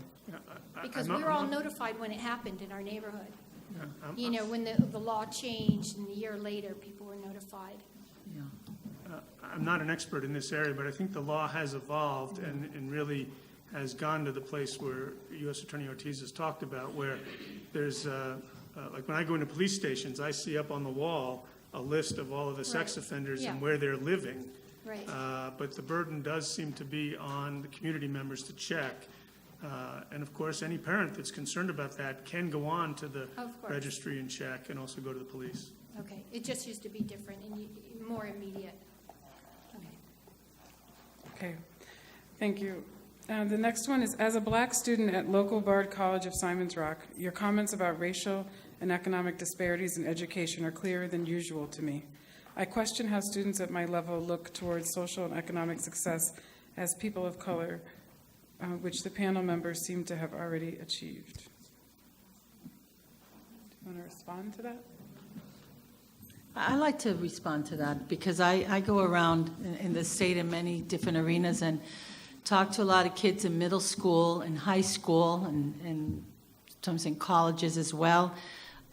Because we were all notified when it happened in our neighborhood. You know, when the law changed and a year later, people were notified. I'm not an expert in this area, but I think the law has evolved and really has gone to the place where U.S. Attorney Ortiz has talked about, where there's, like when I go into police stations, I see up on the wall a list of all of the sex offenders and where they're living. Right. But the burden does seem to be on the community members to check. And of course, any parent that's concerned about that can go on to the registry and check, and also go to the police. Okay, it just used to be different and more immediate. Okay, thank you. The next one is, as a black student at local Bard College of Simon's Rock, your comments about racial and economic disparities in education are clearer than usual to me. I question how students at my level look towards social and economic success as people of color, which the panel members seem to have already achieved. Do you want to respond to that? I like to respond to that because I go around in the state in many different arenas and talk to a lot of kids in middle school and high school and sometimes in colleges as well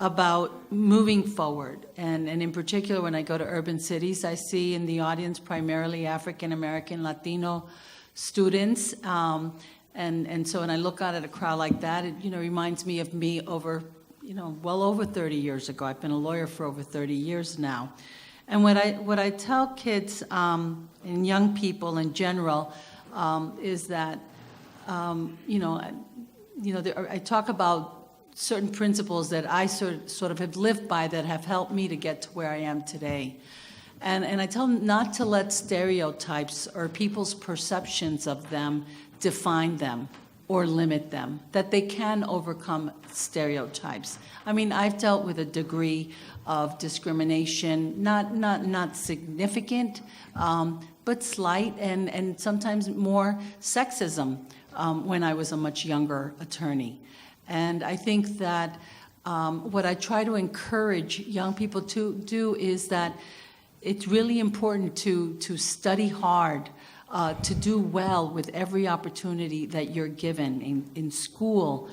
about moving forward. And in particular, when I go to urban cities, I see in the audience primarily African American, Latino students. And so when I look out at a crowd like that, it reminds me of me over well over 30 years ago. I've been a lawyer for over 30 years now. And what I tell kids and young people in general is that, I talk about certain principles that I sort of have lived by that have helped me to get to where I am today. And I tell them not to let stereotypes or people's perceptions of them define them or limit them, that they can overcome stereotypes. I mean, I've dealt with a degree of discrimination, not significant, but slight, and sometimes more sexism when I was a much younger attorney. And I think that what I try to encourage young people to do is that it's really important to study hard, to do well with every opportunity that you're given in school,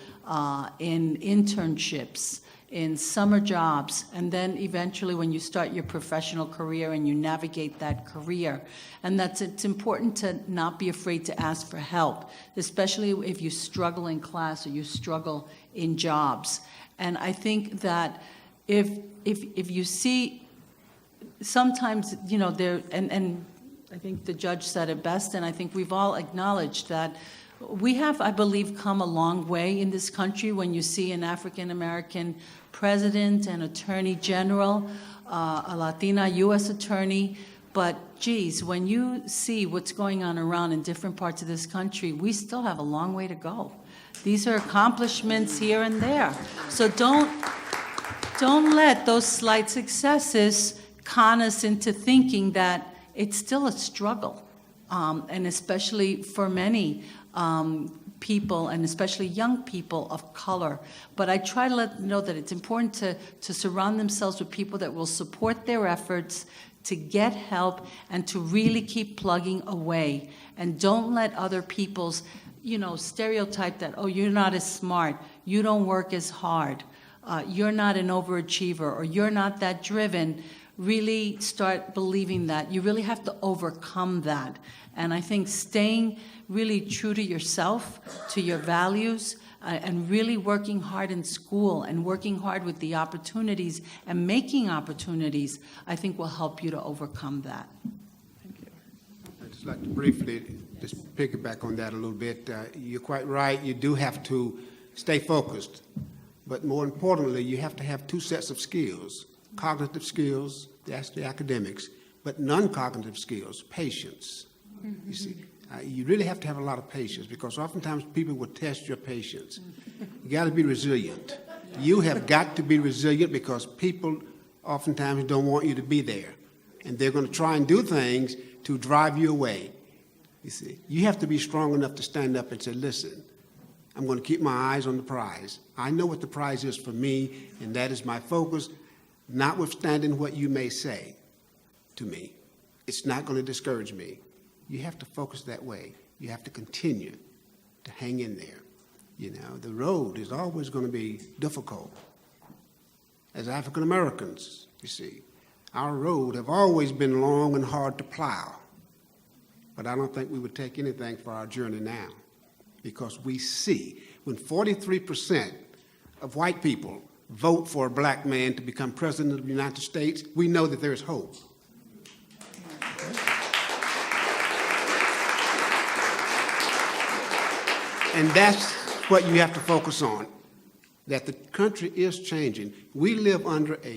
in internships, in summer jobs, and then eventually when you start your professional career and you navigate that career. And it's important to not be afraid to ask for help, especially if you struggle in class or you struggle in jobs. And I think that if you see, sometimes, there, and I think the judge said it best, and I think we've all acknowledged that we have, I believe, come a long way in this country when you see an African-American president and attorney general, a Latina U.S. attorney. But, geez, when you see what's going on around in different parts of this country, we still have a long way to go. These are accomplishments here and there. So don't let those slight successes con us into thinking that it's still a struggle, and especially for many people, and especially young people of color. But I try to let them know that it's important to surround themselves with people that will support their efforts, to get help, and to really keep plugging away. And don't let other people's, stereotype that, oh, you're not as smart, you don't work as hard, you're not an overachiever, or you're not that driven. Really start believing that. You really have to overcome that. And I think staying really true to yourself, to your values, and really working hard in school and working hard with the opportunities and making opportunities, I think will help you to overcome that. I'd just like to briefly just piggyback on that a little bit. You're quite right. You do have to stay focused. But more importantly, you have to have two sets of skills, cognitive skills, that's the academics, but non-cognitive skills, patience. You see, you really have to have a lot of patience because oftentimes people will test your patience. You got to be resilient. You have got to be resilient because people oftentimes don't want you to be there. And they're going to try and do things to drive you away. You see, you have to be strong enough to stand up and say, listen, I'm going to keep my eyes on the prize. I know what the prize is for me, and that is my focus, notwithstanding what you may say to me. It's not going to discourage me. You have to focus that way. You have to continue to hang in there. You know, the road is always going to be difficult. As African Americans, you see, our road have always been long and hard to plow. But I don't think we would take anything for our journey now because we see when 43% of white people vote for a black man to become president of the United States, we know that there is hope. And that's what you have to focus on, that the country is changing. We live under a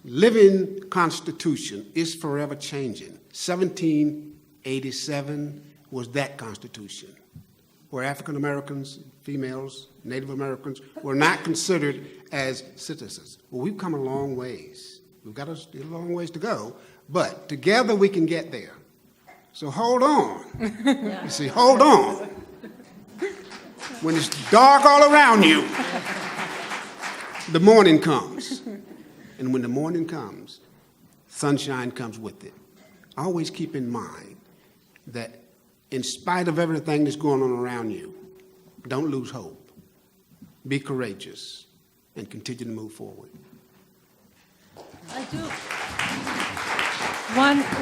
living constitution. It's forever changing. 1787 was that constitution, where African Americans, females, Native Americans were not considered as citizens. Well, we've come a long ways. We've got a long ways to go, but together we can get there. So hold on. You see, hold on. When it's dark all around you, the morning comes. And when the morning comes, sunshine comes with it. Always keep in mind that in spite of everything that's going on around you, don't lose hope. Be courageous and continue to move forward. I do.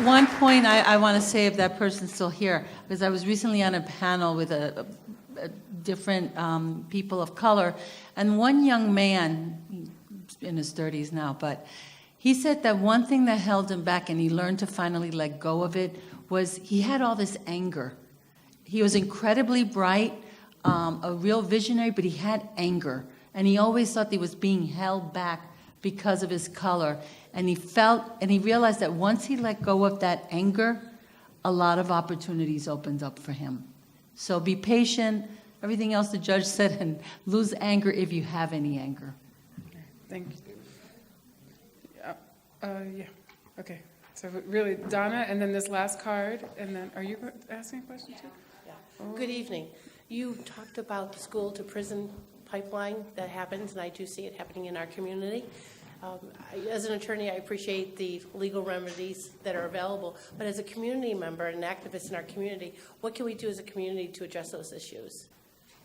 One point I want to say, if that person's still here, because I was recently on a panel with a different people of color, and one young man, he's in his 30s now, but he said that one thing that held him back, and he learned to finally let go of it, was he had all this anger. He was incredibly bright, a real visionary, but he had anger, and he always thought he was being held back because of his color. And he realized that once he let go of that anger, a lot of opportunities opened up for him. So be patient, everything else the judge said, and lose anger if you have any anger. Thank you. Yeah, okay. So really, Donna, and then this last card, and then, are you asking a question too? Yeah. Good evening. You talked about the school to prison pipeline that happens, and I do see it happening in our community. As an attorney, I appreciate the legal remedies that are available, but as a community member and an activist in our community, what can we do as a community to address those issues?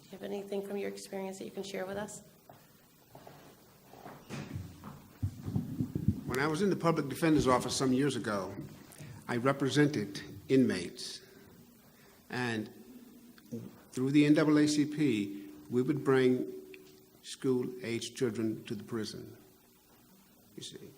Do you have anything from your experience that you can share with us? When I was in the public defender's office some years ago, I represented inmates. And through the NAACP, we would bring school-aged children to the prison, you see.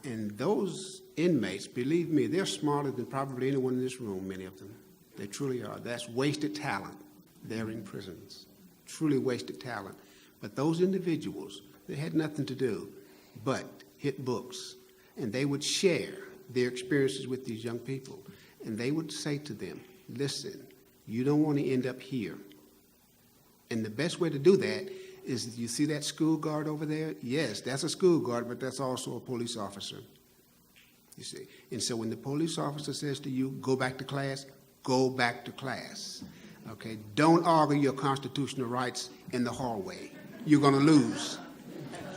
And those inmates, believe me, they're smarter than probably anyone in this room, many of them. They truly are. That's wasted talent. They're in prisons. Truly wasted talent. But those individuals, they had nothing to do but hit books. And they would share their experiences with these young people. And they would say to them, listen, you don't want to end up here. And the best way to do that is, you see that school guard over there? Yes, that's a school guard, but that's also a police officer, you see. And so when the police officer says to you, go back to class, go back to class, okay? Don't argue your constitutional rights in the hallway. You're going to lose.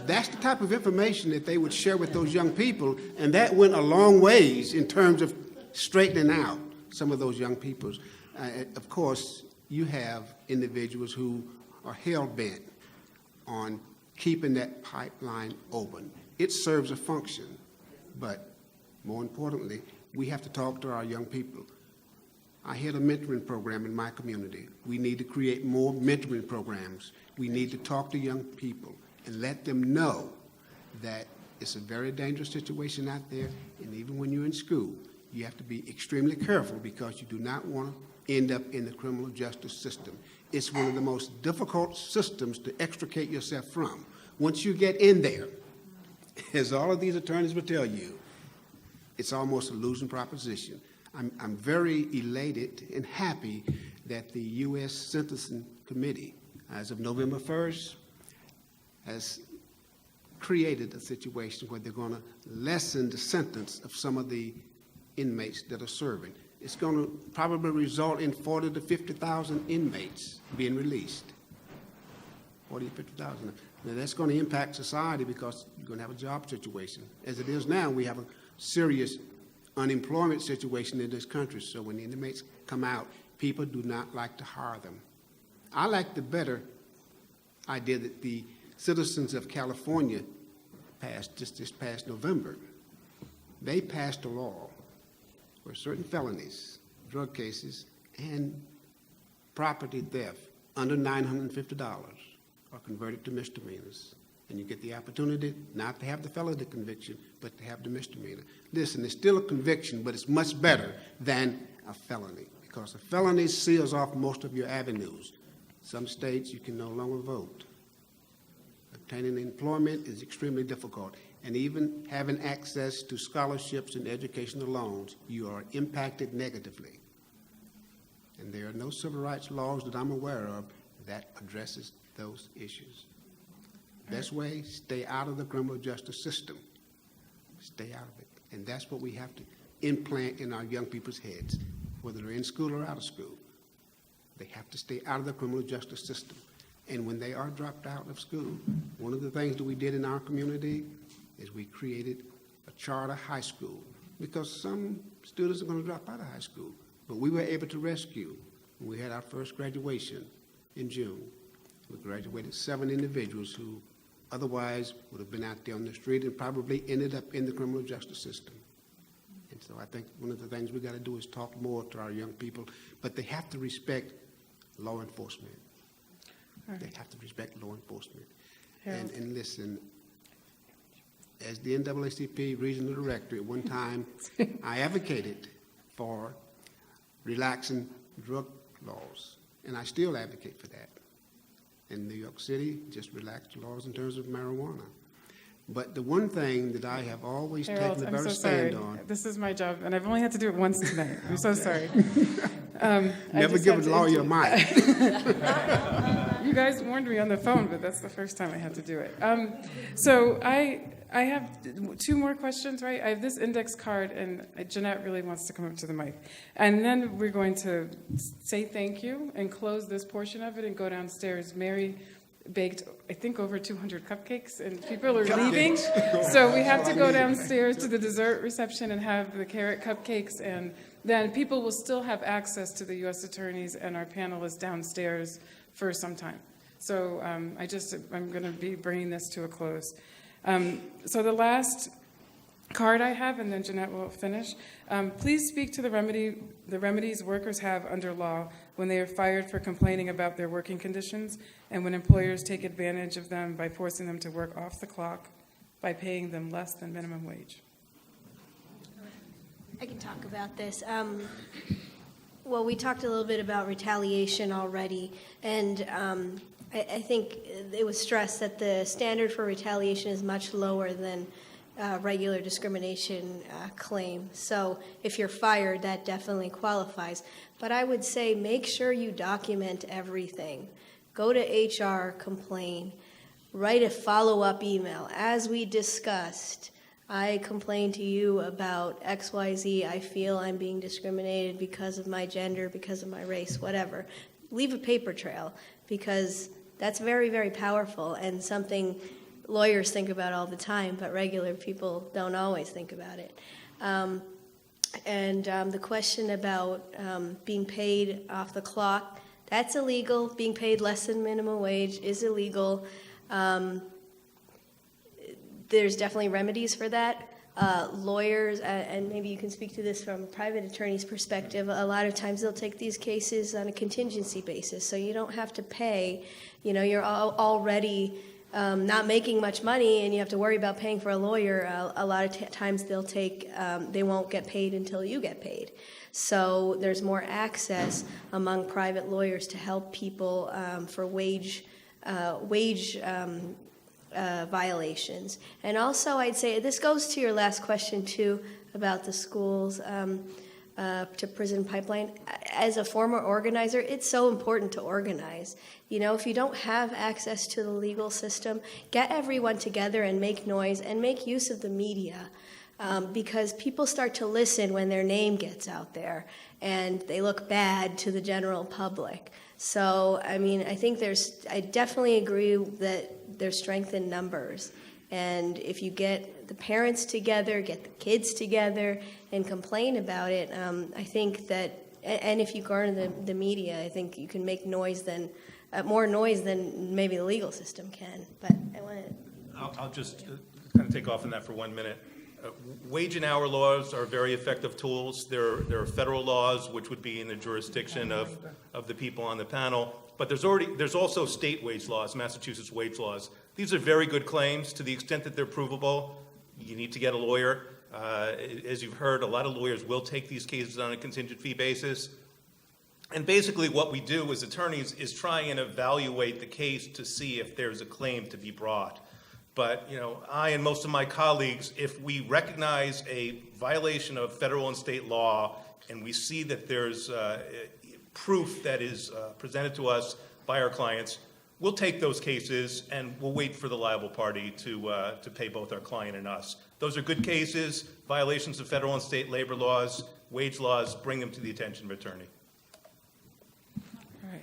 That's the type of information that they would share with those young people, and that went a long ways in terms of straightening out some of those young people. Of course, you have individuals who are hell-bent on keeping that pipeline open. It serves a function, but more importantly, we have to talk to our young people. I had a mentoring program in my community. We need to create more mentoring programs. We need to talk to young people and let them know that it's a very dangerous situation out there, and even when you're in school, you have to be extremely careful because you do not want to end up in the criminal justice system. it's one of the most difficult systems to extricate yourself from. Once you get in there, as all of these attorneys will tell you, it's almost a losing proposition. I'm very elated and happy that the U.S. Sentencing Committee, as of November 1st, has created a situation where they're going to lessen the sentence of some of the inmates that are serving. It's going to probably result in 40 to 50,000 inmates being released. 40 to 50,000. Now, that's going to impact society because you're going to have a job situation. As it is now, we have a serious unemployment situation in this country. So when the inmates come out, people do not like to hire them. I like the better idea that the citizens of California passed just this past November. They passed a law where certain felonies, drug cases, and property theft under $950 are converted to misdemeanors. And you get the opportunity not to have the felony conviction, but to have the misdemeanor. Listen, it's still a conviction, but it's much better than a felony, because a felony seals off most of your avenues. Some states you can no longer vote. Obtaining employment is extremely difficult. And even having access to scholarships and educational loans, you are impacted negatively. And there are no civil rights laws that I'm aware of that addresses those issues. Best way, stay out of the criminal justice system. Stay out of it. And that's what we have to implant in our young people's heads, whether they're in school or out of school. They have to stay out of the criminal justice system. And when they are dropped out of school, one of the things that we did in our community is we created a charter high school, because some students are going to drop out of high school. But we were able to rescue. We had our first graduation in June. We graduated 7 individuals who otherwise would have been out there on the street and probably ended up in the criminal justice system. And so I think one of the things we got to do is talk more to our young people, but they have to respect law enforcement. Right. They have to respect law enforcement. And listen, as the NAACP regional director at one time, I advocated for relaxing drug laws, and I still advocate for that. In New York City, just relaxed laws in terms of marijuana. But the one thing that I have always Harold, taken a I'm better so stand sorry. on. This is my job, and I've only had to do it once tonight. I'm so sorry. Never give a lawyer a mic. You guys warned me on the phone, but that's the first time I had to do it. So I have 2 more questions, right? I have this index card, and Jeanette really wants to come up to the mic. And then we're going to say thank you and close this portion of it and go downstairs. Mary baked, I think, over 200 cupcakes, and people are leaving. So we have to go downstairs to the dessert reception and have the carrot cupcakes, and then people will still have access to the U.S. attorneys and our panelists downstairs for some time. So I'm going to be bringing this to a close. So the last card I have, and then Jeanette will finish. Please speak to the remedies workers have under law when they are fired for complaining about their working conditions, and when employers take advantage of them by forcing them to work off the clock by paying them less than minimum wage. I can talk about this. Well, we talked a little bit about retaliation already, and I think it was stressed that the standard for retaliation is much lower than regular discrimination claim. So if you're fired, that definitely qualifies. But I would say make sure you document everything. Go to HR, complain, write a follow-up email. As we discussed, I complained to you about XYZ. I feel I'm being discriminated because of my gender, because of my race, whatever. Leave a paper trail, because that's very, very powerful and something lawyers think about all the time, but regular people don't always think about it. The question about being paid off the clock, that's illegal. Being paid less than minimum wage is illegal. There's definitely remedies for that. Lawyers, and maybe you can speak to this from a private attorney's perspective, a lot of times they'll take these cases on a contingency basis, so you don't have to pay. You know, you're already not making much money and you have to worry about paying for a lawyer, a lot of times they won't get paid until you get paid. So there's more access among private lawyers to help people for wage violations. And also I'd say, this goes to your last question too, about the schools to prison pipeline. As a former organizer, it's so important to organize. You know, if you don't have access to the legal system, get everyone together and make noise and make use of the media. Because people start to listen when their name gets out there and they look bad to the general public. So, I mean, I think I definitely agree that there's strength in numbers. And if you get the parents together, get the kids together, and complain about it, I think that, and if you garner the media, I think you can make noise more noise than maybe the legal system can. But I want to... I'll just kind of take off on that for 1 minute. Wage and hour laws are very effective tools. There are federal laws, which would be in the jurisdiction of the people on the panel. But there's also state wage laws, Massachusetts wage laws. These are very good claims. To the extent that they're provable, you need to get a lawyer. As you've heard, a lot of lawyers will take these cases on a contingent fee basis. And basically what we do as attorneys is try and evaluate the case to see if there's a claim to be brought. But, you know, I and most of my colleagues, if we recognize a violation of federal and state law and we see that there's proof that is presented to us by our clients, we'll take those cases and we'll wait for the liable party to pay both our client and us. Those are good cases, violations of federal and state labor laws, wage laws, bring them to the attention of an attorney. All right.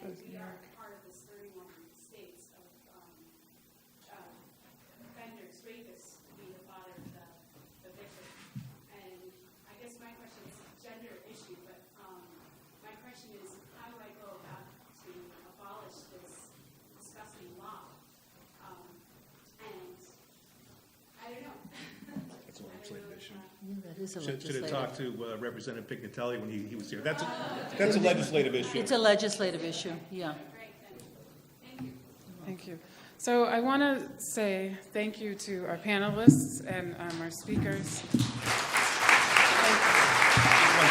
We are part of this 31 states of offenders, rapists, to be the father of the victim. And I guess my question is a gender issue, but my question is, how do I go about to abolish this disgusting law? And I don't know. That's a legislative issue. That is a Should have legislative. talked to Representative Pignatelli when he was here. That's a legislative issue. It's a legislative issue, yeah. Thank you. So I want to say thank you to our panelists and our speakers. 1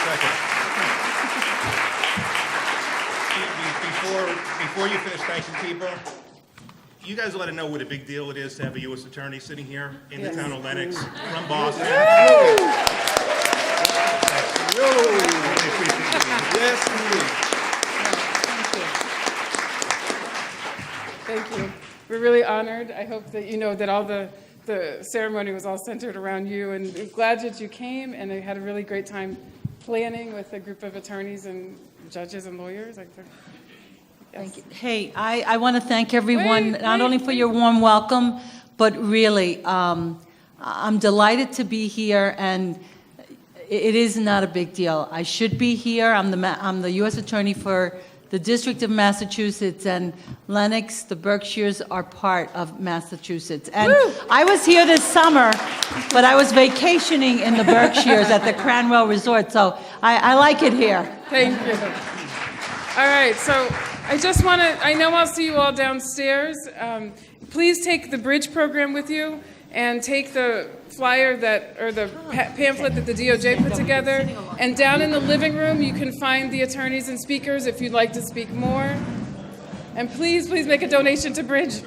second. Before you finish thanking people, you guys let to know what a big deal it is to have a U.S. attorney sitting here in the town of Lenox from Boston. Yes, indeed. Thank you. We're really honored. I hope that you know that all the ceremony was all centered around you, and we're glad that you came, and I had a really great time planning with a group of attorneys and judges and lawyers. Thank you. Hey, I want to thank everyone, not only for your warm welcome, but really, I'm delighted to be here, and it is not a big deal. I should be here. I'm the U.S. Attorney for the District of Massachusetts, and Lenox, the Berkshires, are part of Massachusetts. And I was here this summer, but I was vacationing in the Berkshires at the Cranwell Resort, so I like it here. Thank you. All right, so I just want to, I know I'll see you all downstairs. Please take the bridge program with you and take the flyer or the pamphlet that the DOJ put together. And down in the living room, you can find the attorneys and speakers if you'd like to speak more. And please make a donation to Bridge.